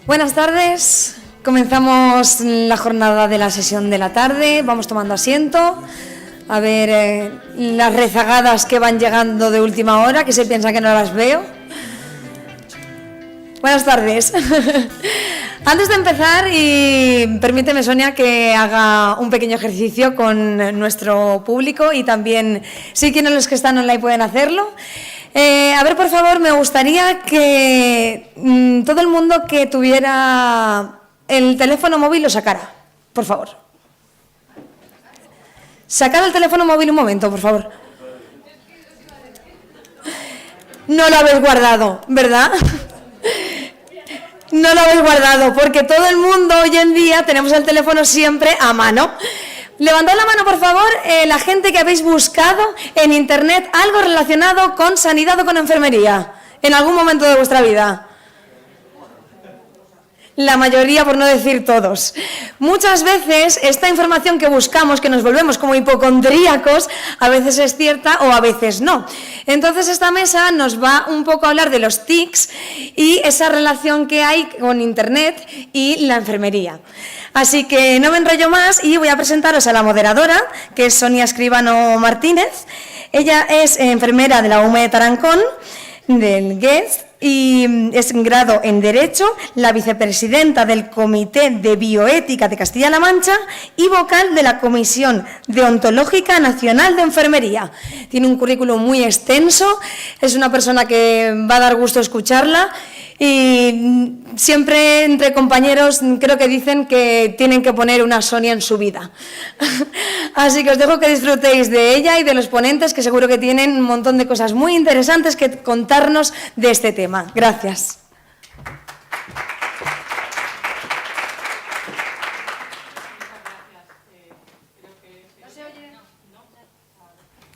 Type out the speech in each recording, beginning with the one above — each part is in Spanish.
Buenas tardes, comenzamos la jornada de la sesión de la tarde, vamos tomando asiento, a ver las rezagadas que van llegando de última hora, que se piensan que no las veo. Buenas tardes. Antes de empezar, y permíteme, Sonia, que haga un pequeño ejercicio con nuestro público y también, si quieren los que están online pueden hacerlo. A ver, por favor, me gustaría que todo el mundo que tuviera el teléfono móvil lo sacara, por favor. Sacad el teléfono móvil un momento, por favor. No lo habéis guardado, ¿verdad? No lo habéis guardado, porque todo el mundo hoy en día tenemos el teléfono siempre a mano. Levantad la mano, por favor, la gente que habéis buscado en Internet algo relacionado con sanidad o con enfermería, en algún momento de vuestra vida. La mayoría, por no decir todos. Muchas veces esta información que buscamos, que nos volvemos como hipocondríacos, a veces es cierta o a veces no. Entonces esta mesa nos va un poco a hablar de los TICs y esa relación que hay con Internet y la enfermería. Así que no me enrollo más y voy a presentaros a la moderadora, que es Sonia Escribano Martínez. Ella es enfermera de la UME de Tarancón, del GES, y es grado en Derecho, la vicepresidenta del Comité de Bioética de Castilla-La Mancha y vocal de la Comisión Deontológica Nacional de Enfermería. Tiene un currículum muy extenso, es una persona que va a dar gusto escucharla y siempre entre compañeros creo que dicen que tienen que poner una Sonia en su vida. Así que os dejo que disfrutéis de ella y de los ponentes, que seguro que tienen un montón de cosas muy interesantes que contarnos de este tema. Gracias.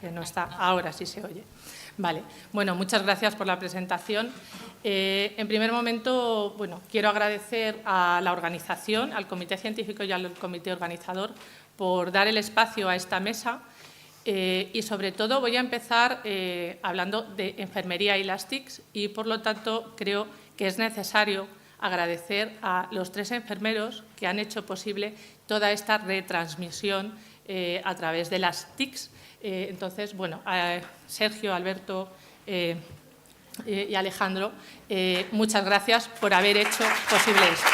Que no está, ahora sí se oye. Vale, bueno, muchas gracias por la presentación. En primer momento, bueno, quiero agradecer a la organización, al Comité Científico y al Comité Organizador por dar el espacio a esta mesa y, sobre todo, voy a empezar hablando de enfermería y las TICs y, por lo tanto, creo que es necesario agradecer a los 3 enfermeros que han hecho posible toda esta retransmisión a través de las TICs. Entonces, bueno, a Sergio, Alberto y Alejandro, muchas gracias por haber hecho posible esto.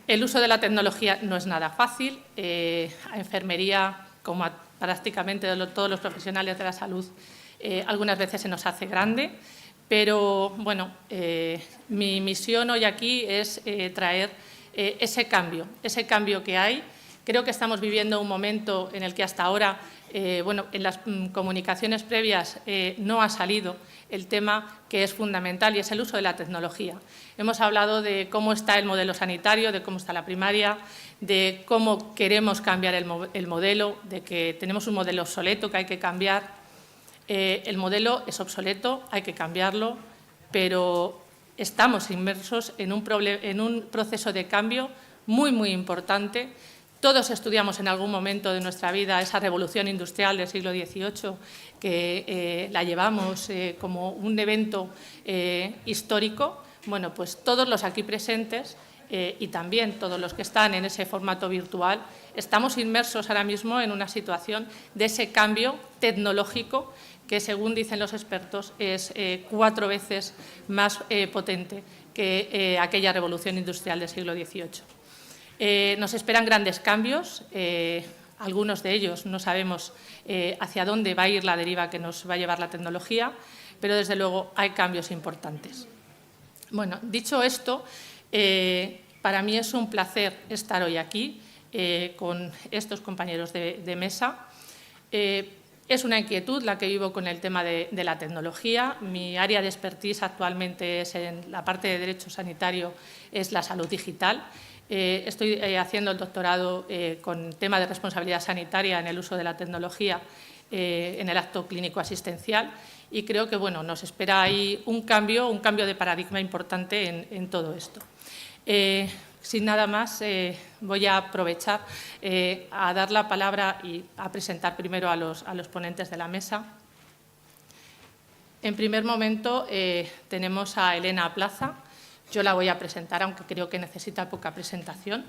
El uso de la tecnología no es nada fácil. A enfermería, como a prácticamente todos los profesionales de la salud, algunas veces se nos hace grande, pero bueno, mi misión hoy aquí es traer ese cambio que hay. Creo que estamos viviendo un momento en el que hasta ahora, bueno, en las comunicaciones previas no ha salido el tema que es fundamental y es el uso de la tecnología. Hemos hablado de cómo está el modelo sanitario, de cómo está la primaria, de cómo queremos cambiar el modelo, de que tenemos un modelo obsoleto que hay que cambiar. El modelo es obsoleto, hay que cambiarlo, pero estamos inmersos en un proceso de cambio muy importante. Todos estudiamos en algún momento de nuestra vida esa revolución industrial del siglo XVIII, que la llevamos como un evento histórico. Bueno, pues todos los aquí presentes y también todos los que están en ese formato virtual, estamos inmersos ahora mismo en una situación de ese cambio tecnológico que, según dicen los expertos, es 4 veces más potente que aquella revolución industrial del siglo XVIII. Nos esperan grandes cambios, algunos de ellos no sabemos hacia dónde va a ir la deriva que nos va a llevar la tecnología, pero desde luego hay cambios importantes. Bueno, dicho esto, para mí es un placer estar hoy aquí con estos compañeros de mesa. Es una inquietud la que vivo con el tema de la tecnología. Mi área de expertise actualmente es en la parte de Derecho Sanitario, es la salud digital. Estoy haciendo el doctorado con tema de responsabilidad sanitaria en el uso de la tecnología en el acto clínico asistencial y creo que bueno, nos espera ahí un cambio de paradigma importante en todo esto. Sin nada más, voy a aprovechar a dar la palabra y a presentar primero a los ponentes de la mesa. En primer momento tenemos a Elena Plaza. Yo la voy a presentar, aunque creo que necesita poca presentación.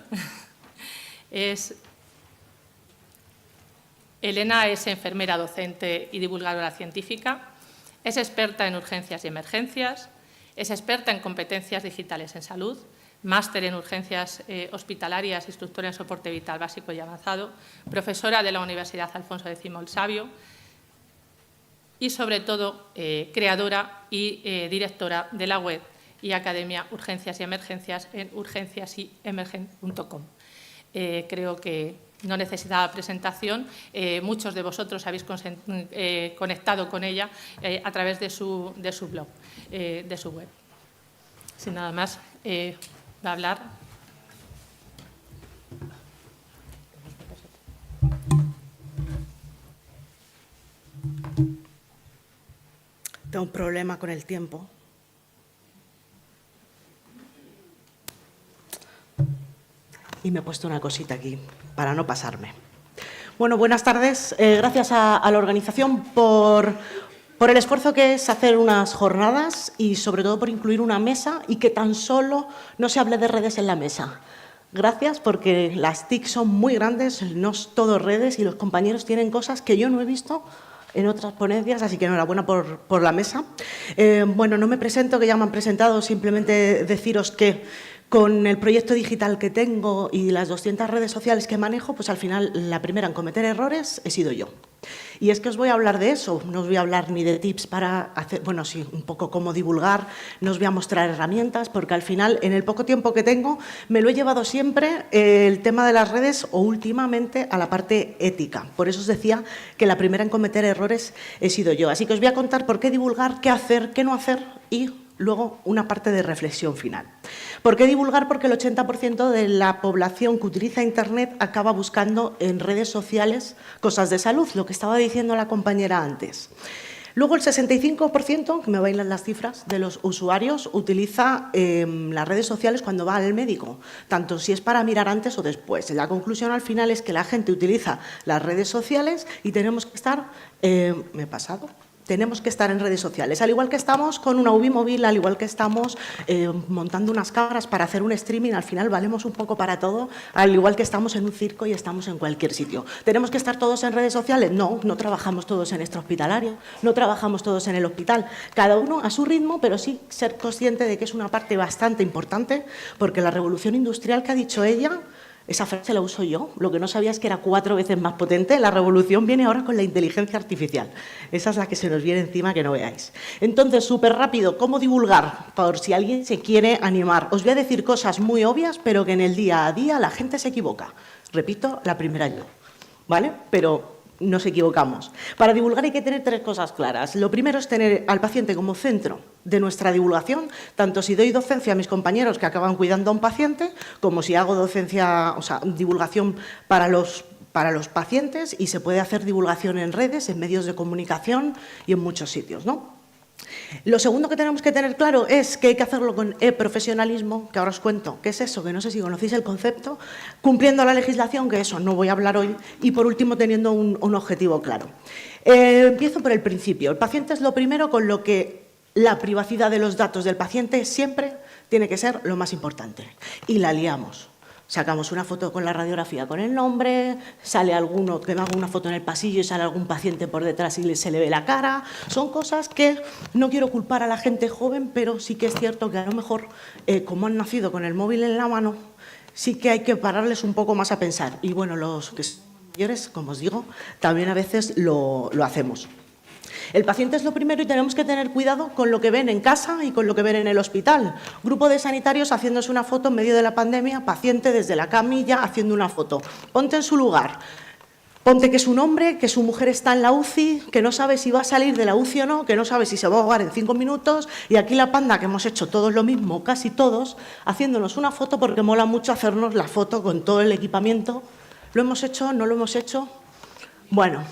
Elena es enfermera docente y divulgadora científica, es experta en urgencias y emergencias, es experta en competencias digitales en salud, máster en urgencias hospitalarias, instructora en soporte vital básico y avanzado, profesora de la Universidad Alfonso X el Sabio y, sobre todo, creadora y directora de la web y academia Urgencias y Emergencias en urgenciasyemergen.com. Creo que no necesitaba presentación. Muchos de vosotros habéis conectado con ella a través de su blog, de su web. Sin nada más, va a hablar. Tengo un problema con el tiempo. Y me he puesto una cosita aquí para no pasarme. Bueno, buenas tardes. Gracias a la organización por el esfuerzo que es hacer unas jornadas y sobre todo por incluir una mesa y que tan solo no se hable de redes en la mesa. Gracias, porque las TIC son muy grandes, no es todo redes y los compañeros tienen cosas que yo no he visto en otras ponencias, así que enhorabuena por la mesa. Bueno, no me presento, que ya me han presentado, simplemente deciros que con el proyecto digital que tengo y las 200 redes sociales que manejo, pues al final la primera en cometer errores he sido yo. Y es que os voy a hablar de eso, no os voy a hablar ni de tips para hacer, bueno, sí, un poco cómo divulgar, no os voy a mostrar herramientas, porque al final, en el poco tiempo que tengo, me lo he llevado siempre el tema de las redes o últimamente a la parte ética. Por eso os decía que la primera en cometer errores he sido yo. Así que os voy a contar por qué divulgar, qué hacer, qué no hacer y luego una parte de reflexión final. ¿Por qué divulgar? Porque el 80% de la población que utiliza Internet acaba buscando en redes sociales cosas de salud, lo que estaba diciendo la compañera antes. Luego el 65%, que me bailan las cifras, de los usuarios utiliza las redes sociales cuando va al médico, tanto si es para mirar antes o después. La conclusión al final es que la gente utiliza las redes sociales y tenemos que estar… ¿me he pasado? tenemos que estar en redes sociales, al igual que estamos con una UBI móvil, al igual que estamos montando unas cámaras para hacer un streaming, al final valemos un poco para todo, al igual que estamos en un circo y estamos en cualquier sitio. ¿Tenemos que estar todos en redes sociales? No, no trabajamos todos en extrahospitalario, no trabajamos todos en el hospital, cada uno a su ritmo, pero sí ser consciente de que es una parte bastante importante, porque la revolución industrial que ha dicho ella, esa frase la uso yo, lo que no sabía es que era 4 veces más potente. La revolución viene ahora con la inteligencia artificial. Esa es la que se nos viene encima, que no veáis. Entonces, súper rápido, ¿cómo divulgar? Por si alguien se quiere animar. Os voy a decir cosas muy obvias, pero que en el día a día la gente se equivoca. Repito, la primera yo, ¿vale? Pero nos equivocamos. Para divulgar hay que tener 3 cosas claras. Lo primero es tener al paciente como centro de nuestra divulgación, tanto si doy docencia a mis compañeros que acaban cuidando a un paciente, como si hago docencia, o sea, divulgación para los pacientes, y se puede hacer divulgación en redes, en medios de comunicación y en muchos sitios, ¿no? Lo segundo que tenemos que tener claro es que hay que hacerlo con profesionalismo, que ahora os cuento qué es eso, que no sé si conocéis el concepto, cumpliendo la legislación, que eso no voy a hablar hoy, y por último teniendo un objetivo claro. Empiezo por el principio. El paciente es lo primero, con lo que la privacidad de los datos del paciente siempre tiene que ser lo más importante. Y la liamos. Sacamos una foto con la radiografía con el nombre, sale alguno que me haga una foto en el pasillo y sale algún paciente por detrás y se le ve la cara. Son cosas que no quiero culpar a la gente joven, pero sí que es cierto que a lo mejor, como han nacido con el móvil en la mano, sí que hay que pararles un poco más a pensar. Y bueno, los que son mayores, como os digo, también a veces lo hacemos. El paciente es lo primero y tenemos que tener cuidado con lo que ven en casa y con lo que ven en el hospital. Grupo de sanitarios haciéndose una foto en medio de la pandemia, paciente desde la camilla haciendo una foto. Ponte en su lugar. Ponte que es un hombre, que su mujer está en la UCI, que no sabe si va a salir de la UCI o no, que no sabe si se va a ahogar en 5 minutos, y aquí la panda, que hemos hecho todos lo mismo, casi todos, haciéndonos una foto porque mola mucho hacernos la foto con todo el equipamiento. ¿Lo hemos hecho? ¿No lo hemos hecho? Bueno,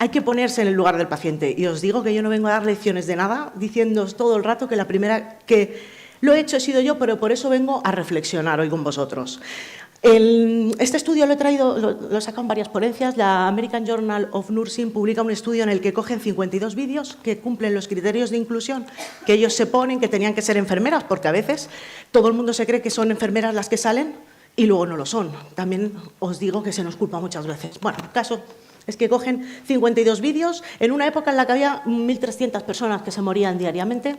hay que ponerse en el lugar del paciente, y os digo que yo no vengo a dar lecciones de nada, diciéndoos todo el rato que la primera que lo he hecho he sido yo, pero por eso vengo a reflexionar hoy con vosotros. Este estudio lo he traído, lo he sacado en varias ponencias. La American Journal of Nursing publica un estudio en el que cogen 52 vídeos que cumplen los criterios de inclusión que ellos se ponen, que tenían que ser enfermeras, porque a veces todo el mundo se cree que son enfermeras las que salen y luego no lo son. También os digo que se nos culpa muchas veces. Bueno, el caso es que cogen 52 vídeos en una época en la que había 1.300 personas que se morían diariamente,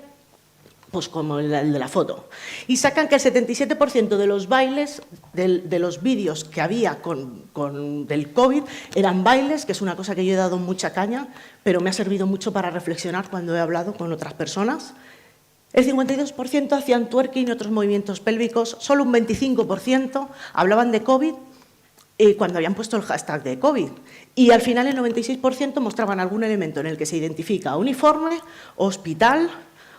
pues como el de la foto. Y sacan que el 77% de los bailes, de los vídeos que había del COVID, eran bailes, que es una cosa que yo he dado mucha caña, pero me ha servido mucho para reflexionar cuando he hablado con otras personas. El 52% hacían twerking y otros movimientos pélvicos, solo un 25% hablaban de COVID cuando habían puesto el hashtag de COVID. Y al final el 96% mostraban algún elemento en el que se identifica uniforme, hospital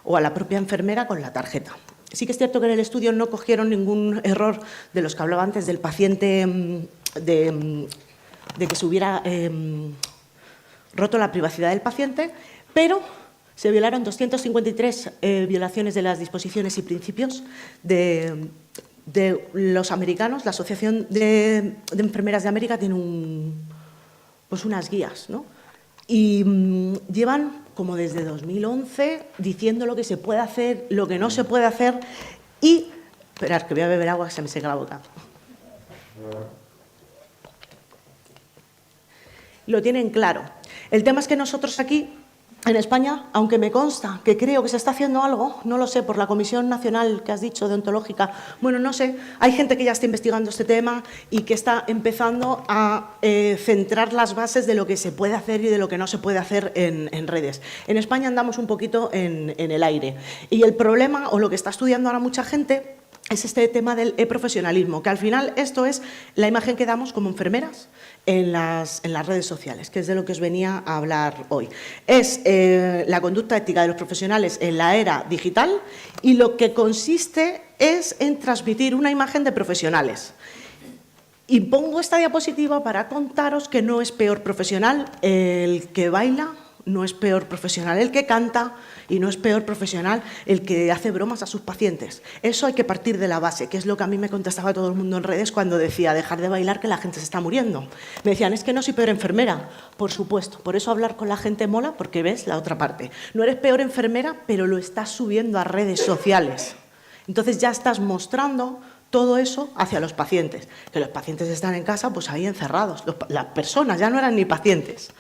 o a la propia enfermera con la tarjeta. Sí que es cierto que en el estudio no cogieron ningún error de los que hablaba antes del paciente, de que se hubiera roto la privacidad del paciente, pero se violaron 253 violaciones de las disposiciones y principios de los americanos. La Asociación de Enfermeras de América tiene pues unas guías, ¿no? Y llevan como desde 2011 diciendo lo que se puede hacer, lo que no se puede hacer y... Esperad, que voy a beber agua, que se me seca la boca. Lo tienen claro. El tema es que nosotros aquí, en España, aunque me consta que creo que se está haciendo algo, no lo sé, por la Comisión Nacional que has dicho, deontológica, bueno, no sé, hay gente que ya está investigando este tema y que está empezando a centrar las bases de lo que se puede hacer y de lo que no se puede hacer en redes. En España andamos un poquito en el aire. Y el problema, o lo que está estudiando ahora mucha gente, es este tema del profesionalismo, que al final esto es la imagen que damos como enfermeras en las redes sociales, que es de lo que os venía a hablar hoy. Es la conducta ética de los profesionales en la era digital y lo que consiste es en transmitir una imagen de profesionales. Y pongo esta diapositiva para contaros que no es peor profesional el que baila no es peor profesional el que canta y no es peor profesional el que hace bromas a sus pacientes. Eso hay que partir de la base, que es lo que a mí me contestaba todo el mundo en redes cuando decía dejar de bailar que la gente se está muriendo. Me decían, es que no soy peor enfermera. Por supuesto, por eso hablar con la gente mola, porque ves la otra parte. No eres peor enfermera, pero lo estás subiendo a redes sociales. Entonces ya estás mostrando todo eso hacia los pacientes, que los pacientes están en casa, pues ahí encerrados. Las personas ya no eran ni pacientes.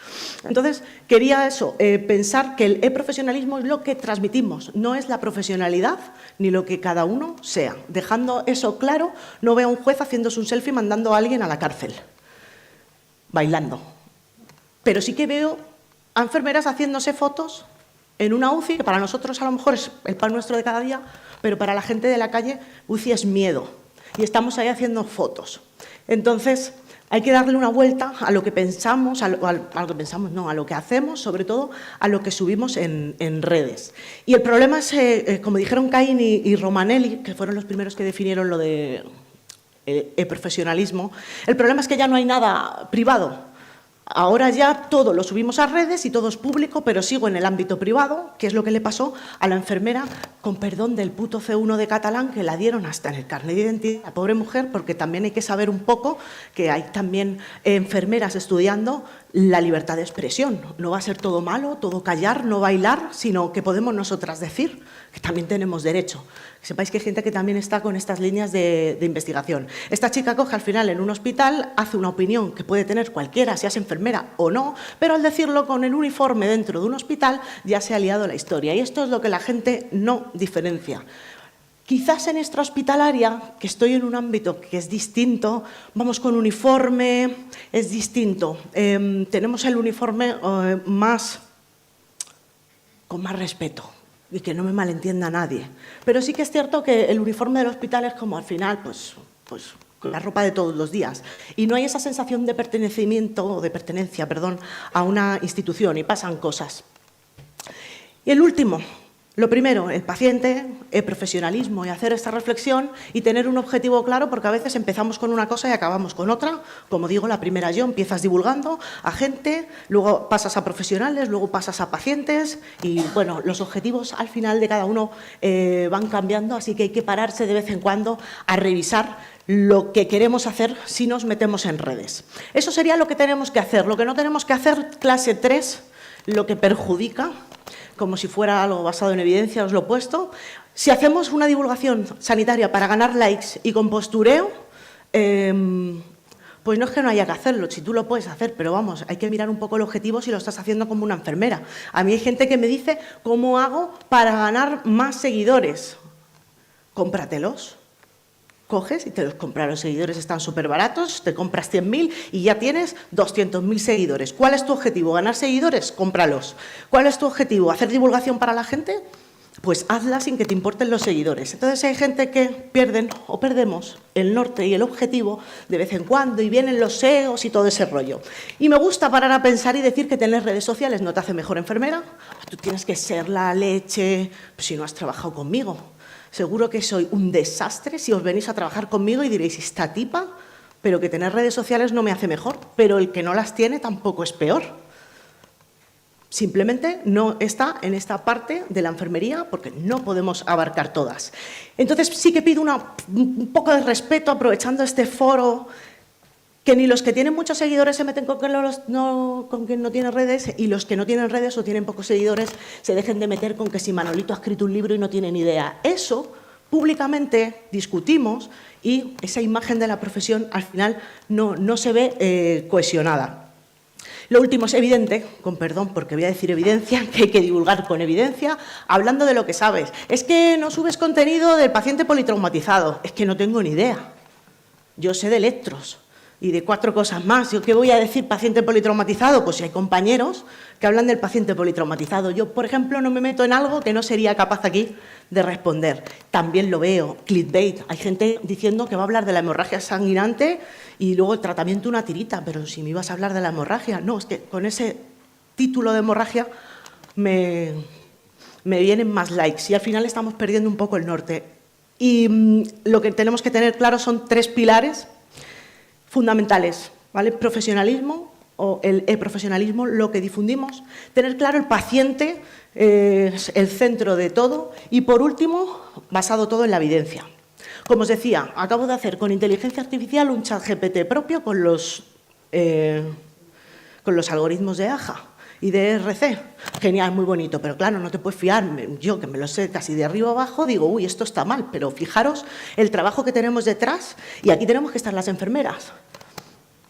Entonces, quería eso, pensar que el e-profesionalismo es lo que transmitimos, no es la profesionalidad ni lo que cada uno sea. Dejando eso claro, no veo a un juez haciéndose un selfie mandando a alguien a la cárcel, bailando. Pero sí que veo a enfermeras haciéndose fotos en una UCI, que para nosotros a lo mejor es el pan nuestro de cada día, pero para la gente de la calle, UCI es miedo. Y estamos ahí haciendo fotos. Entonces, hay que darle una vuelta a lo que pensamos, a lo que hacemos, sobre todo a lo que subimos en redes. Y el problema es, como dijeron Caín y Romanelli, que fueron los primeros que definieron lo de profesionalismo, el problema es que ya no hay nada privado. Ahora ya todo lo subimos a redes y todo es público, pero sigo en el ámbito privado, que es lo que le pasó a la enfermera, con perdón del puto C1 de catalán, que la dieron hasta en el carnet de identidad. La pobre mujer, porque también hay que saber un poco que hay también enfermeras estudiando la libertad de expresión. No va a ser todo malo, todo callar, no bailar, sino que podemos nosotras decir que también tenemos derecho. Que sepáis que hay gente que también está con estas líneas de investigación. Esta chica coge al final en un hospital, hace una opinión que puede tener cualquiera, seas enfermera o no, pero al decirlo con el uniforme dentro de un hospital ya se ha liado la historia. Y esto es lo que la gente no diferencia. Quizás en extrahospitalaria, que estoy en un ámbito que es distinto, vamos con uniforme, es distinto. Tenemos el uniforme con más respeto. Y que no me malentienda nadie. Pero sí que es cierto que el uniforme del hospital es como al final, pues la ropa de todos los días. Y no hay esa sensación de pertenencia, a una institución y pasan cosas. Y el último, lo primero, el paciente, el profesionalismo y hacer esta reflexión y tener un objetivo claro, porque a veces empezamos con una cosa y acabamos con otra. Como digo, la primera yo, empiezas divulgando a gente, luego pasas a profesionales, luego pasas a pacientes y, bueno, los objetivos al final de cada uno van cambiando, así que hay que pararse de vez en cuando a revisar lo que queremos hacer si nos metemos en redes. Eso sería lo que tenemos que hacer. Lo que no tenemos que hacer, clase 3, lo que perjudica, como si fuera algo basado en evidencia, os lo he puesto. Si hacemos una divulgación sanitaria para ganar likes y con postureo, pues no es que no haya que hacerlo, si tú lo puedes hacer, pero vamos, hay que mirar un poco el objetivo si lo estás haciendo como una enfermera. A mí hay gente que me dice, ¿cómo hago para ganar más seguidores? Cómpratelos. Coges y te los compras, los seguidores están súper baratos, te compras 100.000 y ya tienes 200.000 seguidores. ¿Cuál es tu objetivo? ¿Ganar seguidores? Cómpralos. ¿Cuál es tu objetivo? ¿Hacer divulgación para la gente? Pues hazla sin que te importen los seguidores. Entonces hay gente que pierden o perdemos el norte y el objetivo de vez en cuando y vienen los SEOs y todo ese rollo. Y me gusta parar a pensar y decir que tener redes sociales no te hace mejor enfermera. Tú tienes que ser la leche, pues si no has trabajado conmigo. Seguro que soy un desastre si os venís a trabajar conmigo y diréis, esta tipa, pero que tener redes sociales no me hace mejor, pero el que no las tiene tampoco es peor. Simplemente no está en esta parte de la enfermería porque no podemos abarcar todas. Entonces sí que pido un poco de respeto aprovechando este foro, que ni los que tienen muchos seguidores se meten con quien no tiene redes y los que no tienen redes o tienen pocos seguidores se dejen de meter con que si Manolito ha escrito un libro y no tiene ni idea. Eso públicamente discutimos y esa imagen de la profesión al final no se ve cohesionada. Lo último es evidente, con perdón porque voy a decir evidencia, que hay que divulgar con evidencia, hablando de lo que sabes. Es que no subes contenido del paciente politraumatizado, es que no tengo ni idea. Yo sé de electros y de 4 cosas más. ¿Yo qué voy a decir paciente politraumatizado? Pues si hay compañeros que hablan del paciente politraumatizado. Yo, por ejemplo, no me meto en algo que no sería capaz aquí de responder. También lo veo, clickbait. Hay gente diciendo que va a hablar de la hemorragia sanguinante y luego el tratamiento una tirita. Pero si me ibas a hablar de la hemorragia, no, es que con ese título de hemorragia me vienen más likes y al final estamos perdiendo un poco el norte. Y lo que tenemos que tener claro son 3 pilares fundamentales, ¿vale? Profesionalismo, o el profesionalismo, lo que difundimos, tener claro el paciente es el centro de todo y, por último, basado todo en la evidencia. Como os decía, acabo de hacer con inteligencia artificial un chat GPT propio con los algoritmos de AJA y de RC. Genial, muy bonito, pero claro, no te puedes fiar. Yo, que me lo sé casi de arriba abajo, digo, uy, esto está mal, pero fijaros el trabajo que tenemos detrás y aquí tenemos que estar las enfermeras.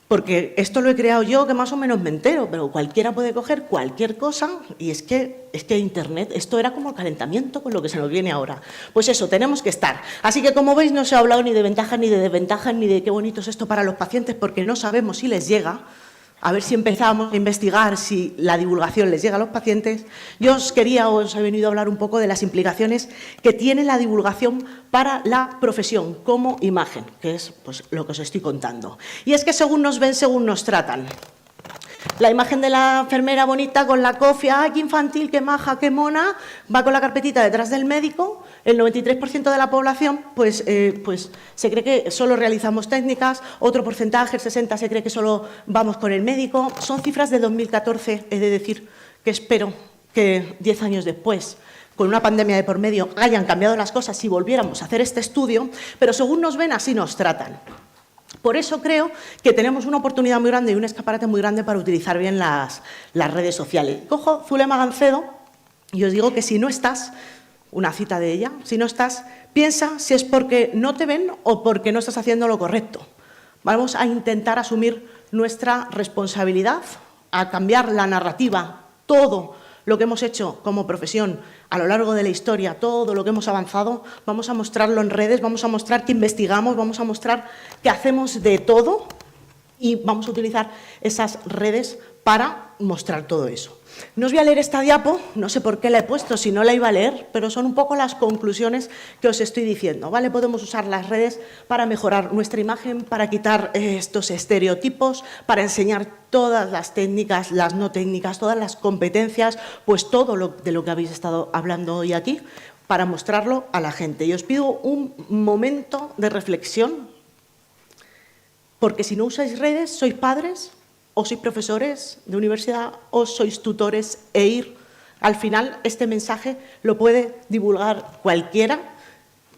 Porque esto lo he creado yo, que más o menos me entero, pero cualquiera puede coger cualquier cosa y es que Internet, esto era como el calentamiento con lo que se nos viene ahora. Pues eso, tenemos que estar. Así que, como veis, no se ha hablado ni de ventajas, ni de desventajas, ni de qué bonito es esto para los pacientes, porque no sabemos si les llega. A ver si empezamos a investigar si la divulgación les llega a los pacientes. Yo os he venido a hablar un poco de las implicaciones que tiene la divulgación para la profesión como imagen, que es pues, lo que os estoy contando. Y es que según nos ven, según nos tratan. La imagen de la enfermera bonita con la cofia, ¡ay, qué infantil, qué maja, qué mona!, va con la carpetita detrás del médico. El 93% de la población pues se cree que solo realizamos técnicas, otro porcentaje, el 60%, se cree que solo vamos con el médico. Son cifras de 2014, he de decir que espero que 10 años después, con una pandemia de por medio, hayan cambiado las cosas si volviéramos a hacer este estudio, pero según nos ven, así nos tratan. Por eso creo que tenemos una oportunidad muy grande y un escaparate muy grande para utilizar bien las redes sociales. Cojo Zulema Gancedo y os digo que si no estás, una cita de ella, si no estás, piensa si es porque no te ven o porque no estás haciendo lo correcto. Vamos a intentar asumir nuestra responsabilidad, a cambiar la narrativa, todo lo que hemos hecho como profesión a lo largo de la historia, todo lo que hemos avanzado, vamos a mostrarlo en redes, vamos a mostrar que investigamos, vamos a mostrar que hacemos de todo y vamos a utilizar esas redes para mostrar todo eso. No os voy a leer esta diapo, no sé por qué la he puesto, si no la iba a leer, pero son un poco las conclusiones que os estoy diciendo, ¿vale? Podemos usar las redes para mejorar nuestra imagen, para quitar estos estereotipos, para enseñar todas las técnicas, las no técnicas, todas las competencias, pues todo de lo que habéis estado hablando hoy aquí, para mostrarlo a la gente. Y os pido un momento de reflexión, porque si no usáis redes, sois padres, o sois profesores de universidad, o sois tutores, al final este mensaje lo puede divulgar cualquiera.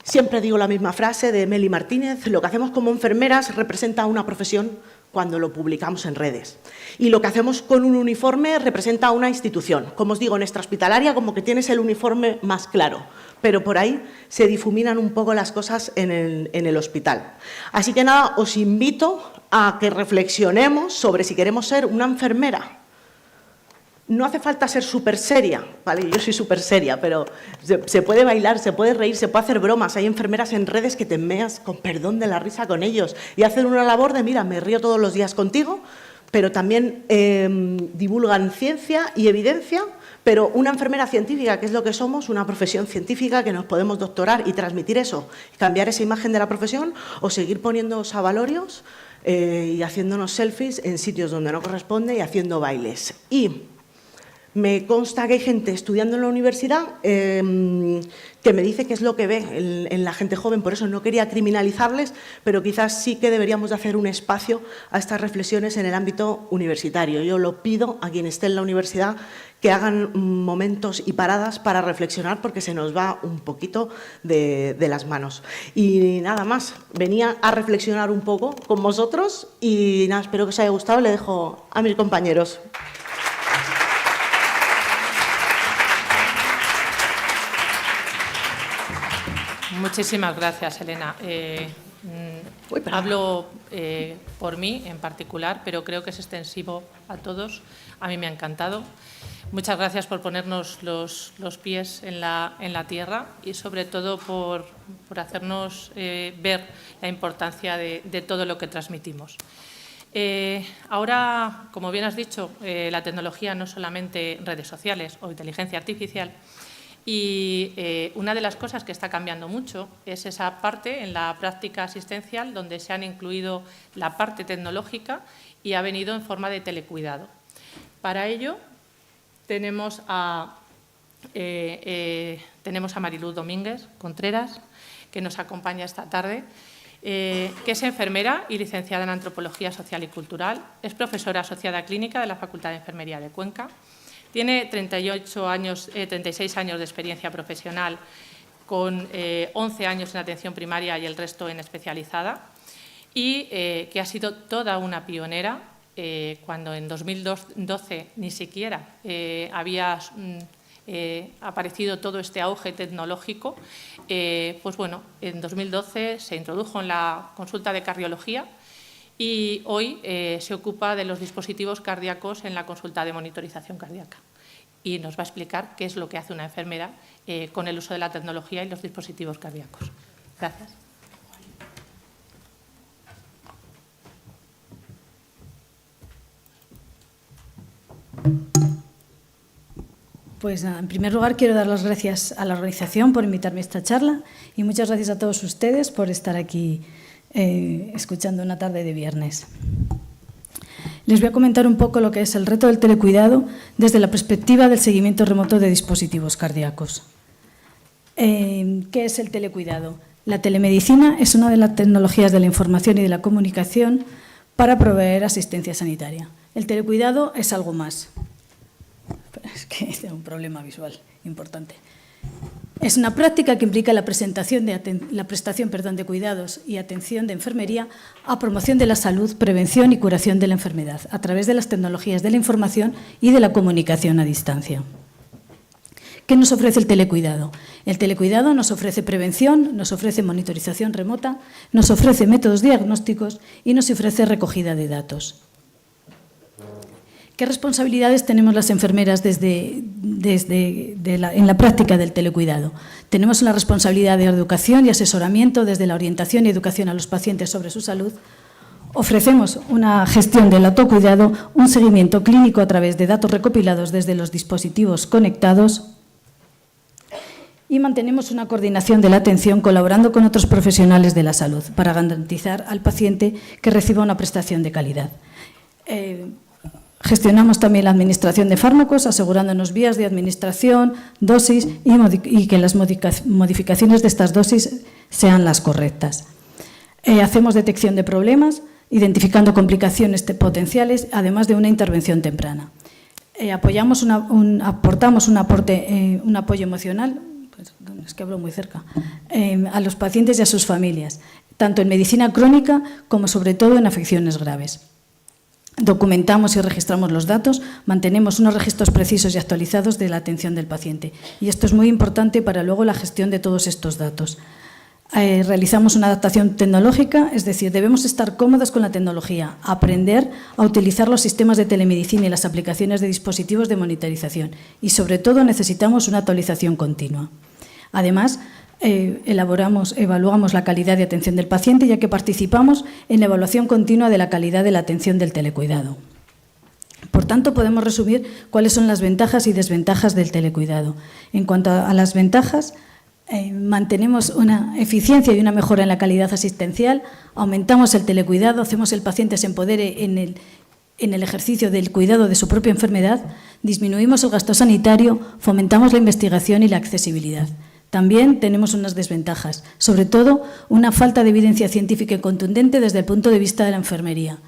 Siempre digo la misma frase de Meli Martínez, lo que hacemos como enfermeras representa una profesión cuando lo publicamos en redes. Y lo que hacemos con un uniforme representa una institución. Como os digo, en extrahospitalaria como que tienes el uniforme más claro, pero por ahí se difuminan un poco las cosas en el hospital. Así que nada, os invito a que reflexionemos sobre si queremos ser una enfermera. No hace falta ser súper seria, ¿vale? Yo soy súper seria, pero se puede bailar, se puede reír, se puede hacer bromas. Hay enfermeras en redes que te meas, con perdón de la risa, con ellos y hacen una labor de, mira, me río todos los días contigo, pero también divulgan ciencia y evidencia, pero una enfermera científica, que es lo que somos, una profesión científica que nos podemos doctorar y transmitir eso, cambiar esa imagen de la profesión o seguir poniéndonos avalorios y haciéndonos selfies en sitios donde no corresponde y haciendo bailes. Y me consta que hay gente estudiando en la universidad que me dice qué es lo que ve en la gente joven, por eso no quería criminalizarles, pero quizás sí que deberíamos de hacer un espacio a estas reflexiones en el ámbito universitario. Yo lo pido a quien esté en la universidad que hagan momentos y paradas para reflexionar porque se nos va un poquito de las manos. Y nada más, venía a reflexionar un poco con vosotros y nada, espero que os haya gustado, le dejo a mis compañeros. Muchísimas gracias, Elena. Hablo por mí en particular, pero creo que es extensivo a todos. A mí me ha encantado. Muchas gracias por ponernos los pies en la tierra y, sobre todo, por hacernos ver la importancia de todo lo que transmitimos. Ahora, como bien has dicho, la tecnología no es solamente redes sociales o inteligencia artificial. Y una de las cosas que está cambiando mucho es esa parte en la práctica asistencial donde se han incluido la parte tecnológica y ha venido en forma de telecuidado. Para ello tenemos a Mariluz Domínguez Contreras, que nos acompaña esta tarde. que es enfermera y licenciada en Antropología Social y Cultural. Es profesora asociada clínica de la Facultad de Enfermería de Cuenca. Tiene 36 años de experiencia profesional, con 11 años en atención primaria y el resto en especializada, y que ha sido toda una pionera cuando en 2012 ni siquiera había aparecido todo este auge tecnológico. Pues bueno, en 2012 se introdujo en la consulta de cardiología y hoy se ocupa de los dispositivos cardíacos en la consulta de monitorización cardíaca. Y nos va a explicar qué es lo que hace una enfermera con el uso de la tecnología y los dispositivos cardíacos. Gracias. Pues nada, en primer lugar quiero dar las gracias a la organización por invitarme a esta charla y muchas gracias a todos ustedes por estar aquí escuchando una tarde de viernes. Les voy a comentar un poco lo que es el reto del telecuidado desde la perspectiva del seguimiento remoto de dispositivos cardíacos. ¿Qué es el telecuidado? La telemedicina es una de las tecnologías de la información y de la comunicación para proveer asistencia sanitaria. El telecuidado es algo más. Es que es un problema visual importante. Es una práctica que implica la prestación de cuidados y atención de enfermería a promoción de la salud, prevención y curación de la enfermedad a través de las tecnologías de la información y de la comunicación a distancia. ¿Qué nos ofrece el telecuidado? El telecuidado nos ofrece prevención, nos ofrece monitorización remota, nos ofrece métodos diagnósticos y nos ofrece recogida de datos. ¿Qué responsabilidades tenemos las enfermeras en la práctica del telecuidado? Tenemos la responsabilidad de educación y asesoramiento desde la orientación y educación a los pacientes sobre su salud. Ofrecemos una gestión del autocuidado, un seguimiento clínico a través de datos recopilados desde los dispositivos conectados y mantenemos una coordinación de la atención colaborando con otros profesionales de la salud para garantizar al paciente que reciba una prestación de calidad. Gestionamos también la administración de fármacos, asegurándonos vías de administración, dosis y que las modificaciones de estas dosis sean las correctas. Hacemos detección de problemas, identificando complicaciones potenciales, además de una intervención temprana. Aportamos un apoyo emocional, pues, es que hablo muy cerca, a los pacientes y a sus familias, tanto en medicina crónica como sobre todo en afecciones graves. Documentamos y registramos los datos, mantenemos unos registros precisos y actualizados de la atención del paciente. Y esto es muy importante para luego la gestión de todos estos datos. Realizamos una adaptación tecnológica, es decir, debemos estar cómodos con la tecnología, aprender a utilizar los sistemas de telemedicina y las aplicaciones de dispositivos de monitorización. Y sobre todo necesitamos una actualización continua. Además, evaluamos la calidad de atención del paciente, ya que participamos en la evaluación continua de la calidad de la atención del telecuidado. Por tanto, podemos resumir cuáles son las ventajas y desventajas del telecuidado. En cuanto a las ventajas, mantenemos una eficiencia y una mejora en la calidad asistencial, aumentamos el telecuidado, hacemos que el paciente se empodere en el ejercicio del cuidado de su propia enfermedad, disminuimos el gasto sanitario, fomentamos la investigación y la accesibilidad. También tenemos unas desventajas, sobre todo una falta de evidencia científica y contundente desde el punto de vista de la enfermería,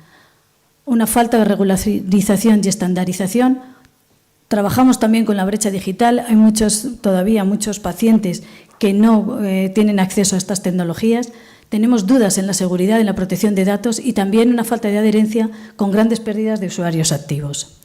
una falta de regularización y estandarización. Trabajamos también con la brecha digital, hay todavía muchos pacientes que no tienen acceso a estas tecnologías, tenemos dudas en la seguridad y en la protección de datos y también una falta de adherencia con grandes pérdidas de usuarios activos.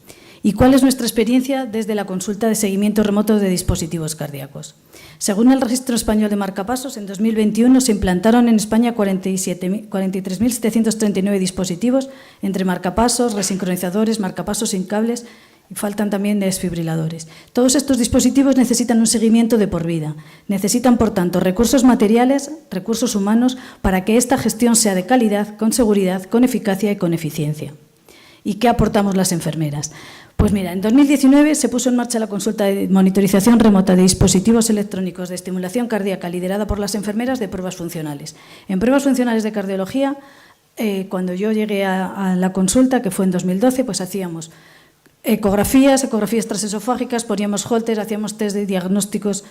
¿Y cuál es nuestra experiencia desde la consulta de seguimiento remoto de dispositivos cardíacos? Según el Registro Español de Marcapasos, en 2021 se implantaron en España 43.739 dispositivos entre marcapasos, resincronizadores, marcapasos sin cables y faltan también desfibriladores. Todos estos dispositivos necesitan un seguimiento de por vida. Necesitan, por tanto, recursos materiales, recursos humanos, para que esta gestión sea de calidad, con seguridad, con eficacia y con eficiencia. ¿Y qué aportamos las enfermeras? Pues mira, en 2019 se puso en marcha la consulta de monitorización remota de dispositivos electrónicos de estimulación cardíaca liderada por las enfermeras de pruebas funcionales. En pruebas funcionales de cardiología, cuando yo llegué a la consulta, que fue en 2012, pues hacíamos ecografías transesofágicas, poníamos Holter, hacíamos test de diagnósticos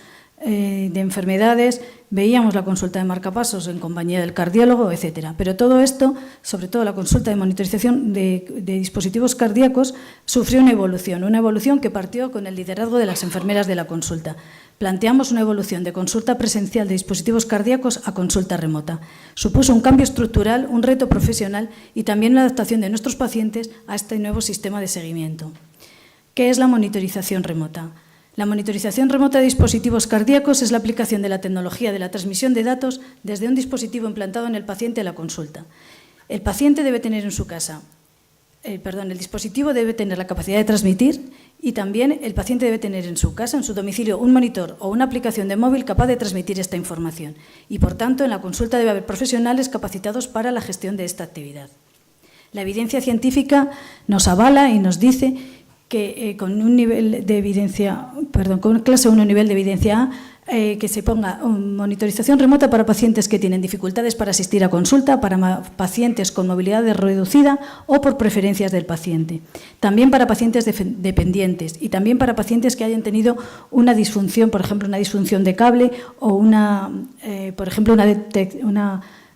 de enfermedades, veíamos la consulta de marcapasos en compañía del cardiólogo, etcétera. Pero todo esto, sobre todo la consulta de monitorización de dispositivos cardíacos, sufrió una evolución que partió con el liderazgo de las enfermeras de la consulta. Planteamos una evolución de consulta presencial de dispositivos cardíacos a consulta remota. Supuso un cambio estructural, un reto profesional y también la adaptación de nuestros pacientes a este nuevo sistema de seguimiento. ¿Qué es la monitorización remota? La monitorización remota de dispositivos cardíacos es la aplicación de la tecnología de la transmisión de datos desde un dispositivo implantado en el paciente a la consulta. El paciente debe tener en su casa, el dispositivo debe tener la capacidad de transmitir y también el paciente debe tener en su casa, en su domicilio, un monitor o una aplicación de móvil capaz de transmitir esta información. Y, por tanto, en la consulta debe haber profesionales capacitados para la gestión de esta actividad. La evidencia científica nos avala y nos dice que con un nivel de evidencia, con clase 1 nivel de evidencia A, que se ponga monitorización remota para pacientes que tienen dificultades para asistir a consulta, para pacientes con movilidad reducida o por preferencias del paciente. También para pacientes dependientes y también para pacientes que hayan tenido una disfunción, por ejemplo, una disfunción de cable o una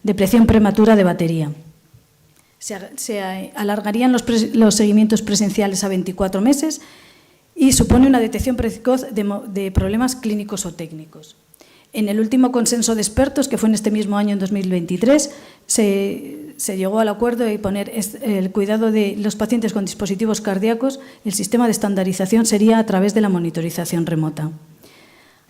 depresión prematura de batería. Se alargarían los seguimientos presenciales a 24 meses y supone una detección precoz de problemas clínicos o técnicos. En el último consenso de expertos, que fue en este mismo año, en 2023, se llegó al acuerdo de poner el cuidado de los pacientes con dispositivos cardíacos. El sistema de estandarización sería a través de la monitorización remota.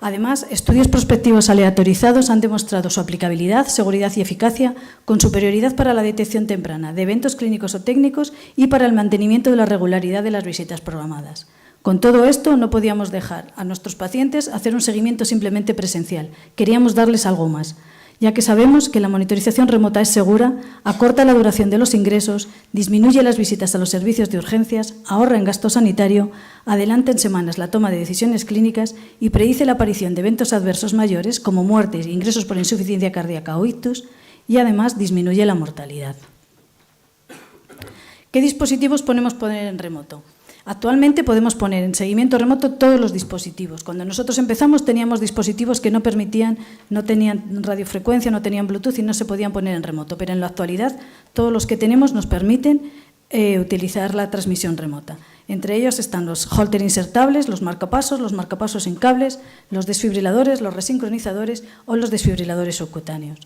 Además, estudios prospectivos aleatorizados han demostrado su aplicabilidad, seguridad y eficacia, con superioridad para la detección temprana de eventos clínicos o técnicos y para el mantenimiento de la regularidad de las visitas programadas. Con todo esto, no podíamos dejar a nuestros pacientes hacer un seguimiento simplemente presencial. Queríamos darles algo más, ya que sabemos que la monitorización remota es segura, acorta la duración de los ingresos, disminuye las visitas a los servicios de urgencias, ahorra en gasto sanitario, adelanta en semanas la toma de decisiones clínicas y predice la aparición de eventos adversos mayores como muertes, ingresos por insuficiencia cardíaca o ictus, y además disminuye la mortalidad. ¿Qué dispositivos podemos poner en remoto? Actualmente podemos poner en seguimiento remoto todos los dispositivos. Cuando nosotros empezamos teníamos dispositivos que no tenían radiofrecuencia, no tenían Bluetooth y no se podían poner en remoto, pero en la actualidad todos los que tenemos nos permiten utilizar la transmisión remota. Entre ellos están los holter insertables, los marcapasos sin cables, los desfibriladores, los resincronizadores o los desfibriladores subcutáneos.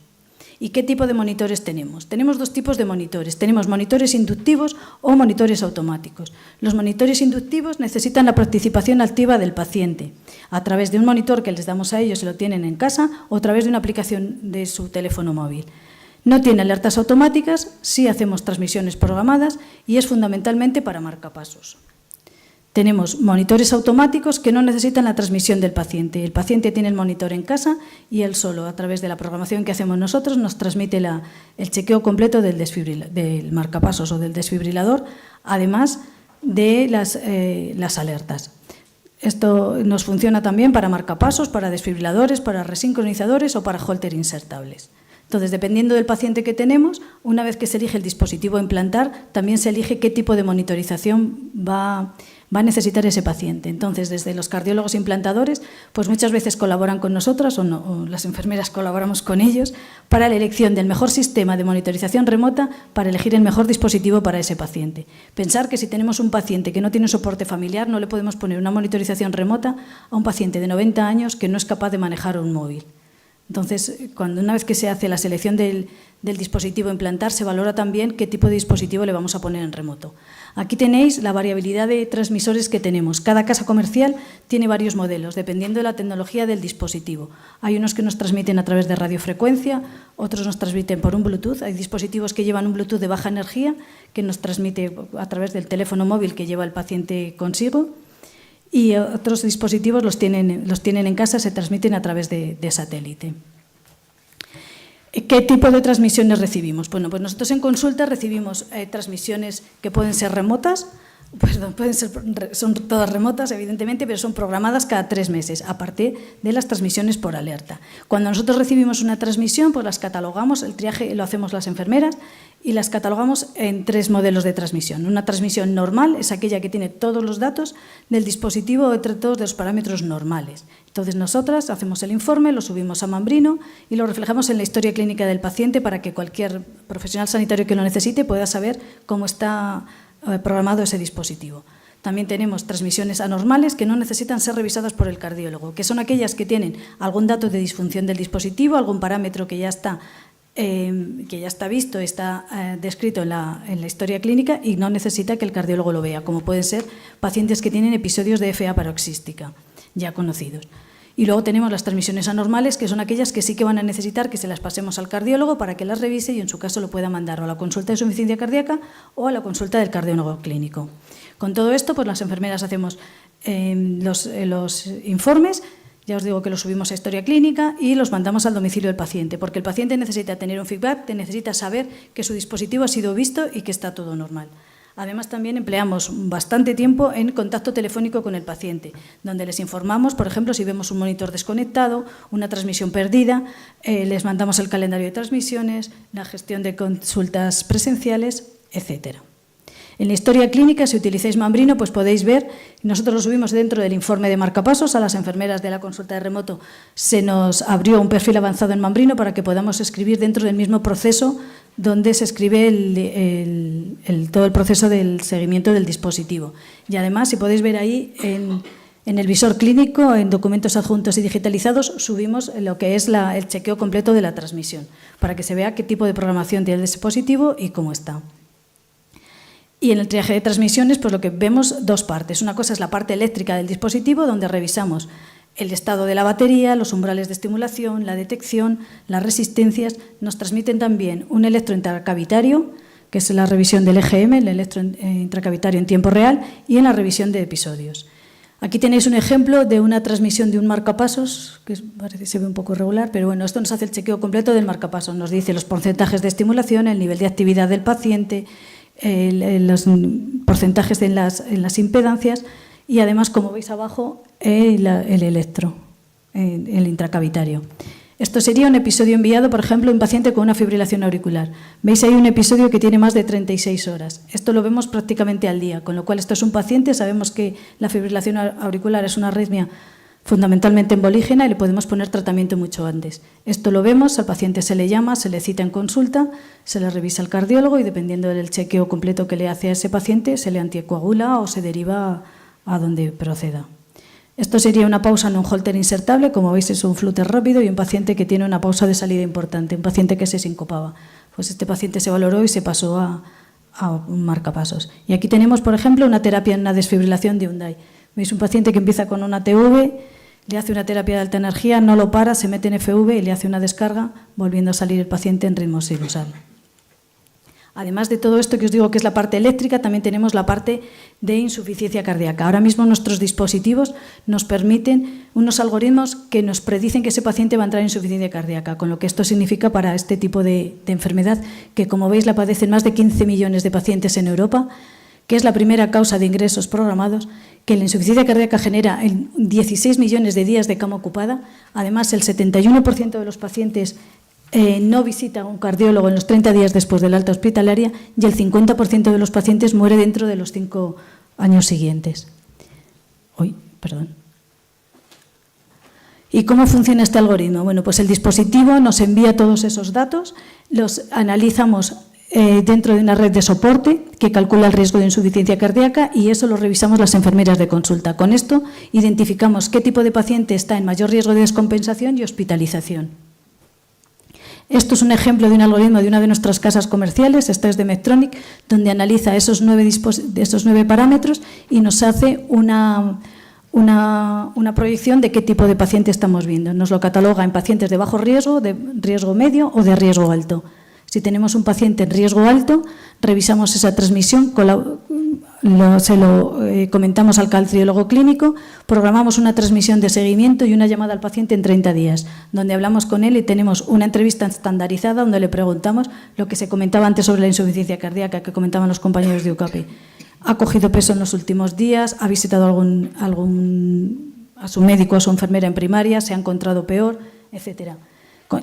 ¿Y qué tipo de monitores tenemos? Tenemos dos tipos de monitores. Tenemos monitores inductivos o monitores automáticos. Los monitores inductivos necesitan la participación activa del paciente a través de un monitor que les damos a ellos y lo tienen en casa o a través de una aplicación de su teléfono móvil. No tiene alertas automáticas, sí hacemos transmisiones programadas y es fundamentalmente para marcapasos. Tenemos monitores automáticos que no necesitan la transmisión del paciente. El paciente tiene el monitor en casa y él solo, a través de la programación que hacemos nosotros, nos transmite el chequeo completo del marcapasos o del desfibrilador, además de las alertas. Esto nos funciona también para marcapasos, para desfibriladores, para resincronizadores o para holter insertables. Entonces, dependiendo del paciente que tenemos, una vez que se elige el dispositivo a implantar, también se elige qué tipo de monitorización va a necesitar ese paciente. Entonces, desde los cardiólogos implantadores, pues muchas veces colaboran con nosotras o las enfermeras colaboramos con ellos para la elección del mejor sistema de monitorización remota para elegir el mejor dispositivo para ese paciente. Pensar que si tenemos un paciente que no tiene soporte familiar, no le podemos poner una monitorización remota a un paciente de 90 años que no es capaz de manejar un móvil. Entonces, una vez que se hace la selección del dispositivo a implantar, se valora también qué tipo de dispositivo le vamos a poner en remoto. Aquí tenéis la variabilidad de transmisores que tenemos. Cada casa comercial tiene varios modelos, dependiendo de la tecnología del dispositivo. Hay unos que nos transmiten a través de radiofrecuencia, otros nos transmiten por un Bluetooth. Hay dispositivos que llevan un Bluetooth de baja energía, que nos transmite a través del teléfono móvil que lleva el paciente consigo. Y otros dispositivos los tienen en casa, se transmiten a través de satélite. ¿Qué tipo de transmisiones recibimos? Bueno, pues nosotros en consulta recibimos transmisiones que pueden ser remotas son todas remotas, evidentemente, pero son programadas cada 3 meses, aparte de las transmisiones por alerta. Cuando nosotros recibimos una transmisión, pues las catalogamos, el triaje lo hacemos las enfermeras y las catalogamos en 3 modelos de transmisión. Una transmisión normal es aquella que tiene todos los datos del dispositivo entre todos los parámetros normales. Entonces, nosotras hacemos el informe, lo subimos a Mambrino y lo reflejamos en la historia clínica del paciente para que cualquier profesional sanitario que lo necesite pueda saber cómo está programado ese dispositivo. También tenemos transmisiones anormales que no necesitan ser revisadas por el cardiólogo, que son aquellas que tienen algún dato de disfunción del dispositivo, algún parámetro que ya está visto, está descrito en la historia clínica y no necesita que el cardiólogo lo vea, como pueden ser pacientes que tienen episodios de FA paroxística, ya conocidos. Y luego tenemos las transmisiones anormales, que son aquellas que sí que van a necesitar que se las pasemos al cardiólogo para que las revise y en su caso lo pueda mandar o a la consulta de insuficiencia cardíaca o a la consulta del cardiólogo clínico. Con todo esto, pues las enfermeras hacemos los informes, ya os digo que los subimos a historia clínica y los mandamos al domicilio del paciente, porque el paciente necesita tener un feedback, necesita saber que su dispositivo ha sido visto y que está todo normal. Además, también empleamos bastante tiempo en contacto telefónico con el paciente, donde les informamos, por ejemplo, si vemos un monitor desconectado, una transmisión perdida, les mandamos el calendario de transmisiones, la gestión de consultas presenciales, etcétera. En la historia clínica, si utilizáis Mambrino, pues podéis ver, nosotros lo subimos dentro del informe de marcapasos, a las enfermeras de la consulta de remoto se nos abrió un perfil avanzado en Mambrino para que podamos escribir dentro del mismo proceso donde se escribe todo el proceso del seguimiento del dispositivo. Y además, si podéis ver ahí, en el visor clínico, en documentos adjuntos y digitalizados, subimos lo que es el chequeo completo de la transmisión, para que se vea qué tipo de programación tiene el dispositivo y cómo está. Y en el triaje de transmisiones, pues lo que vemos 2 partes. Una cosa es la parte eléctrica del dispositivo, donde revisamos el estado de la batería, los umbrales de estimulación, la detección, las resistencias. Nos transmiten también un electro intracavitario, que es la revisión del EGM, el electro intracavitario en tiempo real, y en la revisión de episodios. Aquí tenéis un ejemplo de una transmisión de un marcapasos, que parece que se ve un poco irregular, pero bueno, esto nos hace el chequeo completo del marcapasos. Nos dice los porcentajes de estimulación, el nivel de actividad del paciente, los porcentajes en las impedancias y además, como veis abajo, el electro, el intracavitario. Esto sería un episodio enviado, por ejemplo, a un paciente con una fibrilación auricular. Veis ahí un episodio que tiene más de 36 horas. Esto lo vemos prácticamente al día, con lo cual esto es un paciente, sabemos que la fibrilación auricular es una arritmia fundamentalmente embolígena y le podemos poner tratamiento mucho antes. Esto lo vemos, al paciente se le llama, se le cita en consulta, se le revisa al cardiólogo y dependiendo del chequeo completo que le hace a ese paciente, se le anticoagula o se deriva a donde proceda. Esto sería una pausa en un holter insertable, como veis es un flúter rápido y un paciente que tiene una pausa de salida importante, un paciente que se sincopaba. Pues este paciente se valoró y se pasó a un marcapasos. Y aquí tenemos, por ejemplo, una terapia en una desfibrilación de un DAI. Veis un paciente que empieza con una TV, le hace una terapia de alta energía, no lo para, se mete en FV y le hace una descarga, volviendo a salir el paciente en ritmo sinusal. Además de todo esto que os digo que es la parte eléctrica, también tenemos la parte de insuficiencia cardíaca. Ahora mismo nuestros dispositivos nos permiten unos algoritmos que nos predicen que ese paciente va a entrar en insuficiencia cardíaca, con lo que esto significa para este tipo de enfermedad, que como veis la padecen más de 15 millones de pacientes en Europa, que es la primera causa de ingresos programados, que la insuficiencia cardíaca genera 16 millones de días de cama ocupada. Además, el 71% de los pacientes no visita a un cardiólogo en los 30 días después de la alta hospitalaria y el 50% de los pacientes muere dentro de los 5 años siguientes. ¿Y cómo funciona este algoritmo? Bueno, pues el dispositivo nos envía todos esos datos, los analizamos dentro de una red de soporte que calcula el riesgo de insuficiencia cardíaca y eso lo revisamos las enfermeras de consulta. Con esto identificamos qué tipo de paciente está en mayor riesgo de descompensación y hospitalización. Esto es un ejemplo de un algoritmo de una de nuestras casas comerciales, esta es de Medtronic, donde analiza esos 9 parámetros y nos hace una proyección de qué tipo de paciente estamos viendo. Nos lo cataloga en pacientes de bajo riesgo, de riesgo medio o de riesgo alto. Si tenemos un paciente en riesgo alto, revisamos esa transmisión, se lo comentamos al cardiólogo clínico, programamos una transmisión de seguimiento y una llamada al paciente en 30 días, donde hablamos con él y tenemos una entrevista estandarizada donde le preguntamos lo que se comentaba antes sobre la insuficiencia cardíaca que comentaban los compañeros de UCAPI. ha cogido peso en los últimos días, ha visitado a su médico o a su enfermera en primaria, se ha encontrado peor, etcétera.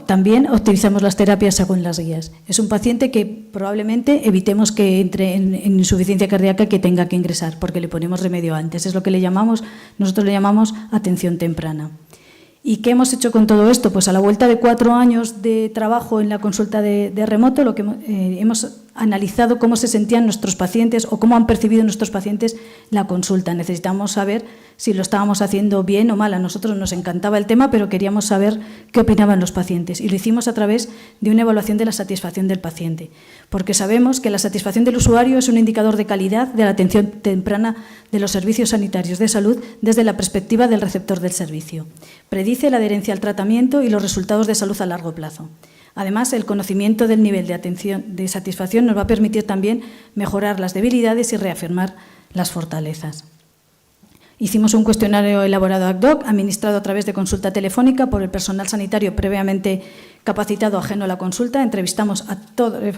También optimizamos las terapias según las guías. Es un paciente que probablemente evitemos que entre en insuficiencia cardíaca y que tenga que ingresar, porque le ponemos remedio antes. Es lo que nosotros le llamamos atención temprana. ¿Y qué hemos hecho con todo esto? Pues a la vuelta de 4 años de trabajo en la consulta de remoto, lo que hemos analizado cómo se sentían nuestros pacientes o cómo han percibido nuestros pacientes la consulta. Necesitamos saber si lo estábamos haciendo bien o mal. A nosotros nos encantaba el tema, pero queríamos saber qué opinaban los pacientes. Y lo hicimos a través de una evaluación de la satisfacción del paciente, porque sabemos que la satisfacción del usuario es un indicador de calidad de la atención temprana de los servicios sanitarios de salud desde la perspectiva del receptor del servicio. Predice la adherencia al tratamiento y los resultados de salud a largo plazo. Además, el conocimiento del nivel de atención de satisfacción nos va a permitir también mejorar las debilidades y reafirmar las fortalezas. Hicimos un cuestionario elaborado ad hoc, administrado a través de consulta telefónica por el personal sanitario previamente capacitado ajeno a la consulta. Entrevistamos a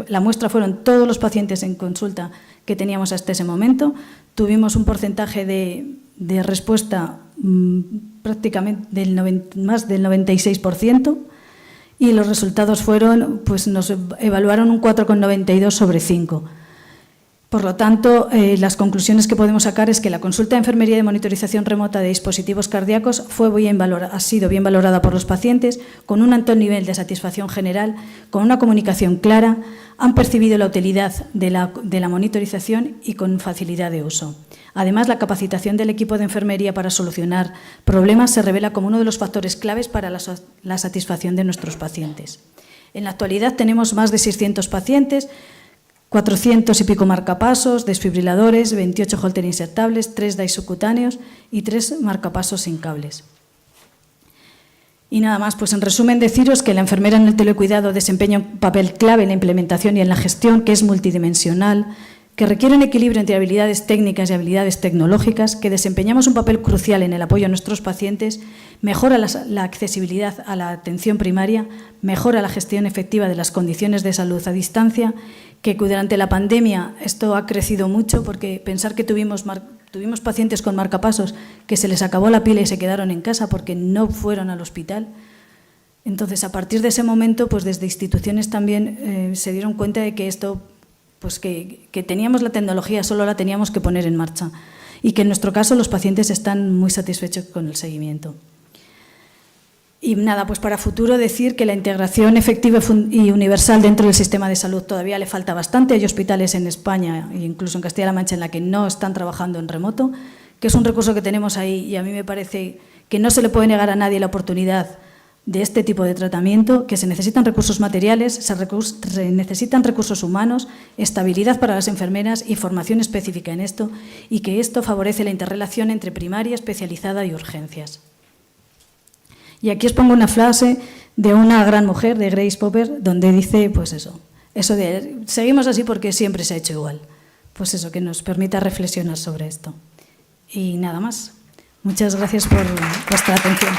la muestra fueron todos los pacientes en consulta que teníamos hasta ese momento. Tuvimos un porcentaje de respuesta prácticamente más del 96%. Y los resultados fueron, pues nos evaluaron un 4,92 sobre 5. Por lo tanto, las conclusiones que podemos sacar es que la consulta de enfermería de monitorización remota de dispositivos cardíacos ha sido bien valorada por los pacientes, con un alto nivel de satisfacción general, con una comunicación clara, han percibido la utilidad de la monitorización y con facilidad de uso. Además, la capacitación del equipo de enfermería para solucionar problemas se revela como uno de los factores claves para la satisfacción de nuestros pacientes. En la actualidad tenemos más de 600 pacientes, 400 y pico marcapasos, desfibriladores, 28 Holter insertables, 3 DAI subcutáneos y 3 marcapasos sin cables. Y nada más, pues en resumen deciros que la enfermera en el telecuidado desempeña un papel clave en la implementación y en la gestión, que es multidimensional, que requiere un equilibrio entre habilidades técnicas y habilidades tecnológicas, que desempeñamos un papel crucial en el apoyo a nuestros pacientes, mejora la accesibilidad a la atención primaria, mejora la gestión efectiva de las condiciones de salud a distancia, que durante la pandemia esto ha crecido mucho, porque pensar que tuvimos pacientes con marcapasos que se les acabó la pila y se quedaron en casa porque no fueron al hospital. Entonces, a partir de ese momento, pues desde instituciones también se dieron cuenta de que esto, pues que teníamos la tecnología, solo la teníamos que poner en marcha, y que en nuestro caso los pacientes están muy satisfechos con el seguimiento. Y nada, pues para futuro decir que la integración efectiva y universal dentro del sistema de salud todavía le falta bastante. Hay hospitales en España e incluso en Castilla-La Mancha en la que no están trabajando en remoto, que es un recurso que tenemos ahí, y a mí me parece que no se le puede negar a nadie la oportunidad de este tipo de tratamiento, que se necesitan recursos materiales, se necesitan recursos humanos, estabilidad para las enfermeras y formación específica en esto, y que esto favorece la interrelación entre primaria, especializada y urgencias. Y aquí os pongo una frase de una gran mujer, de Grace Popper, donde dice, pues eso de seguimos así porque siempre se ha hecho igual. Pues eso, que nos permita reflexionar sobre esto. Y nada más. Muchas gracias por vuestra atención.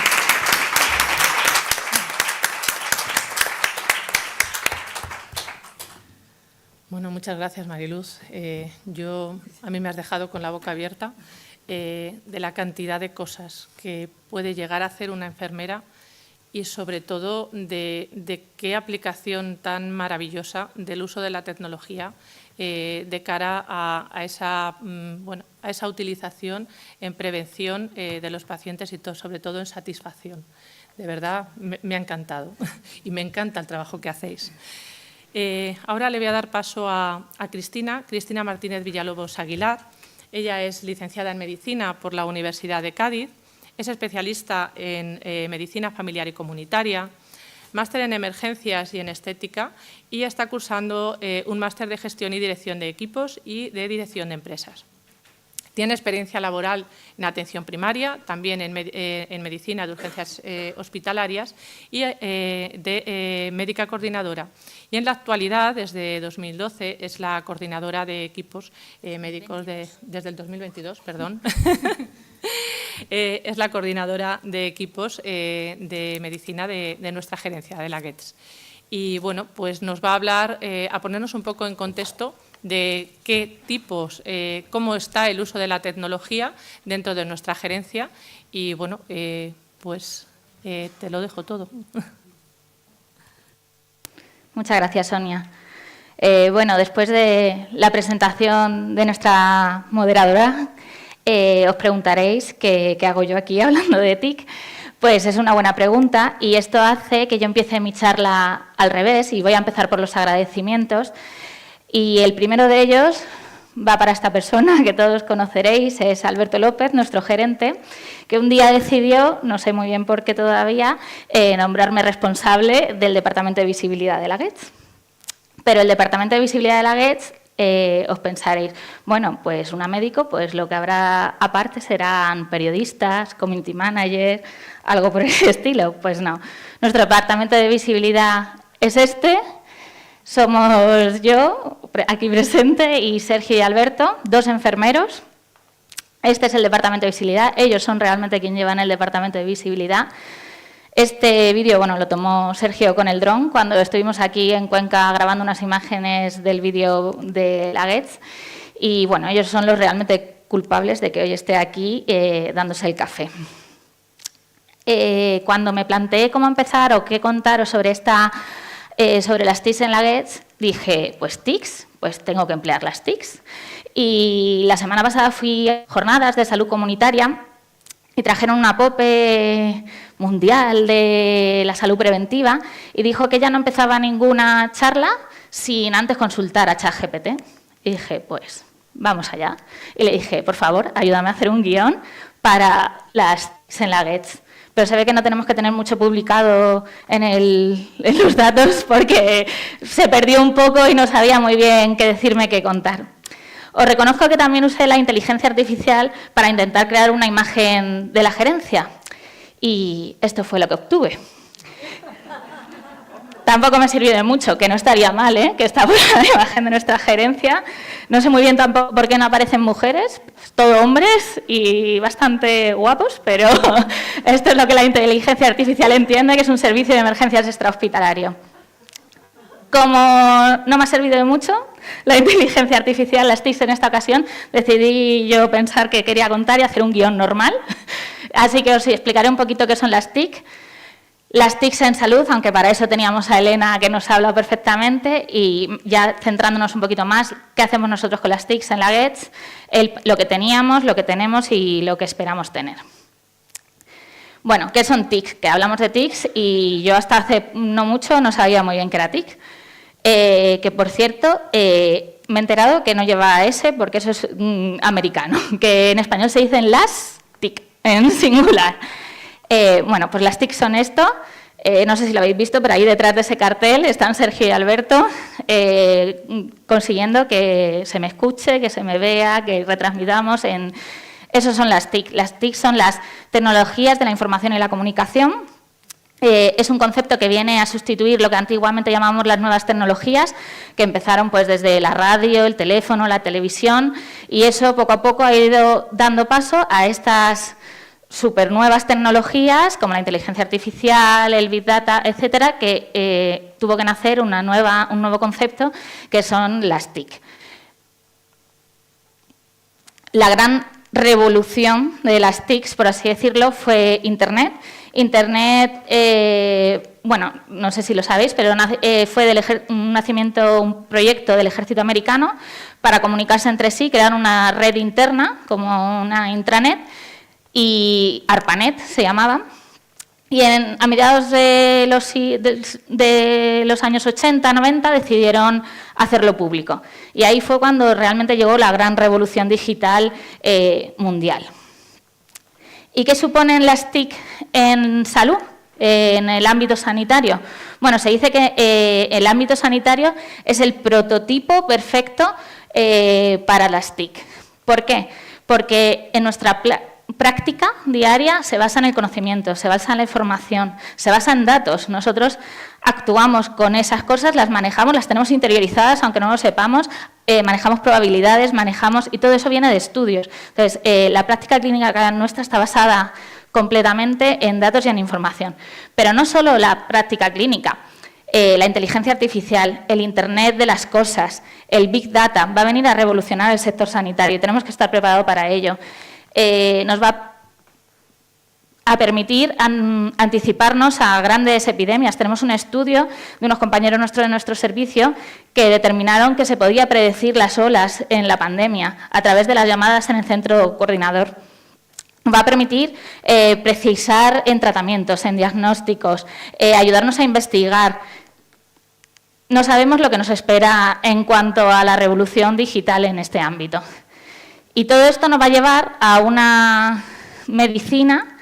Bueno, muchas gracias, Mariluz. A mí me has dejado con la boca abierta de la cantidad de cosas que puede llegar a hacer una enfermera y, sobre todo, de qué aplicación tan maravillosa del uso de la tecnología de cara a esa utilización en prevención de los pacientes y sobre todo en satisfacción. De verdad, me ha encantado y me encanta el trabajo que hacéis. Ahora le voy a dar paso a Cristina Martínez Villalobos Aguilar. Ella es licenciada en Medicina por la Universidad de Cádiz, es especialista en Medicina Familiar y Comunitaria, máster en Emergencias y en Estética, y está cursando un máster de Gestión y Dirección de Equipos y de Dirección de Empresas. Tiene experiencia laboral en atención primaria, también en medicina de urgencias hospitalarias y de médica coordinadora. Y en la actualidad, desde 2012, es la coordinadora de equipos médicos desde el 2022, perdón. Es la coordinadora de equipos de medicina de nuestra gerencia, de la GETS. Y bueno, pues nos va a hablar, a ponernos un poco en contexto de qué tipos, cómo está el uso de la tecnología dentro de nuestra gerencia y, bueno, pues te lo dejo todo. Muchas gracias, Sonia. Bueno, después de la presentación de nuestra moderadora, os preguntaréis qué hago yo aquí hablando de TIC. Pues es una buena pregunta y esto hace que yo empiece mi charla al revés y voy a empezar por los agradecimientos. Y el primero de ellos va para esta persona que todos conoceréis, es Alberto López, nuestro gerente, que un día decidió, no sé muy bien por qué todavía, nombrarme responsable del Departamento de Visibilidad de la GETS. Pero el Departamento de Visibilidad de la GETS, os pensaréis, bueno, pues una médico, pues lo que habrá aparte serán periodistas, community manager, algo por ese estilo. Pues no, nuestro Departamento de Visibilidad es este. Somos yo, aquí presente, y Sergio y Alberto, 2 enfermeros. Este es el Departamento de Visibilidad. Ellos son realmente quienes llevan el Departamento de Visibilidad. Este vídeo, bueno, lo tomó Sergio con el dron cuando estuvimos aquí en Cuenca grabando unas imágenes del vídeo de la GETS. Y, bueno, ellos son los realmente culpables de que hoy esté aquí dándose el café. Cuando me planteé cómo empezar o qué contaros sobre sobre las TICs en la GETS, dije, pues TICs, pues tengo que emplear las TICs. Y la semana pasada fui a jornadas de salud comunitaria y trajeron una POPE mundial de la salud preventiva y dijo que ya no empezaba ninguna charla sin antes consultar a ChatGPT. Y dije, pues vamos allá. Y le dije, por favor, ayúdame a hacer un guión para las TICs en la GETS. Pero se ve que no tenemos que tener mucho publicado en los datos porque se perdió un poco y no sabía muy bien qué decirme, qué contar. Os reconozco que también usé la inteligencia artificial para intentar crear una imagen de la gerencia y esto fue lo que obtuve. Tampoco me sirvió de mucho, que no estaría mal, que está buena la imagen de nuestra gerencia. No sé muy bien tampoco por qué no aparecen mujeres, todo hombres y bastante guapos, pero esto es lo que la inteligencia artificial entiende, que es un servicio de emergencias extrahospitalario. Como no me ha servido de mucho la inteligencia artificial, las TICs en esta ocasión, decidí yo pensar que quería contar y hacer un guión normal. Así que os explicaré un poquito qué son las TIC. Las TICs en salud, aunque para eso teníamos a Elena que nos ha hablado perfectamente, y ya centrándonos un poquito más, ¿qué hacemos nosotros con las TICs en la GETS? Lo que teníamos, lo que tenemos y lo que esperamos tener. Bueno, ¿qué son TICs? Que hablamos de TICs y yo hasta hace no mucho no sabía muy bien qué era TIC. Que, por cierto, me he enterado que no lleva S porque eso es americano, que en español se dicen las TIC, en singular. Bueno, pues las TIC son esto, no sé si lo habéis visto, pero ahí detrás de ese cartel están Sergio y Alberto consiguiendo que se me escuche, que se me vea, que retransmitamos en... Eso son las TIC. Las TIC son las tecnologías de la información y la comunicación. Es un concepto que viene a sustituir lo que antiguamente llamábamos las nuevas tecnologías, que empezaron pues desde la radio, el teléfono, la televisión, y eso poco a poco ha ido dando paso a estas super nuevas tecnologías como la inteligencia artificial, el Big Data, etcétera, que tuvo que nacer un nuevo concepto que son las TIC. La gran revolución de las TICs, por así decirlo, fue Internet. Internet, bueno, no sé si lo sabéis, pero fue un proyecto del ejército americano para comunicarse entre sí, crear una red interna como una intranet, y ARPANET se llamaba, y a mediados de los años 80, 90 decidieron hacerlo público. Y ahí fue cuando realmente llegó la gran revolución digital mundial. ¿Y qué suponen las TIC en salud, en el ámbito sanitario? Bueno, se dice que el ámbito sanitario es el prototipo perfecto para las TIC. ¿Por qué? Porque en nuestra práctica diaria se basa en el conocimiento, se basa en la información, se basa en datos. Nosotros actuamos con esas cosas, las manejamos, las tenemos interiorizadas, aunque no lo sepamos, manejamos probabilidades, y todo eso viene de estudios. Entonces, la práctica clínica nuestra está basada completamente en datos y en información. Pero no solo la práctica clínica. la inteligencia artificial, el Internet de las cosas, el Big Data, va a venir a revolucionar el sector sanitario y tenemos que estar preparados para ello. Nos va a permitir anticiparnos a grandes epidemias. Tenemos un estudio de unos compañeros nuestros de nuestro servicio que determinaron que se podía predecir las olas en la pandemia a través de las llamadas en el centro coordinador. Va a permitir precisar en tratamientos, en diagnósticos, ayudarnos a investigar. No sabemos lo que nos espera en cuanto a la revolución digital en este ámbito. Y todo esto nos va a llevar a una medicina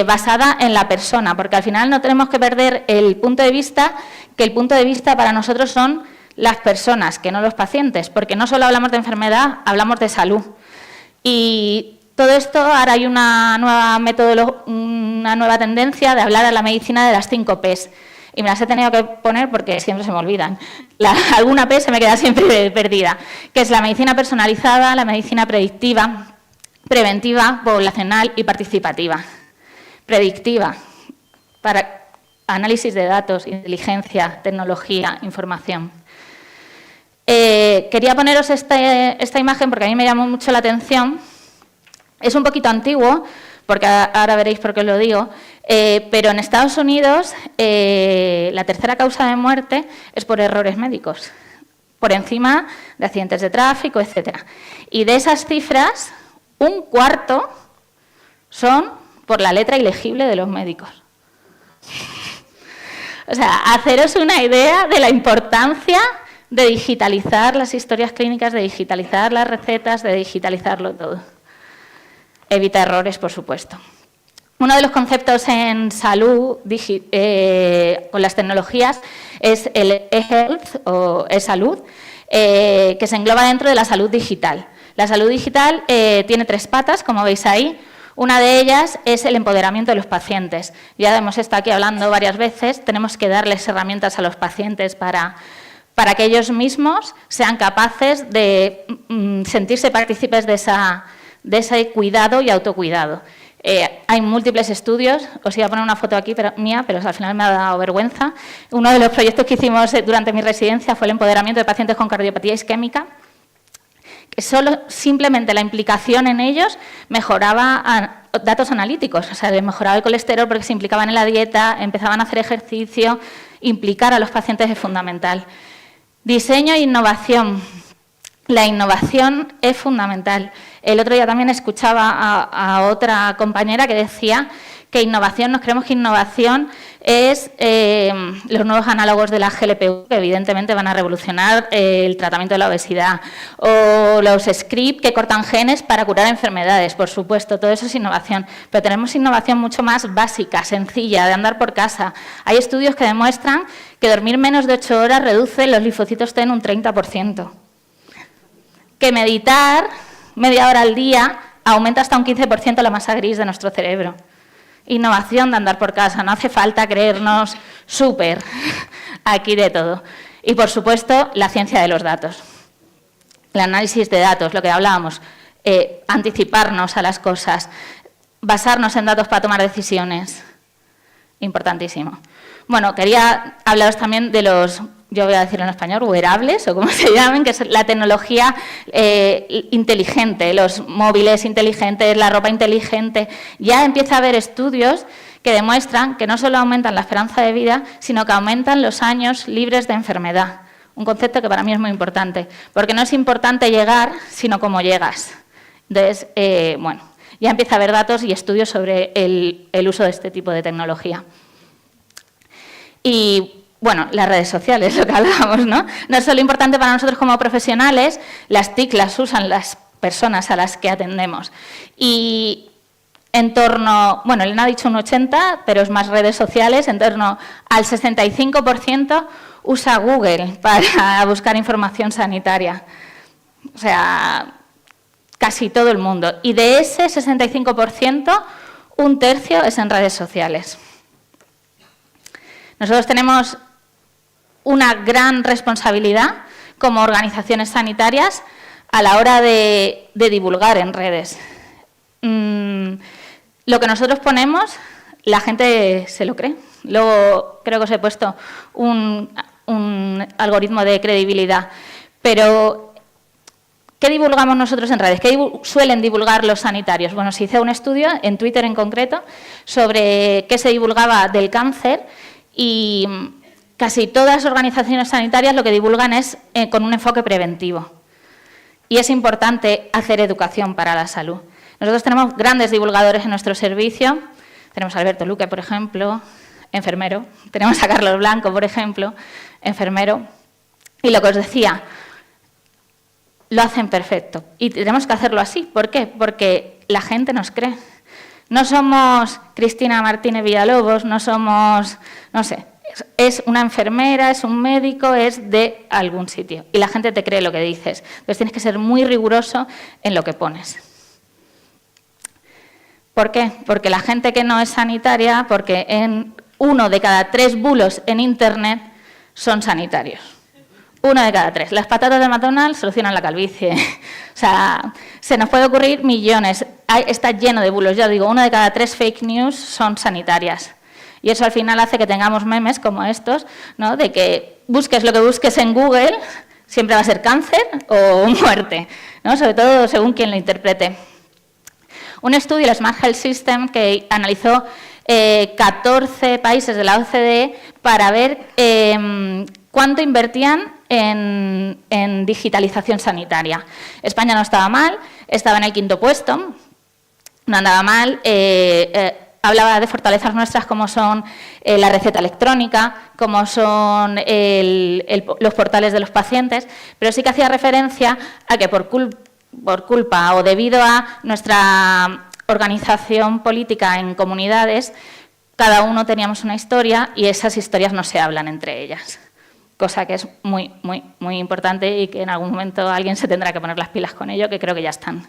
basada en la persona, porque al final no tenemos que perder el punto de vista, que el punto de vista para nosotros son las personas, que no los pacientes, porque no solo hablamos de enfermedad, hablamos de salud. Y todo esto, ahora hay una nueva tendencia de hablar a la medicina de las 5 Ps. Y me las he tenido que poner porque siempre se me olvidan. Alguna P se me queda siempre perdida, que es la medicina personalizada, la medicina predictiva, preventiva, poblacional y participativa. Predictiva, para análisis de datos, inteligencia, tecnología, información. Quería poneros esta imagen porque a mí me llamó mucho la atención. Es un poquito antiguo, porque ahora veréis por qué os lo digo, pero en Estados Unidos la tercera causa de muerte es por errores médicos, por encima de accidentes de tráfico, etc. Y de esas cifras, 1/4 son por la letra ilegible de los médicos. O sea, haceros una idea de la importancia de digitalizar las historias clínicas, de digitalizar las recetas, de digitalizarlo todo. Evita errores, por supuesto. Uno de los conceptos en salud con las tecnologías es el e-health o e-salud, que se engloba dentro de la salud digital. La salud digital tiene 3 patas, como veis ahí. Una de ellas es el empoderamiento de los pacientes. Ya hemos estado aquí hablando varias veces, tenemos que darles herramientas a los pacientes para que ellos mismos sean capaces de sentirse partícipes de ese cuidado y autocuidado. Hay múltiples estudios, os iba a poner una foto aquí mía, pero al final me ha dado vergüenza. Uno de los proyectos que hicimos durante mi residencia fue el empoderamiento de pacientes con cardiopatía isquémica. Simplemente la implicación en ellos mejoraba datos analíticos, o sea, les mejoraba el colesterol porque se implicaban en la dieta, empezaban a hacer ejercicio, implicar a los pacientes es fundamental. Diseño e innovación. La innovación es fundamental. El otro día también escuchaba a otra compañera que decía que innovación, nos creemos que innovación es los nuevos análogos de la GLP-1, que evidentemente van a revolucionar el tratamiento de la obesidad, o los script que cortan genes para curar enfermedades, por supuesto, todo eso es innovación. Pero tenemos innovación mucho más básica, sencilla, de andar por casa. Hay estudios que demuestran que dormir menos de 8 horas reduce los linfocitos T en un 30%. Que meditar media hora al día aumenta hasta un 15% la masa gris de nuestro cerebro. Innovación de andar por casa, no hace falta creernos súper aquí de todo. Y, por supuesto, la ciencia de los datos, el análisis de datos, lo que hablábamos, anticiparnos a las cosas, basarnos en datos para tomar decisiones, importantísimo. Bueno, quería hablaros también de los, yo voy a decirlo en español, wearables, o como se llamen, que es la tecnología inteligente, los móviles inteligentes, la ropa inteligente. Ya empieza a haber estudios que demuestran que no solo aumentan la esperanza de vida, sino que aumentan los años libres de enfermedad. Un concepto que para mí es muy importante, porque no es importante llegar, sino cómo llegas. Entonces, bueno, ya empieza a haber datos y estudios sobre el uso de este tipo de tecnología. Y, bueno, las redes sociales, lo que hablábamos, ¿no? No es solo importante para nosotros como profesionales, las TIC las usan las personas a las que atendemos. Y en torno, bueno, Elena ha dicho un 80%, pero es más redes sociales, en torno al 65% usa Google para buscar información sanitaria. O sea, casi todo el mundo. Y de ese 65%, 1/3 es en redes sociales. Nosotros tenemos una gran responsabilidad como organizaciones sanitarias a la hora de divulgar en redes. Lo que nosotros ponemos, la gente se lo cree. Luego creo que os he puesto un algoritmo de credibilidad. Pero, ¿qué divulgamos nosotros en redes? ¿Qué suelen divulgar los sanitarios? Bueno, se hizo un estudio, en Twitter en concreto, sobre qué se divulgaba del cáncer y casi todas las organizaciones sanitarias lo que divulgan es con un enfoque preventivo. Y es importante hacer educación para la salud. Nosotros tenemos grandes divulgadores en nuestro servicio. Tenemos a Alberto Luque, por ejemplo, enfermero. Tenemos a Carlos Blanco, por ejemplo, enfermero. Y lo que os decía, lo hacen perfecto. Y tenemos que hacerlo así. ¿Por qué? Porque la gente nos cree. No somos Cristina Martínez Villalobos, no somos, no sé, es una enfermera, es un médico, es de algún sitio. Y la gente te cree lo que dices. Entonces tienes que ser muy riguroso en lo que pones. ¿Por qué? Porque la gente que no es sanitaria, porque en 1 de cada 3 bulos en Internet son sanitarios. 1 de cada 3. Las patatas de McDonald's solucionan la calvicie. O sea, se nos puede ocurrir millones. Está lleno de bulos. Ya os digo, 1 de cada 3 fake news son sanitarias. Y eso al final hace que tengamos memes como estos, ¿no? De que busques lo que busques en Google, siempre va a ser cáncer o muerte, ¿no? Sobre todo según quien lo interprete. Un estudio, el Smart Health System, que analizó 14 países de la OCDE para ver cuánto invertían en digitalización sanitaria. España no estaba mal, estaba en el 5º puesto, no andaba mal. Hablaba de fortalezas nuestras como son la receta electrónica, como son los portales de los pacientes, pero sí que hacía referencia a que por culpa o debido a nuestra organización política en comunidades, cada uno teníamos una historia y esas historias no se hablan entre ellas. Cosa que es muy, muy, muy importante y que en algún momento alguien se tendrá que poner las pilas con ello, que creo que ya están.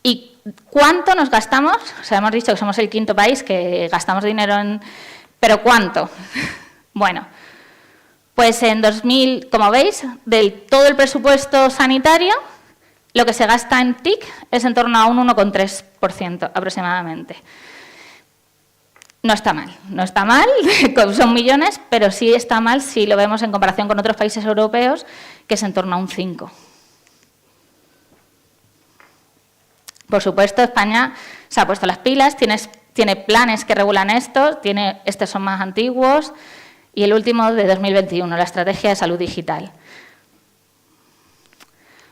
¿Y cuánto nos gastamos? O sea, hemos dicho que somos el 5º país que gastamos dinero en... ¿Pero cuánto? Bueno, pues en 2000, como veis, del todo el presupuesto sanitario, lo que se gasta en TIC es en torno a un 1,3% aproximadamente. No está mal, no está mal, son millones, pero sí está mal si lo vemos en comparación con otros países europeos, que es en torno a un 5%. Por supuesto, España se ha puesto las pilas, tiene planes que regulan esto, estos son más antiguos, y el último de 2021, la Estrategia de Salud Digital.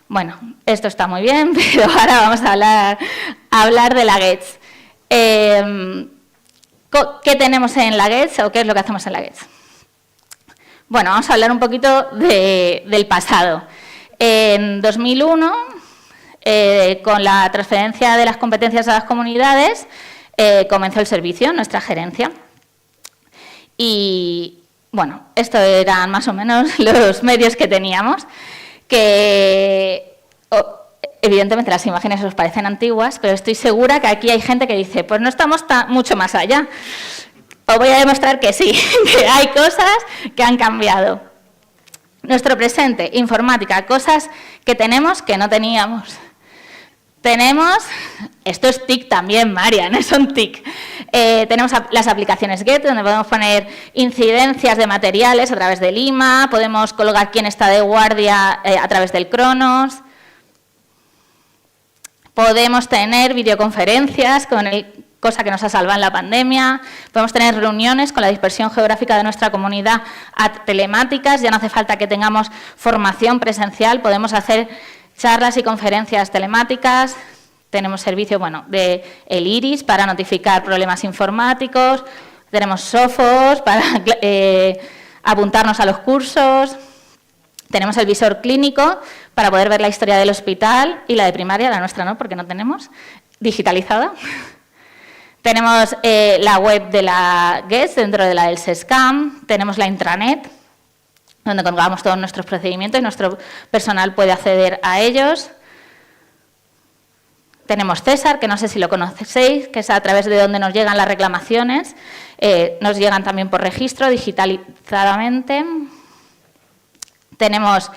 Bueno, esto está muy bien, pero ahora vamos a hablar de la GETS. ¿Qué tenemos en la GETS o qué es lo que hacemos en la GETS? Bueno, vamos a hablar un poquito del pasado. En 2001... con la transferencia de las competencias a las comunidades, comenzó el servicio, nuestra gerencia. Y, bueno, estos eran más o menos los medios que teníamos, que evidentemente las imágenes os parecen antiguas, pero estoy segura que aquí hay gente que dice, pues no estamos mucho más allá. Os voy a demostrar que sí, que hay cosas que han cambiado. Nuestro presente, informática, cosas que tenemos que no teníamos. Tenemos, esto es TIC también, Marian, son TIC. Tenemos las aplicaciones Get, donde podemos poner incidencias de materiales a través del IMA, podemos colgar quién está de guardia a través del Cronos. Podemos tener videoconferencias, cosa que nos ha salvado en la pandemia. Podemos tener reuniones con la dispersión geográfica de nuestra comunidad telemáticas, ya no hace falta que tengamos formación presencial, podemos hacer charlas y conferencias telemáticas. Tenemos servicio de el Iris para notificar problemas informáticos. Tenemos Sophos para apuntarnos a los cursos. Tenemos el visor clínico para poder ver la historia del hospital y la de primaria, la nuestra no, porque no tenemos, digitalizada. Tenemos la web de la GETS dentro de la del SESCAM. Tenemos la intranet, donde colgamos todos nuestros procedimientos y nuestro personal puede acceder a ellos. Tenemos César, que no sé si lo conocéis, que es a través de donde nos llegan las reclamaciones. Nos llegan también por registro, digitalizadamente. Tenemos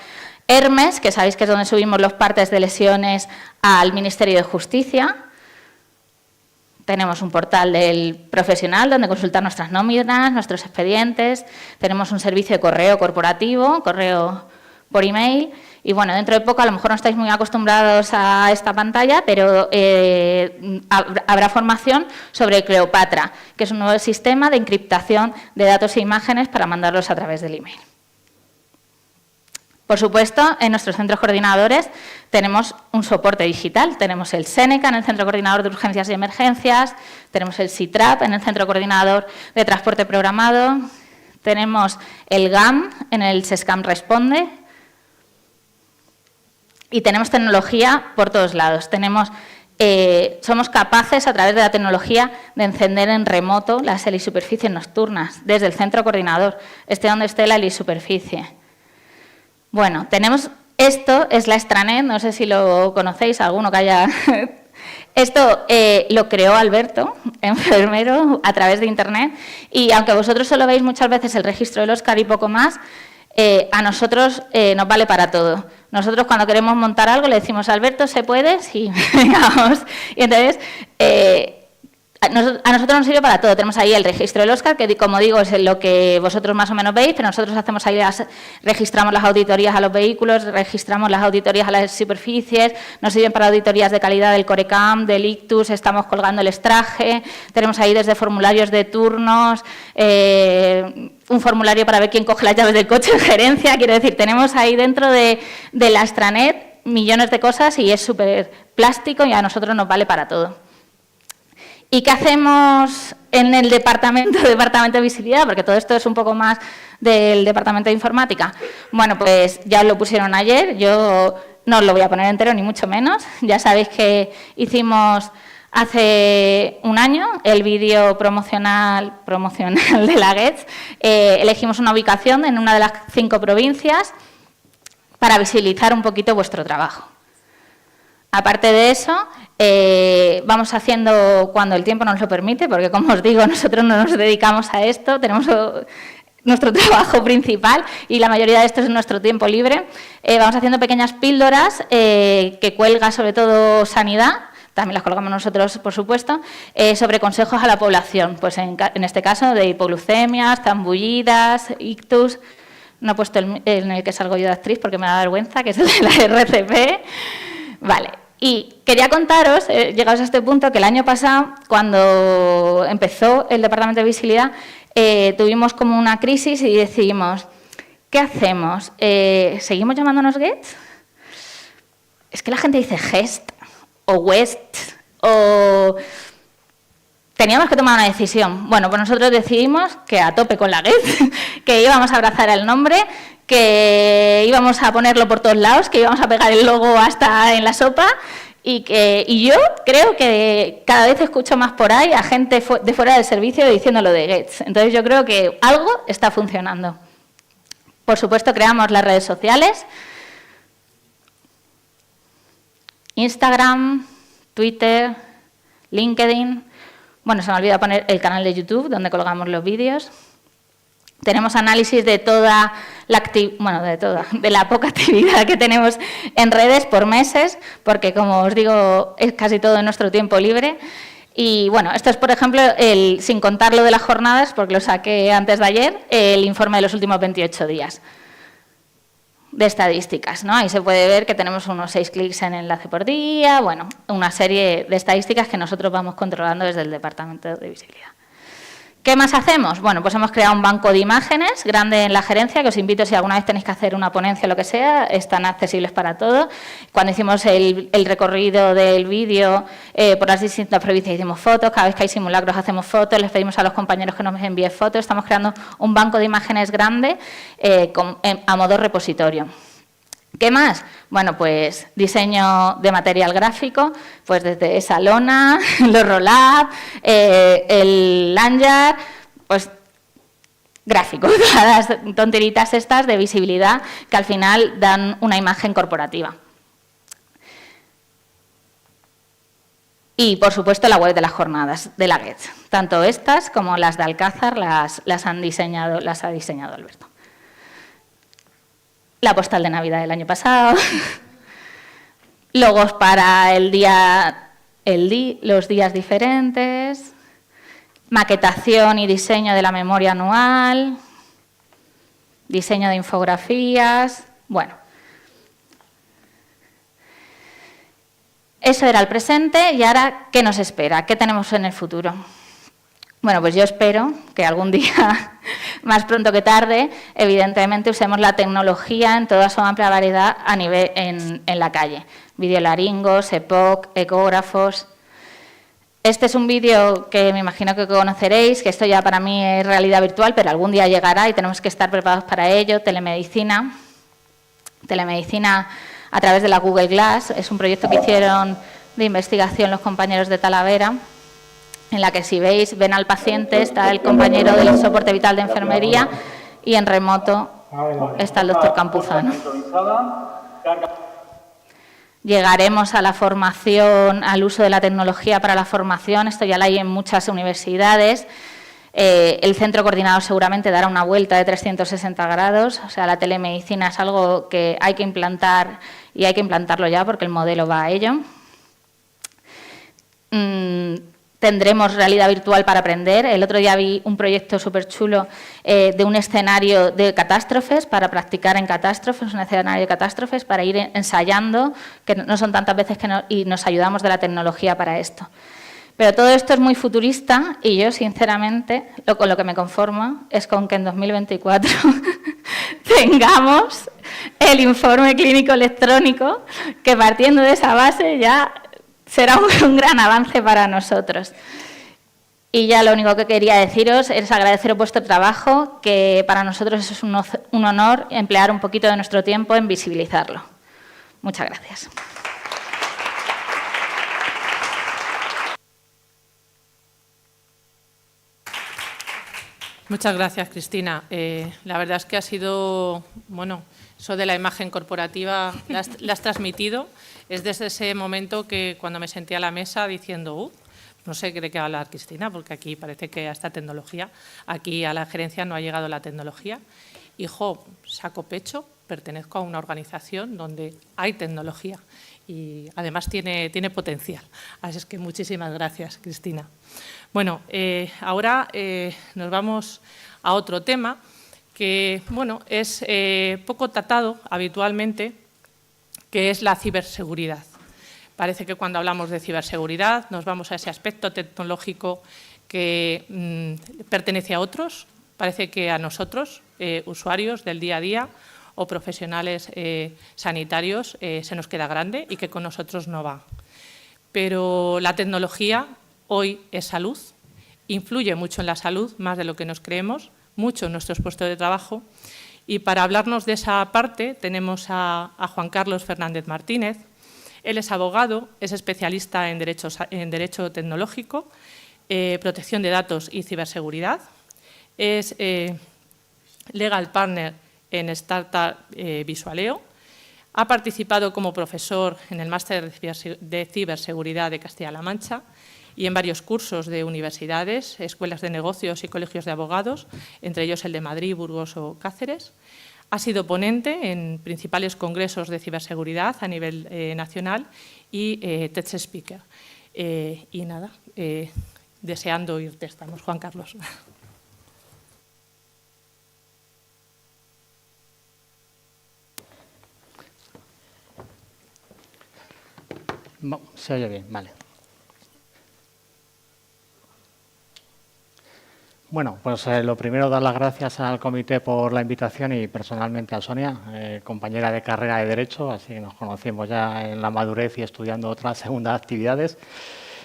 Hermes, que sabéis que es donde subimos los partes de lesiones al Ministerio de Justicia. Tenemos un portal del profesional donde consultar nuestras nóminas, nuestros expedientes. Tenemos un servicio de correo corporativo, correo por email. Y bueno, dentro de poco, a lo mejor no estáis muy acostumbrados a esta pantalla, pero habrá formación sobre Cleopatra, que es un nuevo sistema de encriptación de datos e imágenes para mandarlos a través del email. Por supuesto, en nuestros centros coordinadores tenemos un soporte digital. Tenemos el Seneca en el Centro Coordinador de Urgencias y Emergencias, tenemos el SITRAP en el Centro Coordinador de Transporte Programado, tenemos el GAM en el SESCAM Responde y tenemos tecnología por todos lados. Somos capaces, a través de la tecnología, de encender en remoto las helisuperficies nocturnas desde el centro coordinador, esté donde esté la helisuperficie. Bueno, esto es la extranet, no sé si lo conocéis, alguno que haya... Esto lo creó Alberto, enfermero, a través de Internet, y aunque vosotros solo veis muchas veces el registro del Óscar y poco más, a nosotros nos vale para todo. Nosotros cuando queremos montar algo le decimos, Alberto, ¿se puede? Sí, vamos. Y entonces... a nosotros nos sirve para todo. Tenemos ahí el registro del Óscar, que como digo es lo que vosotros más o menos veis, pero nosotros hacemos ahí registramos las auditorías a los vehículos, registramos las auditorías a las superficies, nos sirven para auditorías de calidad del Corecam, del Ictus, estamos colgando el extraje, tenemos ahí desde formularios de turnos, un formulario para ver quién coge las llaves del coche en gerencia, quiero decir, tenemos ahí dentro de la extranet millones de cosas y es súper plástico y a nosotros nos vale para todo. ¿Y qué hacemos en el departamento de visibilidad? Porque todo esto es un poco más del departamento de informática. Bueno, pues ya os lo pusieron ayer, yo no os lo voy a poner entero ni mucho menos. Ya sabéis que hicimos hace un año el vídeo promocional de la GETS. Elegimos una ubicación en una de las 5 provincias para visibilizar un poquito vuestro trabajo. Aparte de eso, vamos haciendo cuando el tiempo nos lo permite, porque como os digo, nosotros no nos dedicamos a esto, tenemos nuestro trabajo principal y la mayoría de esto es nuestro tiempo libre. Vamos haciendo pequeñas píldoras que cuelga sobre todo Sanidad, también las colgamos nosotros, por supuesto, sobre consejos a la población, pues en este caso de hipoglucemias, zambullidas, ictus. No he puesto en el que salgo yo de actriz porque me da vergüenza, que es el de la RCP. Vale, y quería contaros, llegados a este punto, que el año pasado, cuando empezó el Departamento de Visibilidad, tuvimos como una crisis y decidimos, ¿qué hacemos? ¿Seguimos llamándonos GETS? Es que la gente dice GEST o WEST o... Teníamos que tomar una decisión. Bueno, pues nosotros decidimos que a tope con la GETS, que íbamos a abrazar el nombre, que íbamos a ponerlo por todos lados, que íbamos a pegar el logo hasta en la sopa y yo creo que cada vez escucho más por ahí a gente de fuera del servicio diciendo lo de GETS. Entonces yo creo que algo está funcionando. Por supuesto, creamos las redes sociales, Instagram, Twitter, LinkedIn. Bueno, se me olvidó poner el canal de YouTube, donde colgamos los vídeos. Tenemos análisis de toda de la poca actividad que tenemos en redes por meses, porque, como os digo, es casi todo en nuestro tiempo libre. Y, bueno, esto es, por ejemplo, sin contar lo de las jornadas, porque lo saqué antes de ayer, el informe de los últimos 28 días de estadísticas, ¿no? Ahí se puede ver que tenemos unos 6 clics en enlace por día, bueno, una serie de estadísticas que nosotros vamos controlando desde el Departamento de Visibilidad. ¿Qué más hacemos? Bueno, pues hemos creado un banco de imágenes grande en la gerencia, que os invito, si alguna vez tenéis que hacer una ponencia o lo que sea, están accesibles para todo. Cuando hicimos el recorrido del vídeo por las distintas provincias hicimos fotos, cada vez que hay simulacros hacemos fotos, les pedimos a los compañeros que nos envíen fotos, estamos creando un banco de imágenes grande a modo repositorio. ¿Qué más? Bueno, pues diseño de material gráfico, pues desde esa lona, los roll-up, el lanyard, pues gráfico, todas las tonteritas estas de visibilidad que al final dan una imagen corporativa. Y, por supuesto, la web de las jornadas de la GETS. Tanto estas como las de Alcázar las ha diseñado Alberto. La postal de Navidad del año pasado, logos para el día los días diferentes, maquetación y diseño de la memoria anual, diseño de infografías, bueno. Eso era el presente y ahora, ¿qué nos espera? ¿Qué tenemos en el futuro? Bueno, pues yo espero que algún día, más pronto que tarde, evidentemente usemos la tecnología en toda su amplia variedad a nivel en la calle. Videolaringos, EPOC, ecógrafos. Este es un vídeo que me imagino que conoceréis, que esto ya para mí es realidad virtual, pero algún día llegará y tenemos que estar preparados para ello. Telemedicina. Telemedicina a través de la Google Glass. Es un proyecto que hicieron de investigación los compañeros de Talavera, en la que si veis, ven al paciente, está el compañero del soporte vital de enfermería y en remoto está el doctor Campuzano. Llegaremos a la formación, al uso de la tecnología para la formación, esto ya lo hay en muchas universidades. El centro coordinador seguramente dará una vuelta de 360 grados, o sea, la telemedicina es algo que hay que implantar y hay que implantarlo ya porque el modelo va a ello. Tendremos realidad virtual para aprender. El otro día vi un proyecto súper chulo de un escenario de catástrofes, para practicar en catástrofes, un escenario de catástrofes, para ir ensayando, que no son tantas veces y nos ayudamos de la tecnología para esto. Pero todo esto es muy futurista y yo, sinceramente, con lo que me conformo es con que en 2024 tengamos el informe clínico electrónico, que partiendo de esa base ya será un gran avance para nosotros. Y ya lo único que quería deciros es agradeceros vuestro trabajo, que para nosotros es un honor emplear un poquito de nuestro tiempo en visibilizarlo. Muchas gracias. Muchas gracias, Cristina. La verdad es que ha sido, bueno, eso de la imagen corporativa la has transmitido. Es desde ese momento que cuando me senté a la mesa diciendo, no sé de qué va a hablar Cristina, porque aquí parece que a esta tecnología, aquí a la gerencia no ha llegado la tecnología. Y, saco pecho, pertenezco a una organización donde hay tecnología y además tiene potencial. Así es que muchísimas gracias, Cristina. Bueno, ahora nos vamos a otro tema que, bueno, es poco tratado habitualmente, que es la ciberseguridad. Parece que cuando hablamos de ciberseguridad nos vamos a ese aspecto tecnológico que pertenece a otros, parece que a nosotros, usuarios del día a día o profesionales sanitarios, se nos queda grande y que con nosotros no va. Pero la tecnología hoy es salud, influye mucho en la salud, más de lo que nos creemos, mucho en nuestros puestos de trabajo. Y para hablarnos de esa parte tenemos a Juan Carlos Fernández Martínez. Él es abogado, es especialista en Derecho Tecnológico, Protección de Datos y Ciberseguridad. Es Legal Partner en Startup Visualeo. Ha participado como profesor en el Máster de Ciberseguridad de Castilla-La Mancha y en varios cursos de universidades, escuelas de negocios y colegios de abogados, entre ellos el de Madrid, Burgos o Cáceres. Ha sido ponente en principales congresos de ciberseguridad a nivel nacional y TED Speaker. Y nada, deseando oírte estamos, Juan Carlos. Se oye bien, vale. Bueno, pues lo primero, dar las gracias al comité por la invitación y personalmente a Sonia, compañera de carrera de Derecho, así que nos conocimos ya en la madurez y estudiando otras segundas actividades.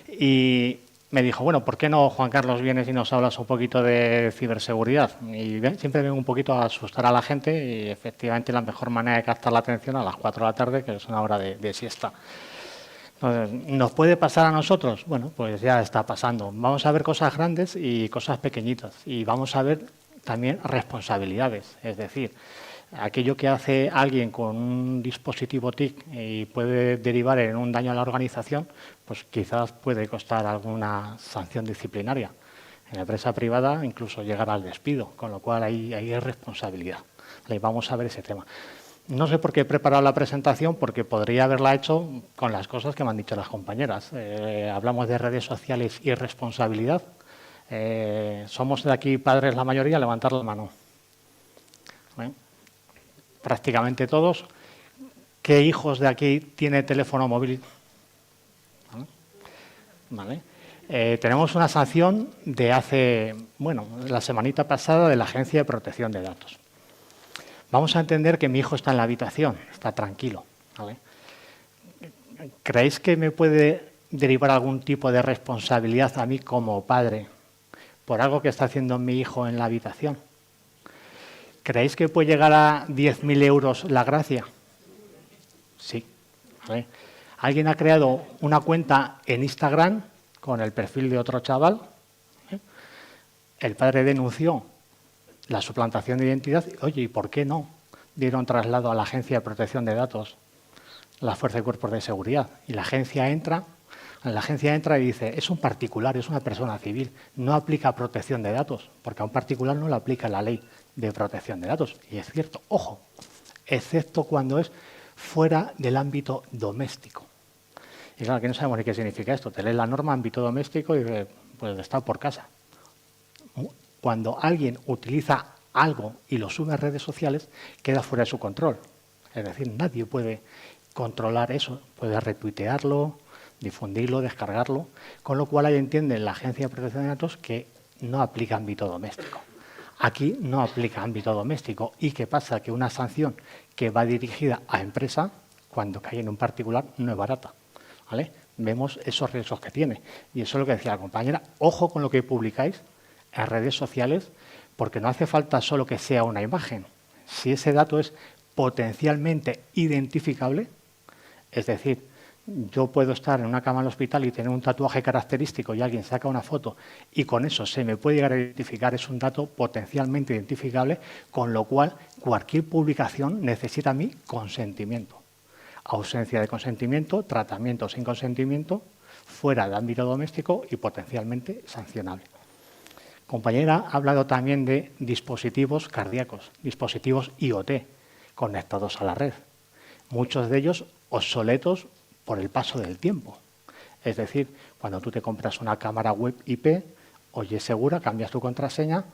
Y me dijo, bueno, ¿por qué no, Juan Carlos, vienes y nos hablas un poquito de ciberseguridad? Y siempre vengo un poquito a asustar a la gente y efectivamente la mejor manera de captar la atención a las 4 de la tarde, que es una hora de siesta. Entonces, ¿nos puede pasar a nosotros? Bueno, pues ya está pasando. Vamos a ver cosas grandes y cosas pequeñitas y vamos a ver también responsabilidades. Es decir, aquello que hace alguien con un dispositivo TIC y puede derivar en un daño a la organización, pues quizás puede costar alguna sanción disciplinaria. En la empresa privada incluso llegar al despido, con lo cual ahí hay responsabilidad. Vamos a ver ese tema. No sé por qué he preparado la presentación, porque podría haberla hecho con las cosas que me han dicho las compañeras. Hablamos de redes sociales y responsabilidad. ¿Somos de aquí padres la mayoría? Levantar la mano. Prácticamente todos. ¿Qué hijos de aquí tiene teléfono móvil? ¿Vale? Tenemos una sanción de hace, la semanita pasada de la Agencia de Protección de Datos. Vamos a entender que mi hijo está en la habitación, está tranquilo, ¿vale? ¿Creéis que me puede derivar algún tipo de responsabilidad a mí como padre por algo que está haciendo mi hijo en la habitación? ¿Creéis que puede llegar a 10.000 euros la gracia? Sí. ¿Vale? Alguien ha creado una cuenta en Instagram con el perfil de otro chaval. El padre denunció la suplantación de identidad. Oye, ¿y por qué no dieron traslado a la Agencia de Protección de Datos, la Fuerza de Cuerpos de Seguridad? Y la agencia entra y dice, es un particular, es una persona civil, no aplica protección de datos, porque a un particular no le aplica la ley de protección de datos. Y es cierto, ojo, excepto cuando es fuera del ámbito doméstico. Y claro, aquí no sabemos ni qué significa esto. Te lees la norma ámbito doméstico y dices, pues está por casa. Cuando alguien utiliza algo y lo sube a redes sociales, queda fuera de su control. Es decir, nadie puede controlar eso. Puede retuitearlo, difundirlo, descargarlo. Con lo cual ahí entiende la Agencia de Protección de Datos que no aplica ámbito doméstico. Aquí no aplica ámbito doméstico. ¿Y qué pasa? Que una sanción que va dirigida a empresa, cuando cae en un particular, no es barata. ¿Vale? Vemos esos riesgos que tiene. Y eso es lo que decía la compañera. Ojo con lo que publicáis en redes sociales, porque no hace falta solo que sea una imagen. Si ese dato es potencialmente identificable, es decir, yo puedo estar en una cama en el hospital y tener un tatuaje característico y alguien saca una foto y con eso se me puede llegar a identificar, es un dato potencialmente identificable, con lo cual cualquier publicación necesita mi consentimiento. Ausencia de consentimiento, tratamiento sin consentimiento, fuera de ámbito doméstico y potencialmente sancionable. Compañera ha hablado también de dispositivos cardíacos, dispositivos IoT, conectados a la red. Muchos de ellos obsoletos por el paso del tiempo. Es decir, cuando tú te compras una cámara web IP, oye, segura, cambias tu contraseña,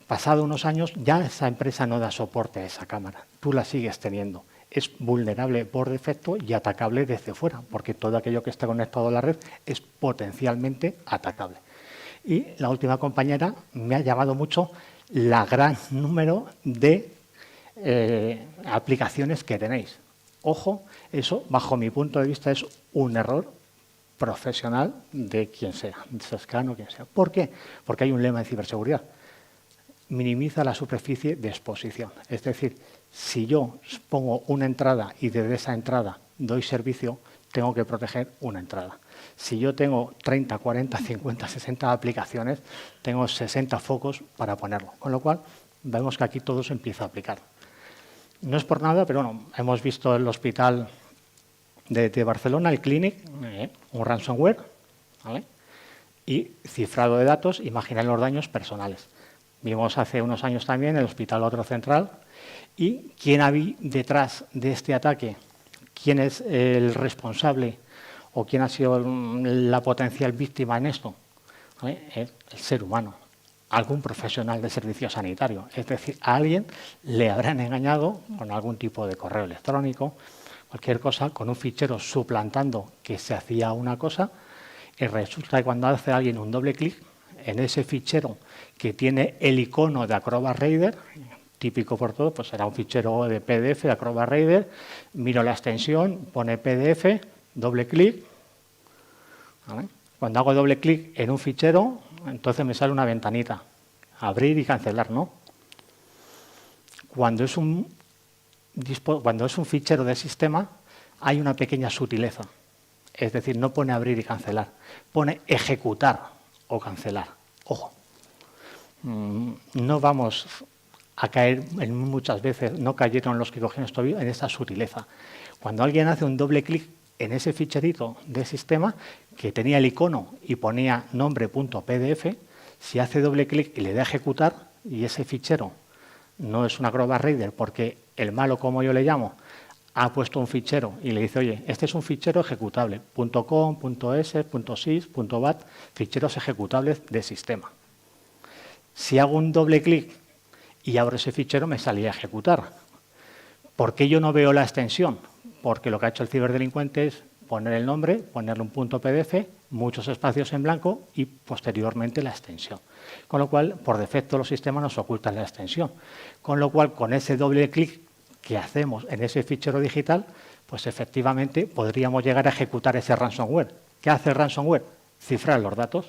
pasado unos años ya esa empresa no da soporte a esa cámara, tú la sigues teniendo. Es vulnerable por defecto y atacable desde fuera, porque todo aquello que está conectado a la red es potencialmente atacable. Y la última compañera me ha llamado mucho la gran número de aplicaciones que tenéis. Ojo, eso, bajo mi punto de vista, es un error profesional de quien sea, de Sascan o quien sea. ¿Por qué? Porque hay un lema de ciberseguridad. Minimiza la superficie de exposición. Es decir, si yo pongo una entrada y desde esa entrada doy servicio, tengo que proteger una entrada. Si yo tengo 30, 40, 50, 60 aplicaciones, tengo 60 focos para ponerlo. Con lo cual, vemos que aquí todo se empieza a aplicar. No es por nada, pero bueno, hemos visto el hospital de Barcelona, el Clínic, un ransomware, ¿vale? Y cifrado de datos, imaginar los daños personales. Vimos hace unos años también el Hospital Otro Central. ¿Y quién había detrás de este ataque? ¿Quién es el responsable o quién ha sido la potencial víctima en esto? ¿Vale? Es el ser humano, algún profesional de servicio sanitario. Es decir, a alguien le habrán engañado con algún tipo de correo electrónico, cualquier cosa, con un fichero suplantando que se hacía una cosa, y resulta que cuando hace alguien un doble clic en ese fichero que tiene el icono de Acrobat Reader, típico por todo, pues será un fichero de PDF de Acrobat Reader, miro la extensión, pone PDF, doble clic, ¿vale? Cuando hago doble clic en un fichero, entonces me sale una ventanita, abrir y cancelar, ¿no? Cuando es un fichero de sistema, hay una pequeña sutileza, es decir, no pone abrir y cancelar, pone ejecutar o cancelar. Ojo, no vamos a caer muchas veces, no cayeron los que cogieron esto en esa sutileza. Cuando alguien hace un doble clic en ese ficherito de sistema que tenía el icono y ponía nombre.pdf, si hace doble clic y le da a ejecutar y ese fichero no es un Acrobat Reader porque el malo, como yo le llamo, ha puesto un fichero y le dice, oye, este es un fichero ejecutable, .com, .s, .sys, .bat, ficheros ejecutables de sistema. Si hago un doble clic y abro ese fichero, me salía a ejecutar. ¿Por qué yo no veo la extensión? Porque lo que ha hecho el ciberdelincuente es poner el nombre, ponerle un .pdf, muchos espacios en blanco y posteriormente la extensión. Con lo cual, por defecto, los sistemas nos ocultan la extensión. Con lo cual, con ese doble clic que hacemos en ese fichero digital, pues efectivamente podríamos llegar a ejecutar ese ransomware. ¿Qué hace el ransomware? Cifrar los datos.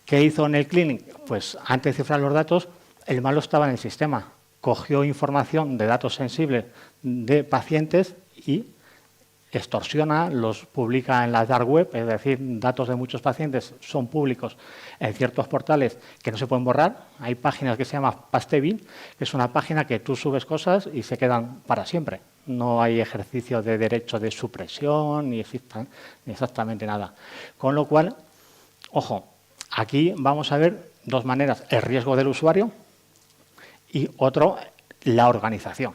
¿Qué hizo en el cleaning? Pues antes de cifrar los datos, el malo estaba en el sistema. Cogió información de datos sensibles de pacientes y extorsiona, los publica en la dark web, es decir, datos de muchos pacientes son públicos en ciertos portales que no se pueden borrar. Hay páginas que se llaman Pastebin, que es una página que tú subes cosas y se quedan para siempre. No hay ejercicio de derecho de supresión ni exactamente nada. Con lo cual, ojo, aquí vamos a ver dos maneras: el riesgo del usuario y otro, la organización.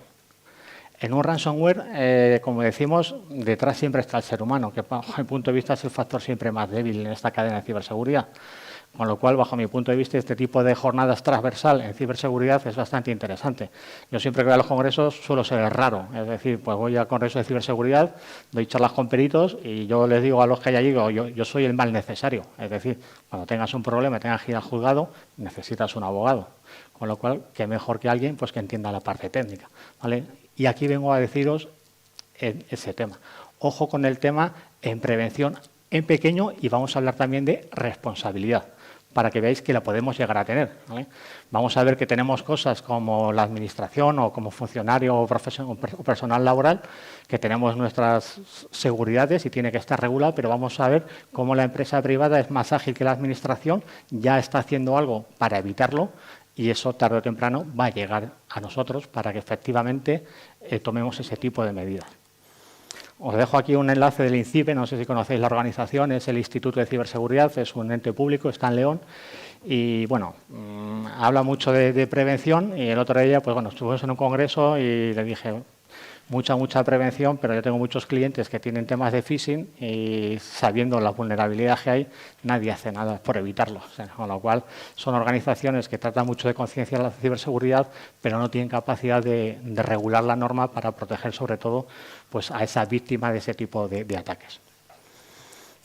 En un ransomware, como decimos, detrás siempre está el ser humano, que bajo mi punto de vista es el factor siempre más débil en esta cadena de ciberseguridad. Con lo cual, bajo mi punto de vista, este tipo de jornadas transversal en ciberseguridad es bastante interesante. Yo siempre que voy a los congresos suelo ser raro, es decir, pues voy al congreso de ciberseguridad, doy charlas con peritos y yo les digo a los que hay allí, yo soy el mal necesario. Es decir, cuando tengas un problema, tengas que ir al juzgado, necesitas un abogado. Con lo cual, qué mejor que alguien pues que entienda la parte técnica, ¿vale? Y aquí vengo a deciros ese tema. Ojo con el tema en prevención en pequeño y vamos a hablar también de responsabilidad, para que veáis que la podemos llegar a tener, ¿vale? Vamos a ver que tenemos cosas como la administración o como funcionario o personal laboral, que tenemos nuestras seguridades y tiene que estar regulado, pero vamos a ver cómo la empresa privada es más ágil que la administración, ya está haciendo algo para evitarlo. Y eso tarde o temprano va a llegar a nosotros para que efectivamente tomemos ese tipo de medidas. Os dejo aquí un enlace del INCIBE, no sé si conocéis la organización, es el Instituto de Ciberseguridad, es un ente público, está en León y bueno, habla mucho de prevención y el otro día, pues bueno, estuvimos en un congreso y le dije mucha prevención, pero yo tengo muchos clientes que tienen temas de phishing y sabiendo la vulnerabilidad que hay, nadie hace nada por evitarlo. O sea, con lo cual, son organizaciones que tratan mucho de concienciar la ciberseguridad, pero no tienen capacidad de regular la norma para proteger sobre todo pues, a esa víctima de ese tipo de ataques.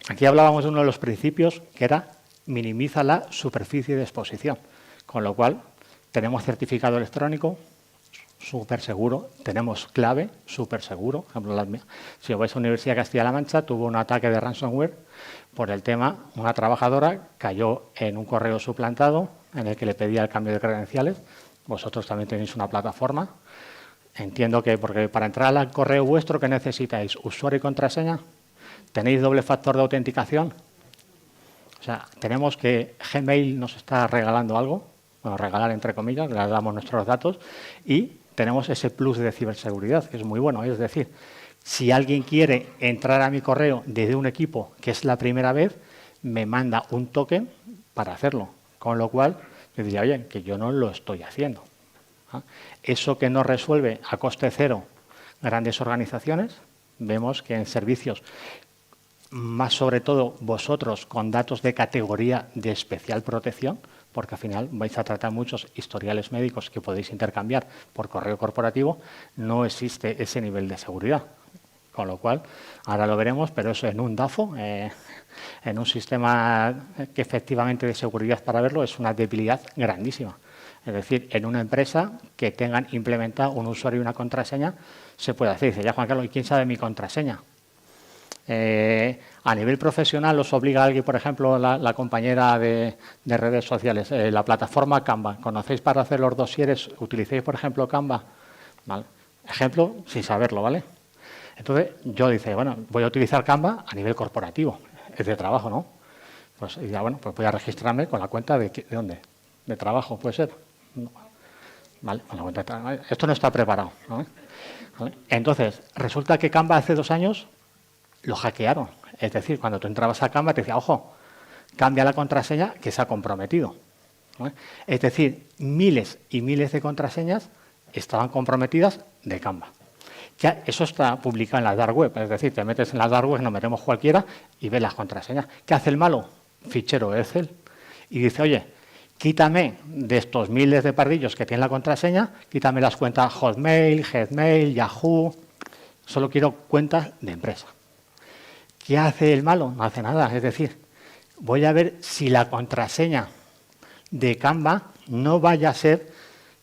Aquí hablábamos de uno de los principios que era minimiza la superficie de exposición, con lo cual tenemos certificado electrónico, súper seguro, tenemos clave, súper seguro. Por ejemplo, si os vais a la Universidad de Castilla-La Mancha, tuvo un ataque de ransomware por el tema, una trabajadora cayó en un correo suplantado en el que le pedía el cambio de credenciales. Vosotros también tenéis una plataforma. Entiendo que porque para entrar al correo vuestro, ¿qué necesitáis? ¿Usuario y contraseña? ¿Tenéis doble factor de autenticación? O sea, tenemos que Gmail nos está regalando algo, bueno, regalar entre comillas, le damos nuestros datos y tenemos ese plus de ciberseguridad, que es muy bueno. Es decir, si alguien quiere entrar a mi correo desde un equipo que es la primera vez, me manda un token para hacerlo. Con lo cual, yo diría, oye, que yo no lo estoy haciendo. ¿Ah? Eso que no resuelve a coste cero grandes organizaciones, vemos que en servicios, más sobre todo vosotros con datos de categoría de especial protección, porque al final vais a tratar muchos historiales médicos que podéis intercambiar por correo corporativo, no existe ese nivel de seguridad. Con lo cual, ahora lo veremos, pero eso en un DAFO, en un sistema que efectivamente de seguridad para verlo, es una debilidad grandísima. Es decir, en una empresa que tengan implementado un usuario y una contraseña, se puede hacer. Dice, ya Juan Carlos, ¿y quién sabe mi contraseña? A nivel profesional os obliga a alguien, por ejemplo, la compañera de redes sociales, la plataforma Canva. ¿Conocéis para hacer los dosieres? ¿Utilicéis, por ejemplo, Canva? ¿Vale? Ejemplo, sin saberlo, ¿vale? Entonces, yo dice, bueno, voy a utilizar Canva a nivel corporativo, es de trabajo, ¿no? Pues ya, bueno, pues voy a registrarme con la cuenta ¿de dónde? ¿De trabajo, puede ser? No. Vale, con la cuenta de trabajo. Esto no está preparado, ¿no? ¿Vale? Entonces, resulta que Canva hace 2 años lo hackearon. Es decir, cuando tú entrabas a Canva te decía, ojo, cambia la contraseña que se ha comprometido. ¿vale? Es decir, miles y miles de contraseñas estaban comprometidas de Canva. Ya eso está publicado en la dark web, es decir, te metes en la dark web, nos metemos cualquiera y ves las contraseñas. ¿Qué hace el malo? Fichero Excel. Y dice, oye, quítame de estos miles de pardillos que tienen la contraseña, quítame las cuentas Hotmail, Gmail, Yahoo. Solo quiero cuentas de empresa. ¿Qué hace el malo? No hace nada. Es decir, voy a ver si la contraseña de Canva no vaya a ser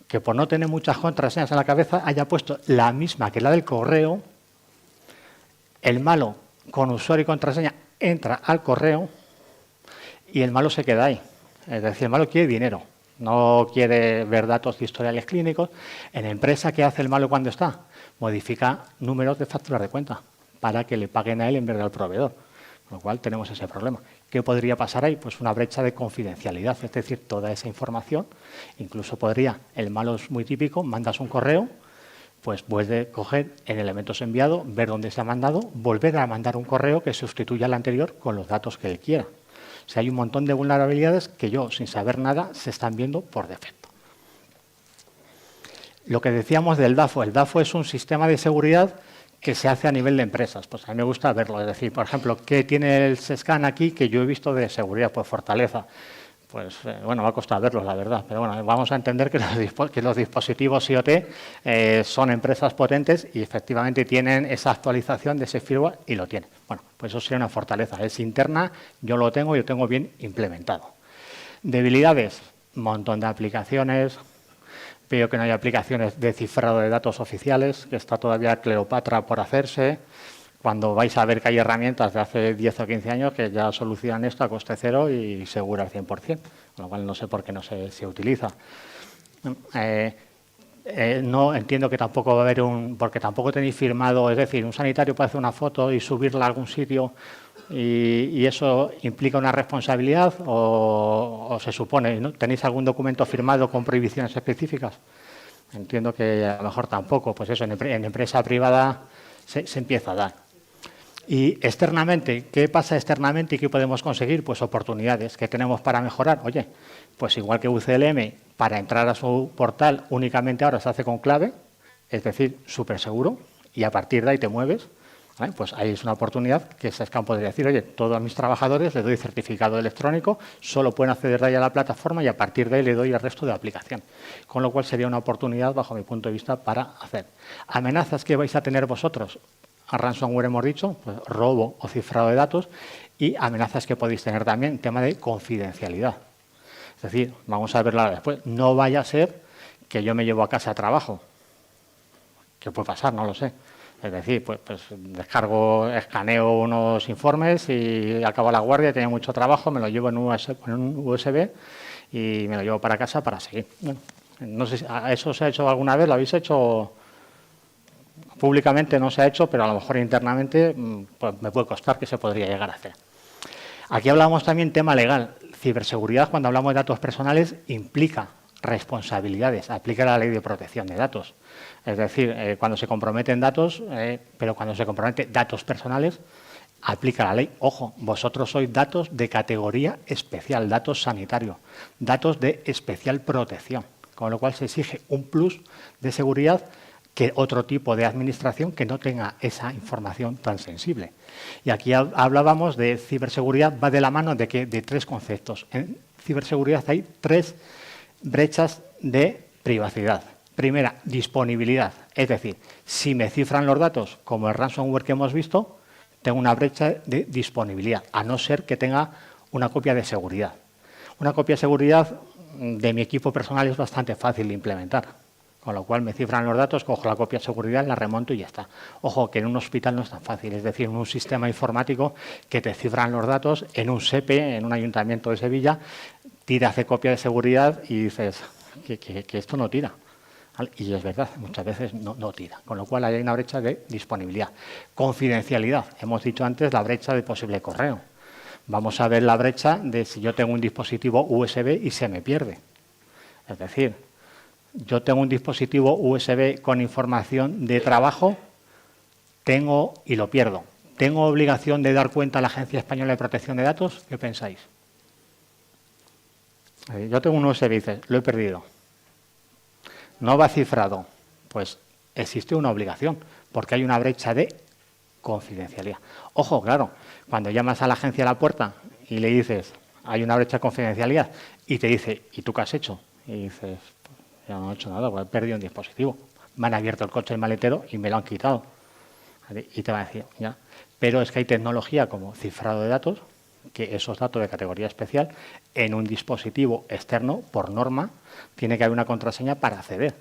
que por no tener muchas contraseñas en la cabeza haya puesto la misma que la del correo. El malo con usuario y contraseña entra al correo y el malo se queda ahí. Es decir, el malo quiere dinero, no quiere ver datos de historiales clínicos. En empresa, ¿qué hace el malo cuando está? Modifica números de facturas de cuenta para que le paguen a él en vez del proveedor. Con lo cual tenemos ese problema. ¿Qué podría pasar ahí? Pues una brecha de confidencialidad, es decir, toda esa información. Incluso podría, el malo es muy típico, mandas un correo, pues puede coger en elementos enviados, ver dónde se ha mandado, volver a mandar un correo que sustituya al anterior con los datos que él quiera. O sea, hay un montón de vulnerabilidades que yo, sin saber nada, se están viendo por defecto. Lo que decíamos del DAFO. El DAFO es un sistema de seguridad que se hace a nivel de empresas. Pues a mí me gusta verlo. Es decir, por ejemplo, ¿qué tiene el SESCAN aquí que yo he visto de seguridad? Pues Fortaleza. Pues bueno, va a costar verlos, la verdad. Pero bueno, vamos a entender que los dispositivos IoT son empresas potentes y efectivamente tienen esa actualización de ese firmware y lo tienen. Bueno, pues eso sería una fortaleza. Es interna, yo lo tengo bien implementado. Debilidades, un montón de aplicaciones. Veo que no hay aplicaciones de cifrado de datos oficiales, que está todavía Cleopatra por hacerse. Cuando vais a ver que hay herramientas de hace 10 o 15 años que ya solucionan esto a coste cero y seguro al 100%, con lo cual no sé por qué no se utiliza. No entiendo que tampoco va a haber porque tampoco tenéis firmado, es decir, un sanitario puede hacer una foto y subirla a algún sitio y eso implica una responsabilidad o se supone, ¿no? ¿Tenéis algún documento firmado con prohibiciones específicas? Entiendo que a lo mejor tampoco, pues eso, en empresa privada se empieza a dar. Y externamente, ¿qué pasa externamente y qué podemos conseguir? Pues oportunidades que tenemos para mejorar. Oye, pues igual que UCLM, para entrar a su portal únicamente ahora se hace con clave, es decir, súper seguro, y a partir de ahí te mueves. ¿Vale? Pues ahí es una oportunidad que SESCAN podría decir, oye, todos mis trabajadores les doy certificado electrónico, solo pueden acceder de ahí a la plataforma y a partir de ahí le doy el resto de aplicación. Con lo cual sería una oportunidad, bajo mi punto de vista, para hacer. Amenazas que vais a tener vosotros. A ransomware hemos dicho, pues, robo o cifrado de datos y amenazas que podéis tener también, tema de confidencialidad. Es decir, vamos a verla después. No vaya a ser que yo me llevo a casa a trabajo. ¿Qué puede pasar? No lo sé. Es decir, pues descargo, escaneo unos informes y acabo la guardia, tengo mucho trabajo, me lo llevo en un USB y me lo llevo para casa para seguir. Bueno, no sé si eso se ha hecho alguna vez, ¿lo habéis hecho? Públicamente no se ha hecho, pero a lo mejor internamente pues me puede costar que se podría llegar a hacer. Aquí hablamos también tema legal. Ciberseguridad, cuando hablamos de datos personales, implica responsabilidades, aplica la ley de protección de datos. Es decir, cuando se comprometen datos, pero cuando se comprometen datos personales, aplica la ley. Ojo, vosotros sois datos de categoría especial, datos sanitarios, datos de especial protección, con lo cual se exige un plus de seguridad que otro tipo de administración que no tenga esa información tan sensible. Y aquí hablábamos de ciberseguridad, va de la mano de tres conceptos. En ciberseguridad hay tres brechas de privacidad. Primera, disponibilidad. Es decir, si me cifran los datos, como el ransomware que hemos visto, tengo una brecha de disponibilidad, a no ser que tenga una copia de seguridad. Una copia de seguridad de mi equipo personal es bastante fácil de implementar. Con lo cual me cifran los datos, cojo la copia de seguridad, la remonto y ya está. Ojo, que en un hospital no es tan fácil, es decir, en un sistema informático que te cifran los datos, en un SEPE, en un ayuntamiento de Sevilla, tiras de copia de seguridad y dices que esto no tira. Y es verdad, muchas veces no tira. Con lo cual hay una brecha de disponibilidad. Confidencialidad, hemos dicho antes la brecha de posible correo. Vamos a ver la brecha de si yo tengo un dispositivo USB y se me pierde. Es decir, yo tengo un dispositivo USB con información de trabajo, tengo y lo pierdo. ¿Tengo obligación de dar cuenta a la Agencia Española de Protección de Datos? ¿Qué pensáis? Yo tengo un USB y dices, lo he perdido. No va cifrado. Pues existe una obligación, porque hay una brecha de confidencialidad. Ojo, claro, cuando llamas a la agencia a la puerta y le dices, hay una brecha de confidencialidad, y te dice, ¿y tú qué has hecho? Y dices, pues, yo no he hecho nada, pues he perdido un dispositivo. Me han abierto el coche del maletero y me lo han quitado. Y te va a decir, ya. Pero es que hay tecnología como cifrado de datos, que esos datos de categoría especial, en un dispositivo externo, por norma, tiene que haber una contraseña para acceder.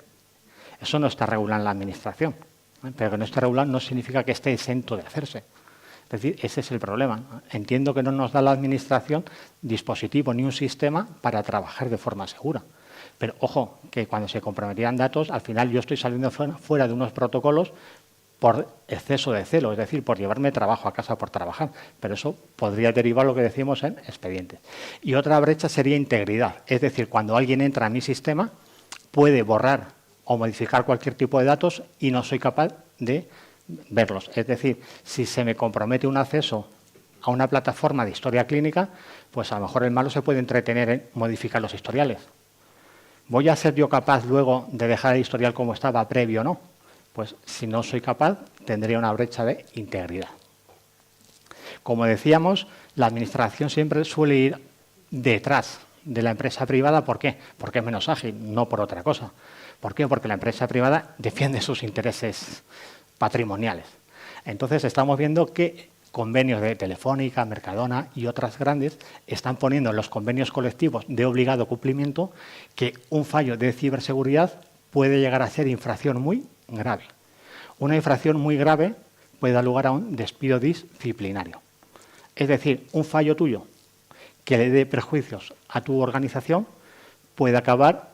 Eso no está regulado en la Administración. Pero que no esté regulado no significa que esté exento de hacerse. Es decir, ese es el problema. Entiendo que no nos da la Administración dispositivo ni un sistema para trabajar de forma segura. Pero, ojo, que cuando se comprometían datos, al final yo estoy saliendo fuera de unos protocolos por exceso de celo, es decir, por llevarme trabajo a casa por trabajar. Pero eso podría derivar lo que decimos en expedientes. Y otra brecha sería integridad. Es decir, cuando alguien entra a mi sistema, puede borrar o modificar cualquier tipo de datos y no soy capaz de verlos. Es decir, si se me compromete un acceso a una plataforma de historia clínica, pues a lo mejor el malo se puede entretener en modificar los historiales. ¿Voy a ser yo capaz luego de dejar el historial como estaba previo o no? Pues si no soy capaz, tendría una brecha de integridad. Como decíamos, la Administración siempre suele ir detrás de la empresa privada. ¿Por qué? Porque es menos ágil, no por otra cosa. ¿Por qué? Porque la empresa privada defiende sus intereses patrimoniales. Entonces, estamos viendo que convenios de Telefónica, Mercadona y otras grandes están poniendo en los convenios colectivos de obligado cumplimiento que un fallo de ciberseguridad puede llegar a ser infracción muy grave. Una infracción muy grave puede dar lugar a un despido disciplinario. Es decir, un fallo tuyo que le dé perjuicios a tu organización puede acabar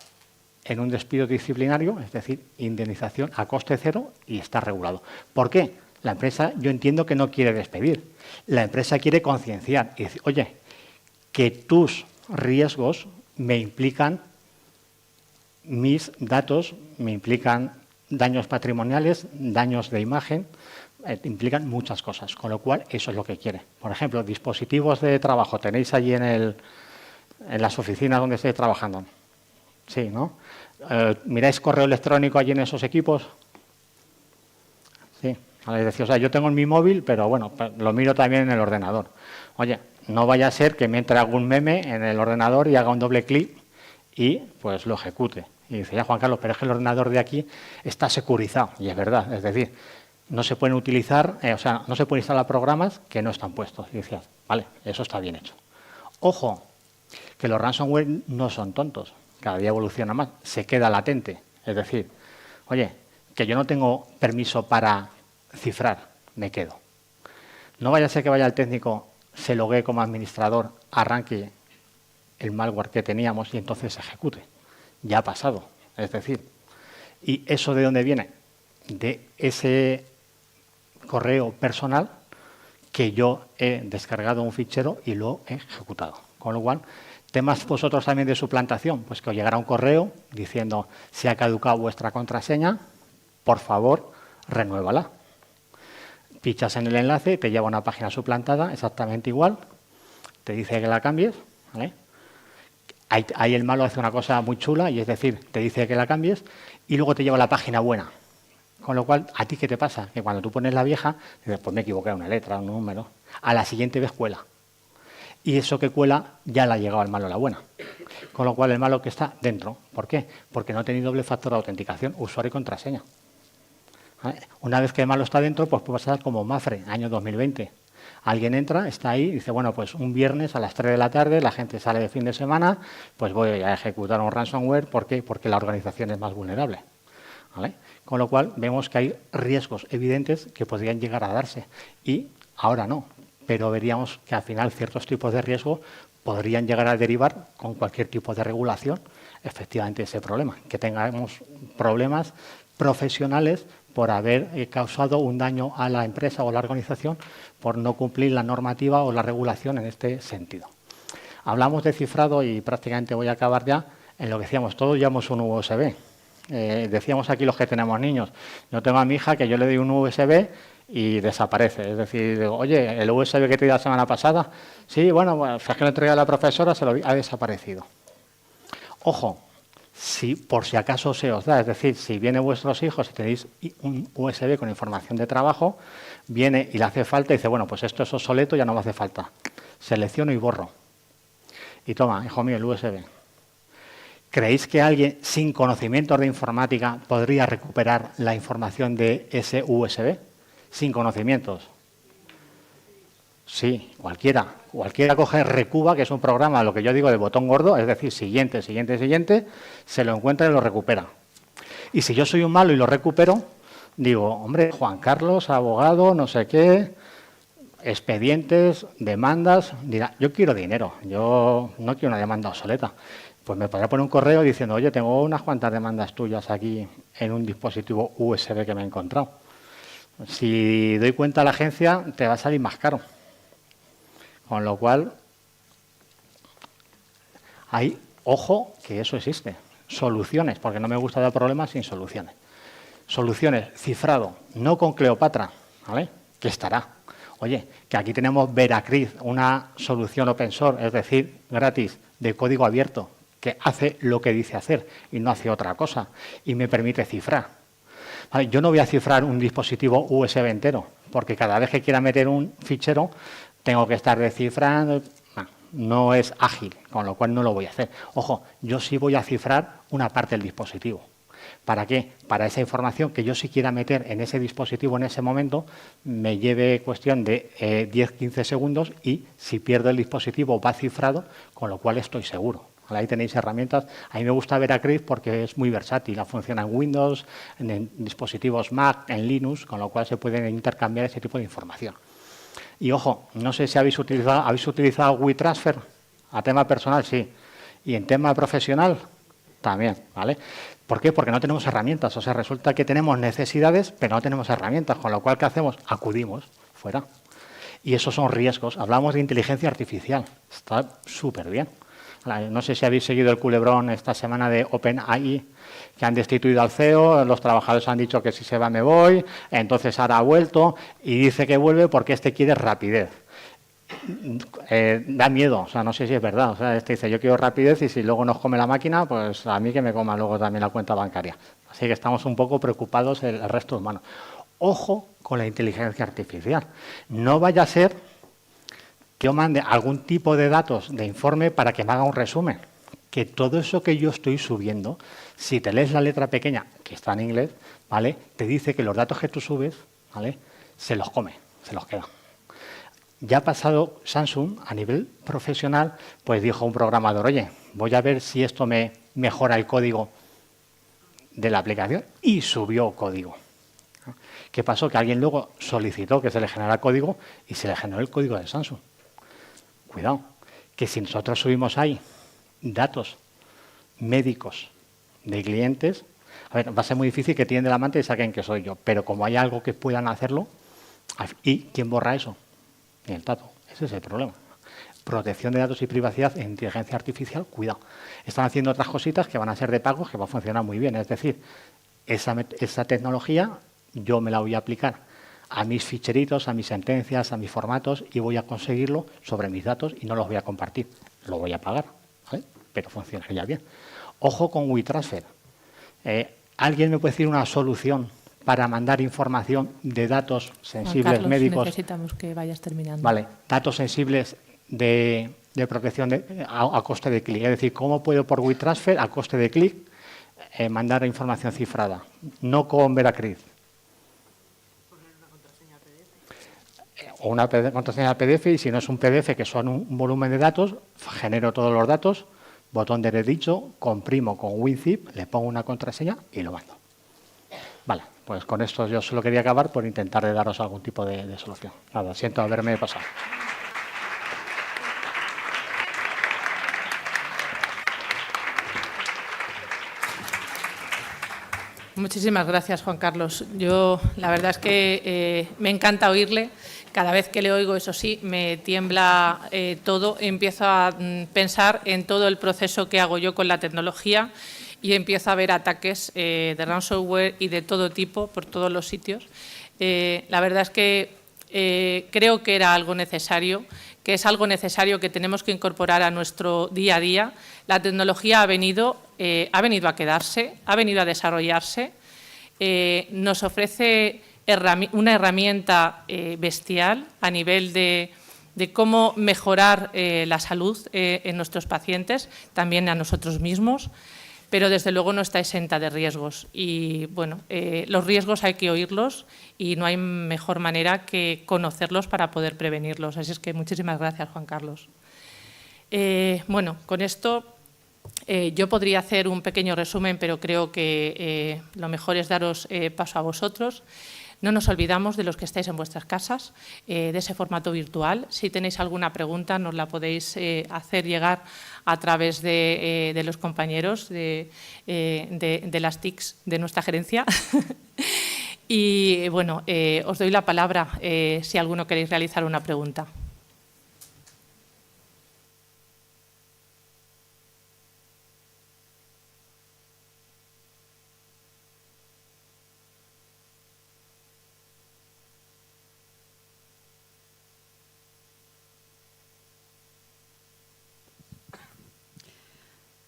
en un despido disciplinario, es decir, indemnización a coste cero, y está regulado. ¿Por qué? La empresa, yo entiendo que no quiere despedir. La empresa quiere concienciar y decir, oye, que tus riesgos me implican mis datos, me implican daños patrimoniales, daños de imagen, implican muchas cosas, con lo cual eso es lo que quiere. Por ejemplo, dispositivos de trabajo, tenéis allí en las oficinas donde estáis trabajando. Sí, ¿no? ¿Miráis correo electrónico allí en esos equipos? Sí. Es decir, o sea, yo tengo en mi móvil, pero bueno, lo miro también en el ordenador. Oye, no vaya a ser que me entre algún meme en el ordenador y haga un doble clic y pues lo ejecute. Y dice, ya Juan Carlos, pero es que el ordenador de aquí está securizado. Y es verdad, es decir, no se pueden utilizar, no se pueden instalar programas que no están puestos. Y decías, vale, eso está bien hecho. Ojo, que los ransomware no son tontos. Cada día evoluciona más, se queda latente. Es decir, oye, que yo no tengo permiso para cifrar, me quedo. No vaya a ser que vaya el técnico, se loguee como administrador, arranque el malware que teníamos y entonces se ejecute. Ya ha pasado, es decir. ¿Y eso de dónde viene? De ese correo personal que yo he descargado un fichero y lo he ejecutado. Con lo cual, temas vosotros también de suplantación, pues que os llegará un correo diciendo se ha caducado vuestra contraseña, por favor, renuévala. Pichas en el enlace, te lleva a una página suplantada, exactamente igual, te dice que la cambies, ¿vale? Ahí el malo hace una cosa muy chula, y es decir, te dice que la cambies y luego te lleva a la página buena. Con lo cual, ¿a ti qué te pasa? Que cuando tú pones la vieja, dices, pues me equivoqué, una letra, un número. A la siguiente vez cuela. Y eso que cuela ya le ha llegado al malo la buena. Con lo cual, el malo que está dentro. ¿Por qué? Porque no tiene doble factor de autenticación, usuario y contraseña. ¿Vale? Una vez que el malo está dentro, pues puede pasar como Mafre, año 2020. Alguien entra, está ahí y dice, bueno, pues un viernes a las 3 de la tarde, la gente sale de fin de semana, pues voy a ejecutar un ransomware. ¿Por qué? Porque la organización es más vulnerable. ¿Vale? Con lo cual, vemos que hay riesgos evidentes que podrían llegar a darse. Y ahora no, pero veríamos que al final ciertos tipos de riesgo podrían llegar a derivar con cualquier tipo de regulación, efectivamente, ese problema. Que tengamos problemas profesionales por haber causado un daño a la empresa o a la organización por no cumplir la normativa o la regulación en este sentido. Hablamos de cifrado y prácticamente voy a acabar ya en lo que decíamos, todos llevamos un USB. Decíamos aquí los que tenemos niños, yo tengo a mi hija que yo le doy un USB y desaparece. Es decir, digo, oye, el USB que te di la semana pasada, sí, bueno, pues es que lo entregué a la profesora, ha desaparecido. Ojo, si por si acaso se os da, es decir, si vienen vuestros hijos y tenéis un USB con información de trabajo, viene y le hace falta y dice, bueno, pues esto es obsoleto, ya no me hace falta. Selecciono y borro. Y toma, hijo mío, el USB. ¿Creéis que alguien sin conocimientos de informática podría recuperar la información de ese USB? Sin conocimientos. Sí, cualquiera. Cualquiera coge Recuba, que es un programa, lo que yo digo, de botón gordo, es decir, siguiente, siguiente, siguiente, se lo encuentra y lo recupera. Y si yo soy un malo y lo recupero, digo, hombre, Juan Carlos, abogado, no sé qué, expedientes, demandas, dirá, yo quiero dinero, yo no quiero una demanda obsoleta. Pues me podrá poner un correo diciendo, oye, tengo unas cuantas demandas tuyas aquí en un dispositivo USB que me he encontrado. Si doy cuenta a la agencia, te va a salir más caro. Con lo cual, hay, ojo, que eso existe. Soluciones, porque no me gusta dar problemas sin soluciones. Soluciones, cifrado, no con Cleopatra, ¿vale? Que estará. Oye, que aquí tenemos Veracris, una solución open source, es decir, gratis, de código abierto, que hace lo que dice hacer y no hace otra cosa, y me permite cifrar. ¿Vale? Yo no voy a cifrar un dispositivo USB entero, porque cada vez que quiera meter un fichero, tengo que estar descifrando. No es ágil, con lo cual no lo voy a hacer. Ojo, yo sí voy a cifrar una parte del dispositivo. ¿Para qué? Para esa información que yo sí quiera meter en ese dispositivo en ese momento, me lleve cuestión de 10-15 segundos y si pierdo el dispositivo va cifrado, con lo cual estoy seguro. Ahí tenéis herramientas. A mí me gusta Veracris porque es muy versátil. Funciona en Windows, en dispositivos Mac, en Linux, con lo cual se pueden intercambiar ese tipo de información. Y ojo, no sé si habéis utilizado WeTransfer. A tema personal, sí. Y en tema profesional, también, ¿vale? ¿Por qué? Porque no tenemos herramientas. O sea, resulta que tenemos necesidades, pero no tenemos herramientas. Con lo cual, ¿qué hacemos? Acudimos fuera. Y esos son riesgos. Hablamos de inteligencia artificial. Está súper bien. No sé si habéis seguido el culebrón esta semana de OpenAI, que han destituido al CEO, los trabajadores han dicho que si se va me voy, entonces ahora ha vuelto y dice que vuelve porque quiere rapidez. Da miedo, o sea, no sé si es verdad. O sea, dice, yo quiero rapidez y si luego nos come la máquina, pues a mí que me coma luego también la cuenta bancaria. Así que estamos un poco preocupados el resto humano. Ojo con la inteligencia artificial. No vaya a ser que yo mande algún tipo de datos de informe para que me haga un resumen. Que todo eso que yo estoy subiendo, si te lees la letra pequeña, que está en inglés, ¿vale? Te dice que los datos que tú subes, ¿vale? Se los come, se los queda. Ya ha pasado Samsung a nivel profesional, pues dijo un programador, oye, voy a ver si esto me mejora el código de la aplicación y subió código. ¿Qué pasó? Que alguien luego solicitó que se le generara código y se le generó el código de Samsung. Cuidado, que si nosotros subimos ahí datos médicos de clientes, a ver, va a ser muy difícil que tienen de la manta y saquen que soy yo, pero como hay algo que puedan hacerlo, ¿y quién borra eso? El dato. Ese es el problema. Protección de datos y privacidad en inteligencia artificial, cuidado. Están haciendo otras cositas que van a ser de pago, que va a funcionar muy bien. Es decir, esa tecnología yo me la voy a aplicar a mis ficheritos, a mis sentencias, a mis formatos y voy a conseguirlo sobre mis datos y no los voy a compartir. Lo voy a pagar, ¿vale? Pero funcionaría bien. Ojo con WeTransfer. ¿Alguien me puede decir una solución para mandar información de datos sensibles Juan Carlos, médicos? Necesitamos que vayas terminando. Vale, datos sensibles de protección a coste de clic. Es decir, ¿cómo puedo por WeTransfer a coste de clic mandar información cifrada? No con Veracris. O una contraseña PDF, y si no es un PDF, que son un volumen de datos, genero todos los datos, botón derecho, comprimo con WinZip, le pongo una contraseña y lo mando. Vale, pues con esto yo solo quería acabar por intentar de daros algún tipo de solución. Nada, siento haberme pasado. Muchísimas gracias, Juan Carlos. Yo, la verdad es que me encanta oírle. Cada vez que le oigo, eso sí, me tiembla todo. Empiezo a pensar en todo el proceso que hago yo con la tecnología y empiezo a ver ataques de ransomware y de todo tipo por todos los sitios. La verdad es que creo que era algo necesario que es algo necesario que tenemos que incorporar a nuestro día a día. La tecnología ha venido a quedarse, ha venido a desarrollarse, nos ofrece una herramienta bestial a nivel de cómo mejorar la salud en nuestros pacientes, también a nosotros mismos, pero desde luego no está exenta de riesgos. Y bueno, los riesgos hay que oírlos y no hay mejor manera que conocerlos para poder prevenirlos. Así es que muchísimas gracias, Juan Carlos. Bueno, con esto yo podría hacer un pequeño resumen, pero creo que lo mejor es daros paso a vosotros. No nos olvidamos de los que estáis en vuestras casas, de ese formato virtual. Si tenéis alguna pregunta, nos la podéis hacer llegar a través de los compañeros de las TICs de nuestra gerencia. Y bueno, os doy la palabra si alguno queréis realizar una pregunta.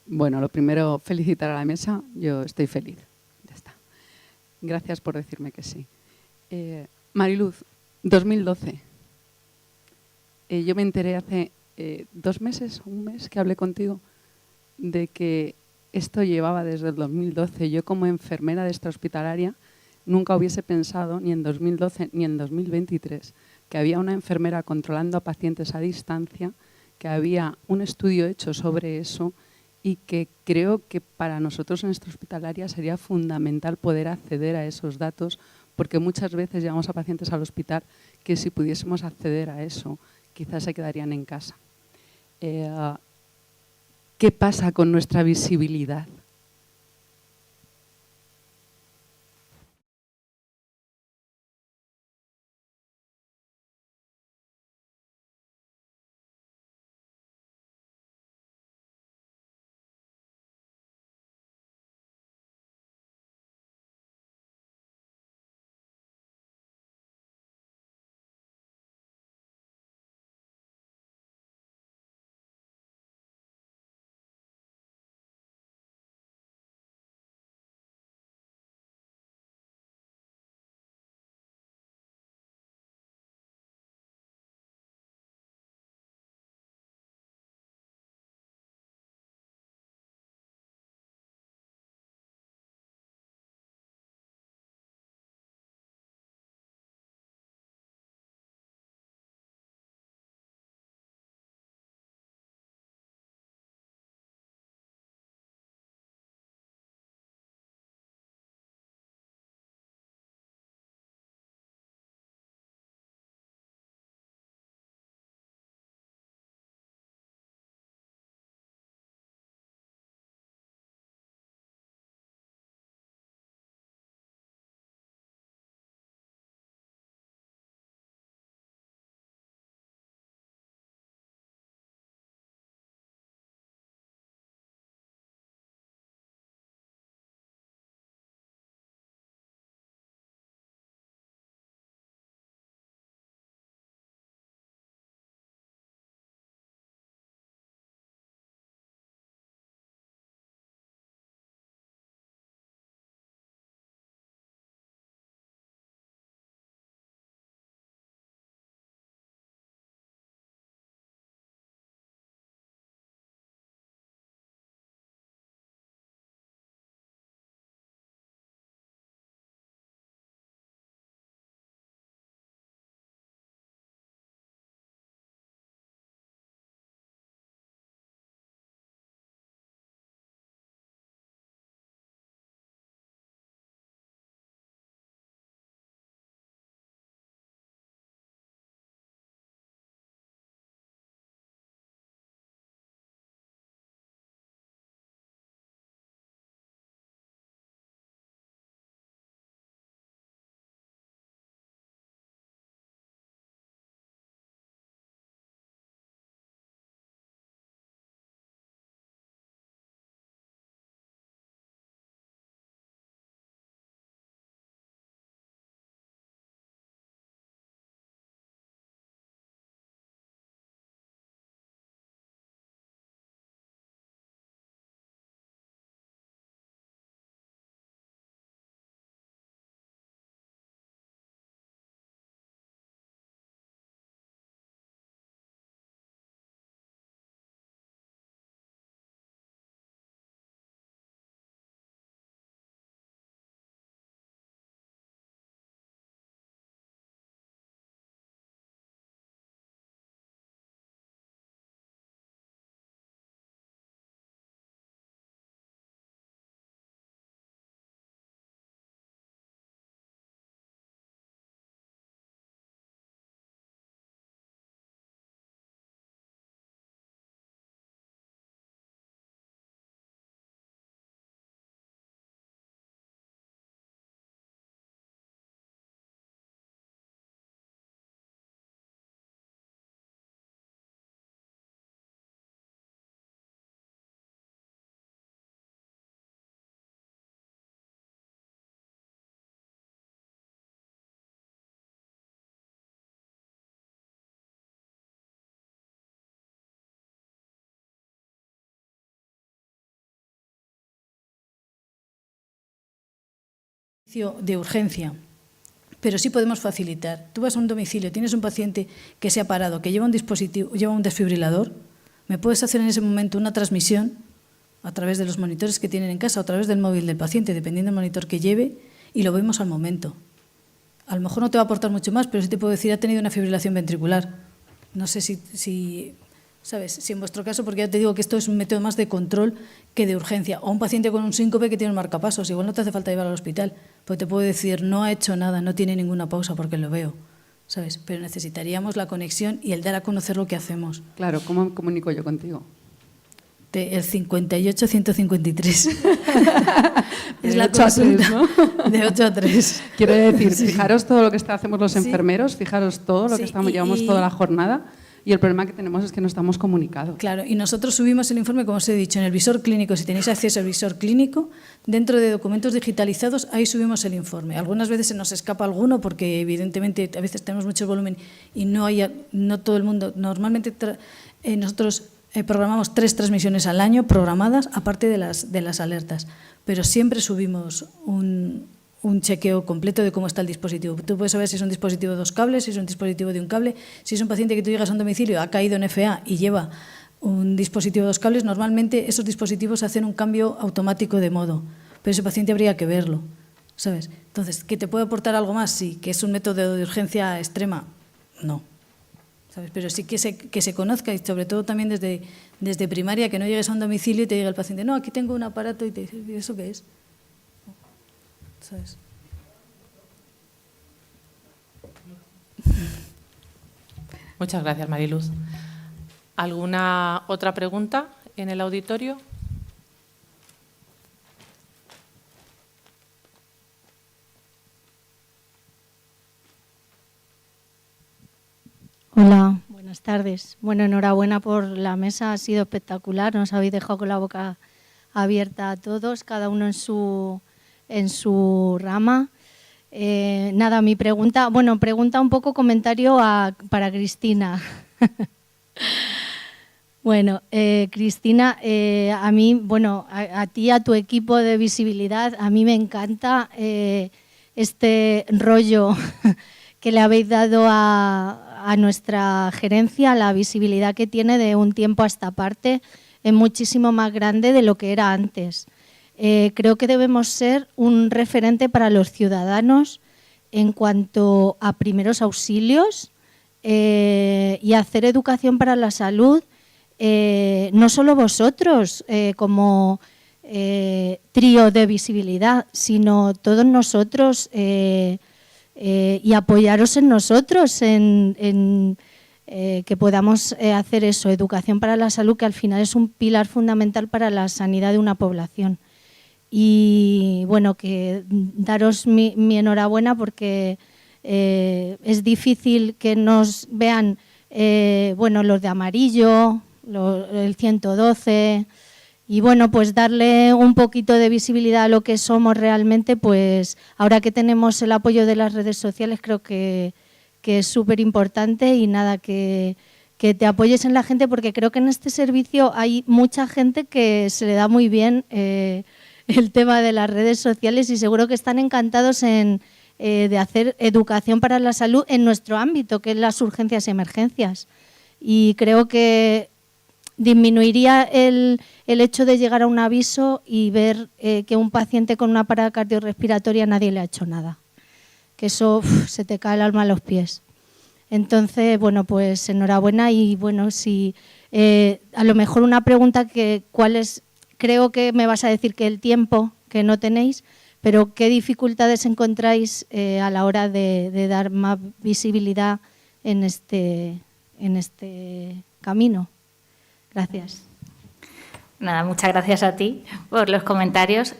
Bueno, lo primero, felicitar a la mesa. Yo estoy feliz. Ya está. Gracias por decirme que sí. Mariluz, 2012. Yo me enteré hace 2 meses, un mes, que hablé contigo, de que esto llevaba desde el 2012. Yo, como enfermera de esta hospitalaria, nunca hubiese pensado, ni en 2012 ni en 2023, que había una enfermera controlando a pacientes a distancia, que había un estudio hecho sobre eso, y que creo que para nosotros en esta hospitalaria sería fundamental poder acceder a esos datos, porque muchas veces llevamos a pacientes al hospital que si pudiésemos acceder a eso, quizás se quedarían en casa. ¿Qué pasa con nuestra visibilidad? servicio de urgencia, pero sí podemos facilitar. Tú vas a un domicilio, tienes un paciente que se ha parado, que lleva un dispositivo, lleva un desfibrilador, me puedes hacer en ese momento una transmisión a través de los monitores que tienen en casa o a través del móvil del paciente, dependiendo del monitor que lleve, y lo vemos al momento. A lo mejor no te va a aportar mucho más, pero sí te puedo decir, ha tenido una fibrilación ventricular. No sé si ¿sabes? Si en vuestro caso, porque ya te digo que esto es un método más de control que de urgencia. O un paciente con un síncope que tiene un marcapasos, igual no te hace falta llevarlo al hospital, pues te puedo decir, no ha hecho nada, no tiene ninguna pausa porque lo veo, ¿sabes? Pero necesitaríamos la conexión y el dar a conocer lo que hacemos. Claro, ¿cómo me comunico yo contigo? El 58-153. Es la 8 a 3, consulta, ¿no? De 8 a 3. Quiero decir, Sí. fijaros todo lo que hacemos los Sí. enfermeros, fijaros todo lo que Sí, llevamos toda la jornada, y el problema que tenemos es que no estamos comunicados. Claro, y nosotros subimos el informe, como os he dicho, en el visor clínico. Si tenéis acceso al visor clínico, dentro de documentos digitalizados, ahí subimos el informe. Algunas veces se nos escapa alguno porque, evidentemente, a veces tenemos mucho volumen y no todo el mundo. Normalmente nosotros programamos 3 transmisiones al año programadas, aparte de las alertas, pero siempre subimos un chequeo completo de cómo está el dispositivo. Tú puedes saber si es un dispositivo de 2 cables, si es un dispositivo de un cable, si es un paciente que tú llegas a un domicilio, ha caído en FA y lleva un dispositivo de 2 cables, normalmente esos dispositivos hacen un cambio automático de modo, pero ese paciente habría que verlo, ¿sabes? Entonces, ¿que te puede aportar algo más? Sí. ¿Que es un método de urgencia extrema? No. ¿Sabes? Pero sí que se conozca, y sobre todo también desde primaria, que no llegues a un domicilio y te diga el paciente, no, aquí tengo un aparato, y te dices, ¿y eso qué es? ¿Sabes? Muchas gracias, Mariluz. ¿Alguna otra pregunta en el auditorio? Hola, buenas tardes. Bueno, enhorabuena por la mesa, ha sido espectacular. Nos habéis dejado con la boca abierta a todos, cada uno en su rama. Nada, mi pregunta, pregunta un poco comentario para Cristina. Bueno, Cristina, a mí, a ti, a tu equipo de visibilidad, a mí me encanta este rollo que le habéis dado a nuestra gerencia, la visibilidad que tiene de un tiempo a esta parte es muchísimo más grande de lo que era antes. Creo que debemos ser un referente para los ciudadanos en cuanto a primeros auxilios y hacer educación para la salud, no solo vosotros como trío de visibilidad, sino todos nosotros y apoyaros en nosotros, en que podamos hacer eso, educación para la salud, que al final es un pilar fundamental para la sanidad de una población. Y bueno, que daros mi enhorabuena porque es difícil que nos vean los de amarillo, el 112, y bueno, pues darle un poquito de visibilidad a lo que somos realmente, pues ahora que tenemos el apoyo de las redes sociales creo que es súper importante, y nada, que te apoyes en la gente, porque creo que en este servicio hay mucha gente que se le da muy bien el tema de las redes sociales, y seguro que están encantados de hacer educación para la salud en nuestro ámbito, que es las urgencias y emergencias. Y creo que disminuiría el hecho de llegar a un aviso y ver que un paciente con una parada cardiorrespiratoria nadie le ha hecho nada. Que eso se te cae el alma a los pies. Entonces, bueno, pues enhorabuena, y bueno, si a lo mejor una pregunta ¿cuál es? Creo que me vas a decir que el tiempo que no tenéis, pero ¿qué dificultades encontráis a la hora de dar más visibilidad en este camino? Gracias. Nada, muchas gracias a ti por los comentarios.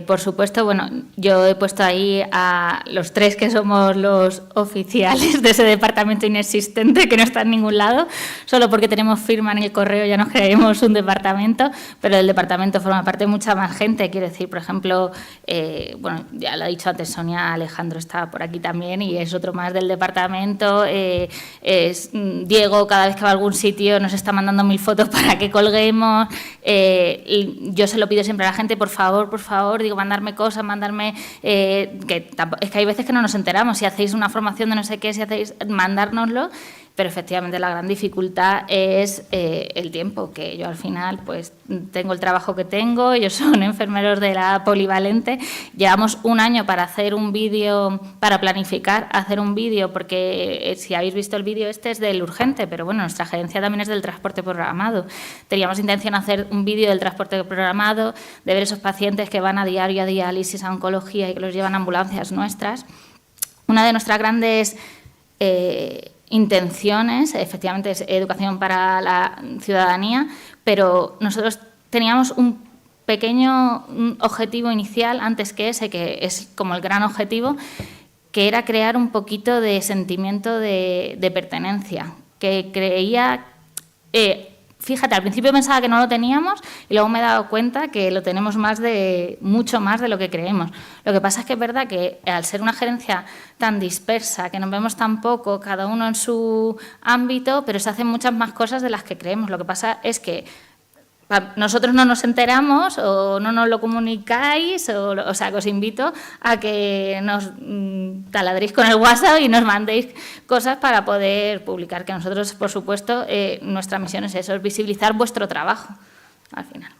Por supuesto, yo he puesto ahí a los 3 que somos los oficiales de ese departamento inexistente que no está en ningún lado, solo porque tenemos firma en el correo ya nos creemos un departamento, pero del departamento forma parte mucha más gente. Quiero decir, por ejemplo, ya lo ha dicho antes Sonia, Alejandro está por aquí también y es otro más del departamento. Diego, cada vez que va a algún sitio nos está mandando 1000 fotos para que colguemos. yo se lo pido siempre a la gente, por favor, digo, mandarme cosas, es que hay veces que no nos enteramos, si hacéis una formación de no sé qué, mandárnoslo, pero efectivamente la gran dificultad es el tiempo, que yo al final pues tengo el trabajo que tengo, ellos son enfermeros de la polivalente, llevamos un año para hacer un vídeo, para planificar hacer un vídeo, porque si habéis visto el vídeo este es del urgente, pero bueno, nuestra gerencia también es del transporte programado. Teníamos intención de hacer un vídeo del transporte programado, de ver esos pacientes que van a diario a diálisis, a oncología y que los llevan a ambulancias nuestras. Una de nuestras grandes intenciones, efectivamente, es educación para la ciudadanía, pero nosotros teníamos un pequeño objetivo inicial antes que ese, que es como el gran objetivo, que era crear un poquito de sentimiento de pertenencia, que creía... Fíjate, al principio pensaba que no lo teníamos y luego me he dado cuenta que lo tenemos mucho más de lo que creemos. Lo que pasa es que es verdad que al ser una gerencia tan dispersa, que nos vemos tan poco, cada uno en su ámbito, pero se hacen muchas más cosas de las que creemos. Lo que pasa es que nosotros no nos enteramos o no nos lo comunicáis, o sea, que os invito a que nos taladréis con el WhatsApp y nos mandéis cosas para poder publicar, que nosotros, por supuesto, nuestra misión es eso, es visibilizar vuestro trabajo, al final.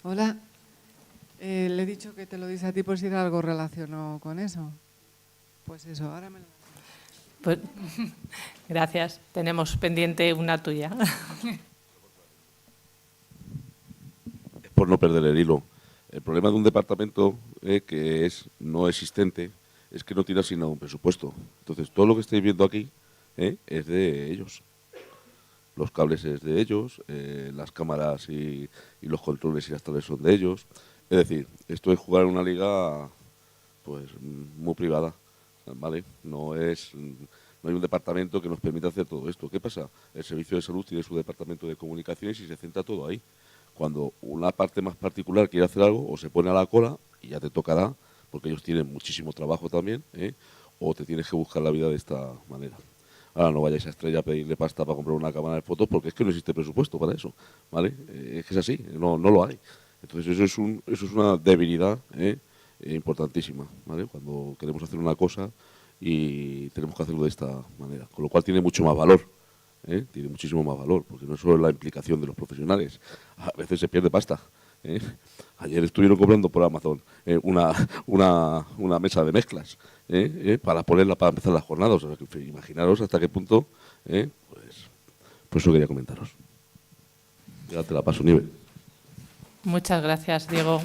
Hola. Le he dicho que te lo dice a ti por si era algo relacionado con eso. Pues eso, ahora me lo... Pues, gracias. Tenemos pendiente una tuya. Es por no perder el hilo. El problema de un departamento que es no existente es que no tiene asignado un presupuesto. Entonces, todo lo que estáis viendo aquí es de ellos. Los cables es de ellos, las cámaras y los controles y las torres son de ellos. Es decir, esto es jugar en una liga pues muy privada, ¿vale? No hay un departamento que nos permita hacer todo esto. ¿Qué pasa? El Servicio de Salud tiene su departamento de comunicaciones y se centra todo ahí. Cuando una parte más particular quiere hacer algo, o se pone a la cola y ya te tocará, porque ellos tienen muchísimo trabajo también, o te tienes que buscar la vida de esta manera. Ahora no vayáis a Estrella a pedirle pasta para comprar una cámara de fotos, porque es que no existe presupuesto para eso, ¿vale? Es que es así, no lo hay. Entonces eso es una debilidad importantísima, ¿vale? Cuando queremos hacer una cosa y tenemos que hacerlo de esta manera, con lo cual tiene mucho más valor, tiene muchísimo más valor, porque no es solo la implicación de los profesionales, a veces se pierde pasta. Ayer estuvieron comprando por Amazon una mesa de mezclas para ponerla para empezar las jornadas. O sea, que imaginaros hasta qué punto, pues por eso quería comentaros. Ya te la paso, Nieve. Muchas gracias, Diego,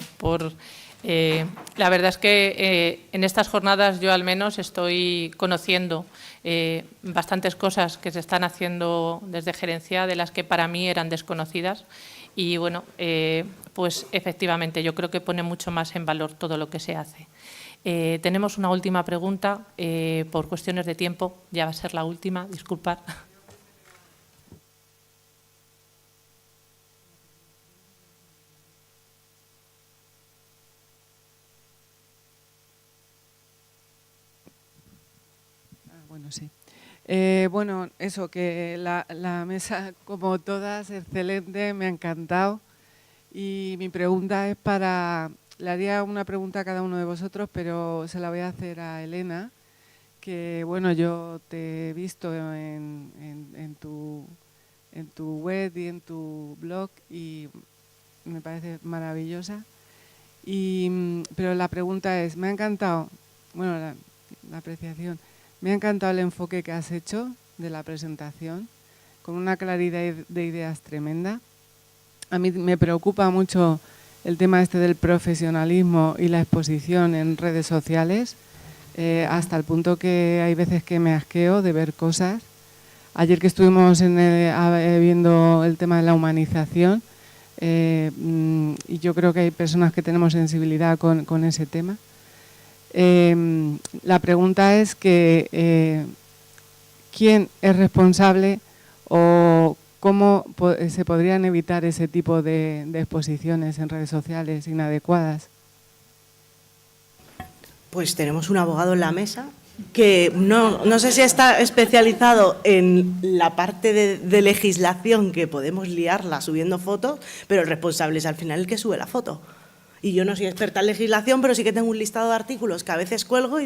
la verdad es que en estas jornadas yo al menos estoy conociendo bastantes cosas que se están haciendo desde gerencia, de las que para mí eran desconocidas. Y bueno, pues efectivamente yo creo que pone mucho más en valor todo lo que se hace. Tenemos una última pregunta, por cuestiones de tiempo, ya va a ser la última, disculpad. Bueno, sí. Bueno, eso, que la mesa, como todas, excelente, me ha encantado. Y mi pregunta es le haría una pregunta a cada uno de vosotros, pero se la voy a hacer a Elena, que bueno, yo te he visto en tu web y en tu blog y me parece maravillosa. Pero la pregunta es, me ha encantado, bueno, la apreciación, me ha encantado el enfoque que has hecho de la presentación, con una claridad de ideas tremenda. A mí me preocupa mucho el tema del profesionalismo y la exposición en redes sociales, hasta el punto que hay veces que me asqueo de ver cosas. Ayer que estuvimos viendo el tema de la humanización, y yo creo que hay personas que tenemos sensibilidad con ese tema. La pregunta es que ¿quién es responsable o cómo se podrían evitar ese tipo de exposiciones en redes sociales inadecuadas? Pues tenemos un abogado en la mesa que no sé si está especializado en la parte de legislación, que podemos liarla subiendo fotos, pero el responsable es al final el que sube la foto. Y yo no soy experta en legislación, pero sí que tengo un listado de artículos que a veces cuelgo y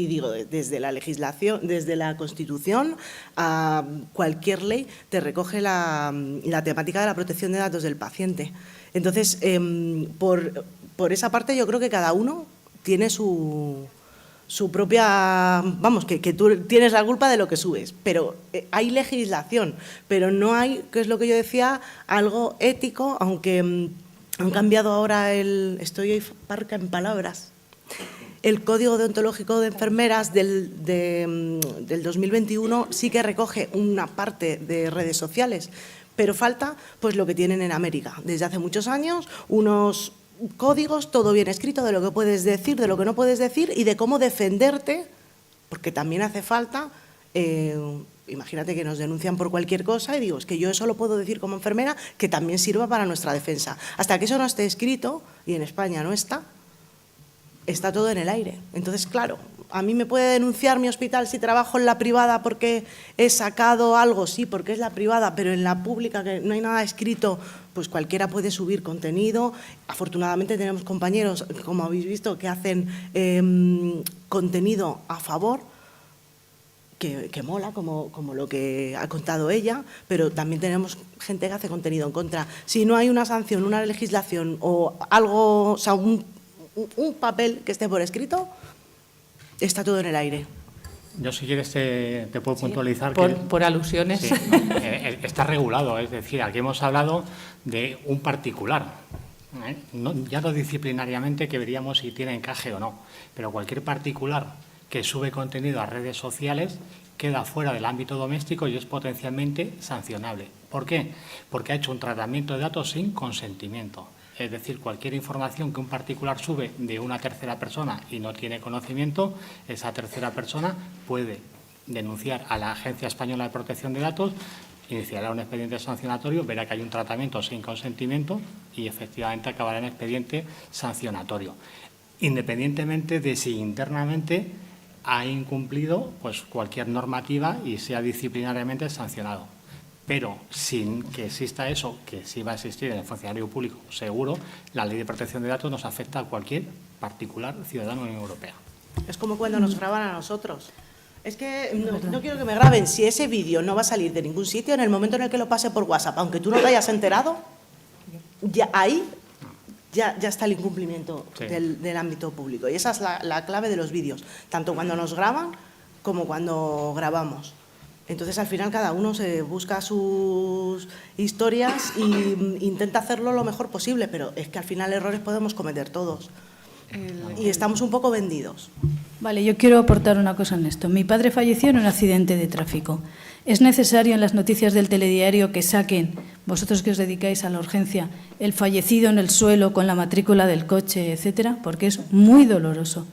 digo, desde la legislación, desde la Constitución a cualquier ley, te recoge la temática de la protección de datos del paciente. Entonces, por esa parte yo creo que cada uno tiene su propia, vamos, que tú tienes la culpa de lo que subes, pero hay legislación, pero no hay, que es lo que yo decía, algo ético, aunque han cambiado ahora estoy hoy parca en palabras, el Código Deontológico de Enfermeras del 2021 sí que recoge una parte de redes sociales, pero falta pues lo que tienen en América desde hace muchos años, unos códigos, todo bien escrito de lo que puedes decir, de lo que no puedes decir y de cómo defenderte, porque también hace falta, imagínate que nos denuncian por cualquier cosa y digo, es que yo eso lo puedo decir como enfermera, que también sirva para nuestra defensa. Hasta que eso no esté escrito, y en España no está todo en el aire. Entonces, claro, a mí me puede denunciar mi hospital si trabajo en la privada porque he sacado algo, sí, porque es la privada, pero en la pública, que no hay nada escrito, pues cualquiera puede subir contenido. Afortunadamente tenemos compañeros, como habéis visto, que hacen contenido a favor, que mola, como lo que ha contado ella, pero también tenemos gente que hace contenido en contra. Si no hay una sanción, una legislación o algo, o sea, un papel que esté por escrito, está todo en el aire. Yo, si quieres, te puedo puntualizar por alusiones. Sí, está regulado, es decir, aquí hemos hablado de un particular, ya no disciplinariamente, que veríamos si tiene encaje o no, pero cualquier particular que sube contenido a redes sociales queda fuera del ámbito doméstico y es potencialmente sancionable. ¿Por qué? Porque ha hecho un tratamiento de datos sin consentimiento. Es decir, cualquier información que un particular sube de una tercera persona y no tiene conocimiento, esa tercera persona puede denunciar a la Agencia Española de Protección de Datos, iniciará un expediente sancionatorio, verá que hay un tratamiento sin consentimiento y efectivamente acabará en expediente sancionatorio, independientemente de si internamente ha incumplido pues cualquier normativa y sea disciplinariamente sancionado. Pero sin que exista eso, que sí va a existir en el funcionario público, seguro, la Ley de Protección de Datos nos afecta a cualquier particular ciudadano de la Unión Europea. Es como cuando nos graban a nosotros. Es que no quiero que me graben. Si ese vídeo no va a salir de ningún sitio, en el momento en el que lo pase por WhatsApp, aunque tú no te hayas enterado, ya ahí ya está el incumplimiento del ámbito público. Y esa es la clave de los vídeos, tanto cuando nos graban como cuando grabamos. Entonces, al final, cada uno se busca sus historias e intenta hacerlo lo mejor posible, pero es que al final errores podemos cometer todos. Y estamos un poco vendidos. Vale, yo quiero aportar una cosa en esto. Mi padre falleció en un accidente de tráfico. ¿Es necesario en las noticias del telediario que saquen, vosotros que os dedicáis a la urgencia, el fallecido en el suelo con la matrícula del coche, etcétera? Porque es muy doloroso.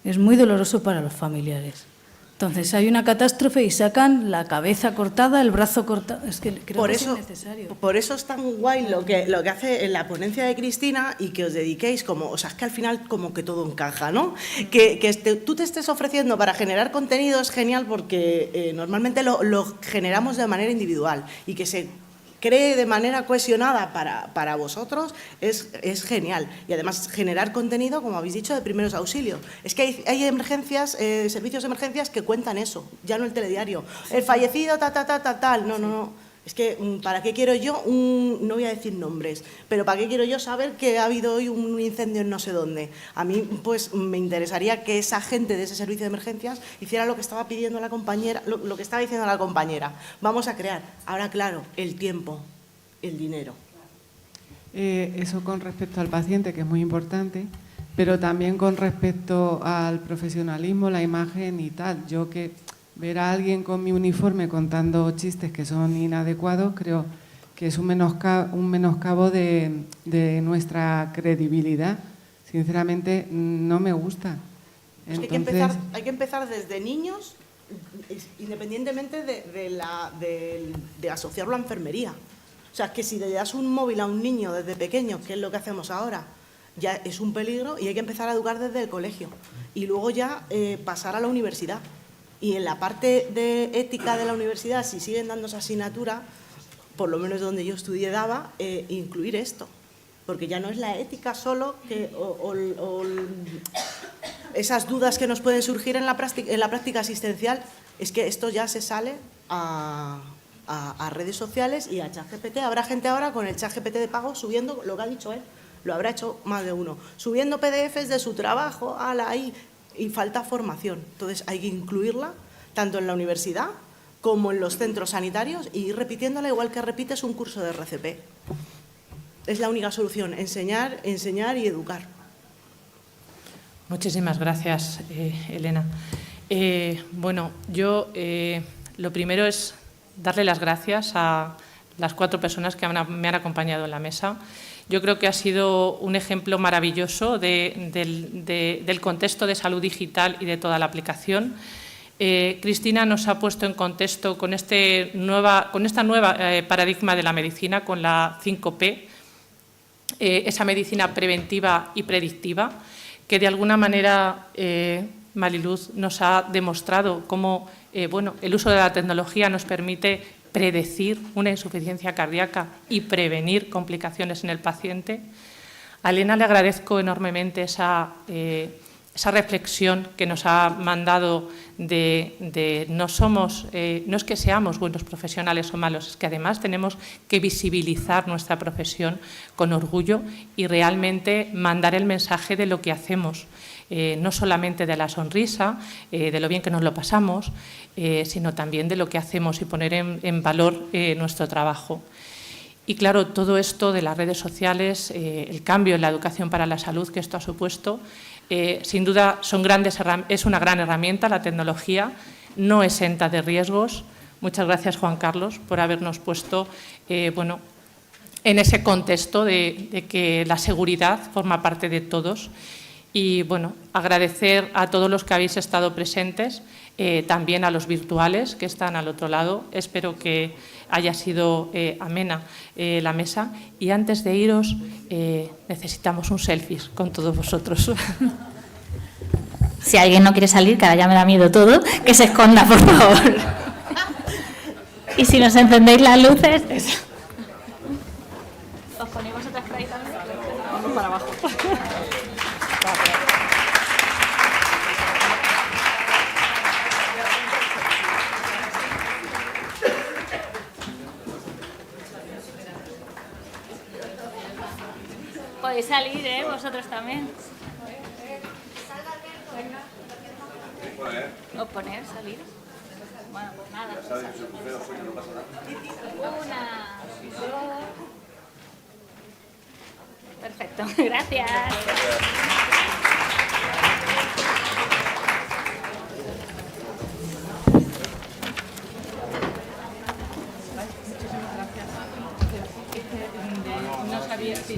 Es muy doloroso para los familiares. Entonces, hay una catástrofe y sacan la cabeza cortada, el brazo cortado. Es que creo que es innecesario. Por eso es tan guay lo que hace en la ponencia de Cristina y que os dediquéis como, o sea, es que al final como que todo encaja, ¿no? Que tú te estés ofreciendo para generar contenido es genial porque normalmente lo generamos de manera individual y que se cree de manera cohesionada para vosotros es genial. Y además generar contenido, como habéis dicho, de primeros auxilios. Es que hay emergencias, servicios de emergencias que cuentan eso, ya no el telediario. El fallecido, tal. No. Es que, ¿para qué quiero yo no voy a decir nombres, pero ¿para qué quiero yo saber que ha habido hoy un incendio en no sé dónde? A mí, pues, me interesaría que esa gente de ese servicio de emergencias hiciera lo que estaba pidiendo la compañera, lo que estaba diciendo la compañera. Vamos a crear. Ahora, claro, el tiempo, el dinero. Eso con respecto al paciente, que es muy importante, pero también con respecto al profesionalismo, la imagen y tal. Yo que ver a alguien con mi uniforme contando chistes que son inadecuados, creo que es un menoscabo de nuestra credibilidad. Sinceramente, no me gusta. Entonces, hay que empezar desde niños, independientemente de asociarlo a enfermería. O sea, que si le das un móvil a un niño desde pequeño, que es lo que hacemos ahora, ya es un peligro y hay que empezar a educar desde el colegio y luego ya pasar a la universidad. Y en la parte de ética de la universidad, si siguen dando esa asignatura, por lo menos donde yo estudié daba, incluir esto. Porque ya no es la ética solo esas dudas que nos pueden surgir en la práctica asistencial, es que esto ya se sale a redes sociales y a ChatGPT. Habrá gente ahora con el ChatGPT de pago subiendo lo que ha dicho él, lo habrá hecho más de uno, subiendo PDFs de su trabajo, ahí, y falta formación. Entonces hay que incluirla tanto en la universidad como en los centros sanitarios y ir repitiéndola igual que repites un curso de RCP. Es la única solución, enseñar y educar. Muchísimas gracias, Elena. Bueno, yo lo primero es darle las gracias a las 4 personas que me han acompañado en la mesa. Yo creo que ha sido un ejemplo maravilloso del contexto de salud digital y de toda la aplicación. Cristina nos ha puesto en contexto con esta nueva paradigma de la medicina, con la 5P, esa medicina preventiva y predictiva, que de alguna manera Mariluz nos ha demostrado cómo el uso de la tecnología nos permite predecir una insuficiencia cardíaca y prevenir complicaciones en el paciente. A Elena le agradezco enormemente esa reflexión que nos ha mandado de no es que seamos buenos profesionales o malos, es que además tenemos que visibilizar nuestra profesión con orgullo y realmente mandar el mensaje de lo que hacemos, no solamente de la sonrisa, de lo bien que nos lo pasamos, sino también de lo que hacemos y poner en valor nuestro trabajo. Y claro, todo esto de las redes sociales, el cambio en la educación para la salud que esto ha supuesto, sin duda es una gran herramienta la tecnología, no exenta de riesgos. Muchas gracias, Juan Carlos, por habernos puesto en ese contexto de que la seguridad forma parte de todos. Y agradecer a todos los que habéis estado presentes, también a los virtuales que están al otro lado. Espero que haya sido amena la mesa. Y antes de iros, necesitamos un selfie con todos vosotros. Si alguien no quiere salir, que ahora ya me da miedo todo, que se esconda, por favor. Y si nos encendéis las luces... ¿Os ponéis vosotras por ahí también? Vamos para abajo. Podéis salir, vosotros también. ¿O poner, salir? Bueno, pues nada. Una, dos. Perfecto, gracias. No sabía si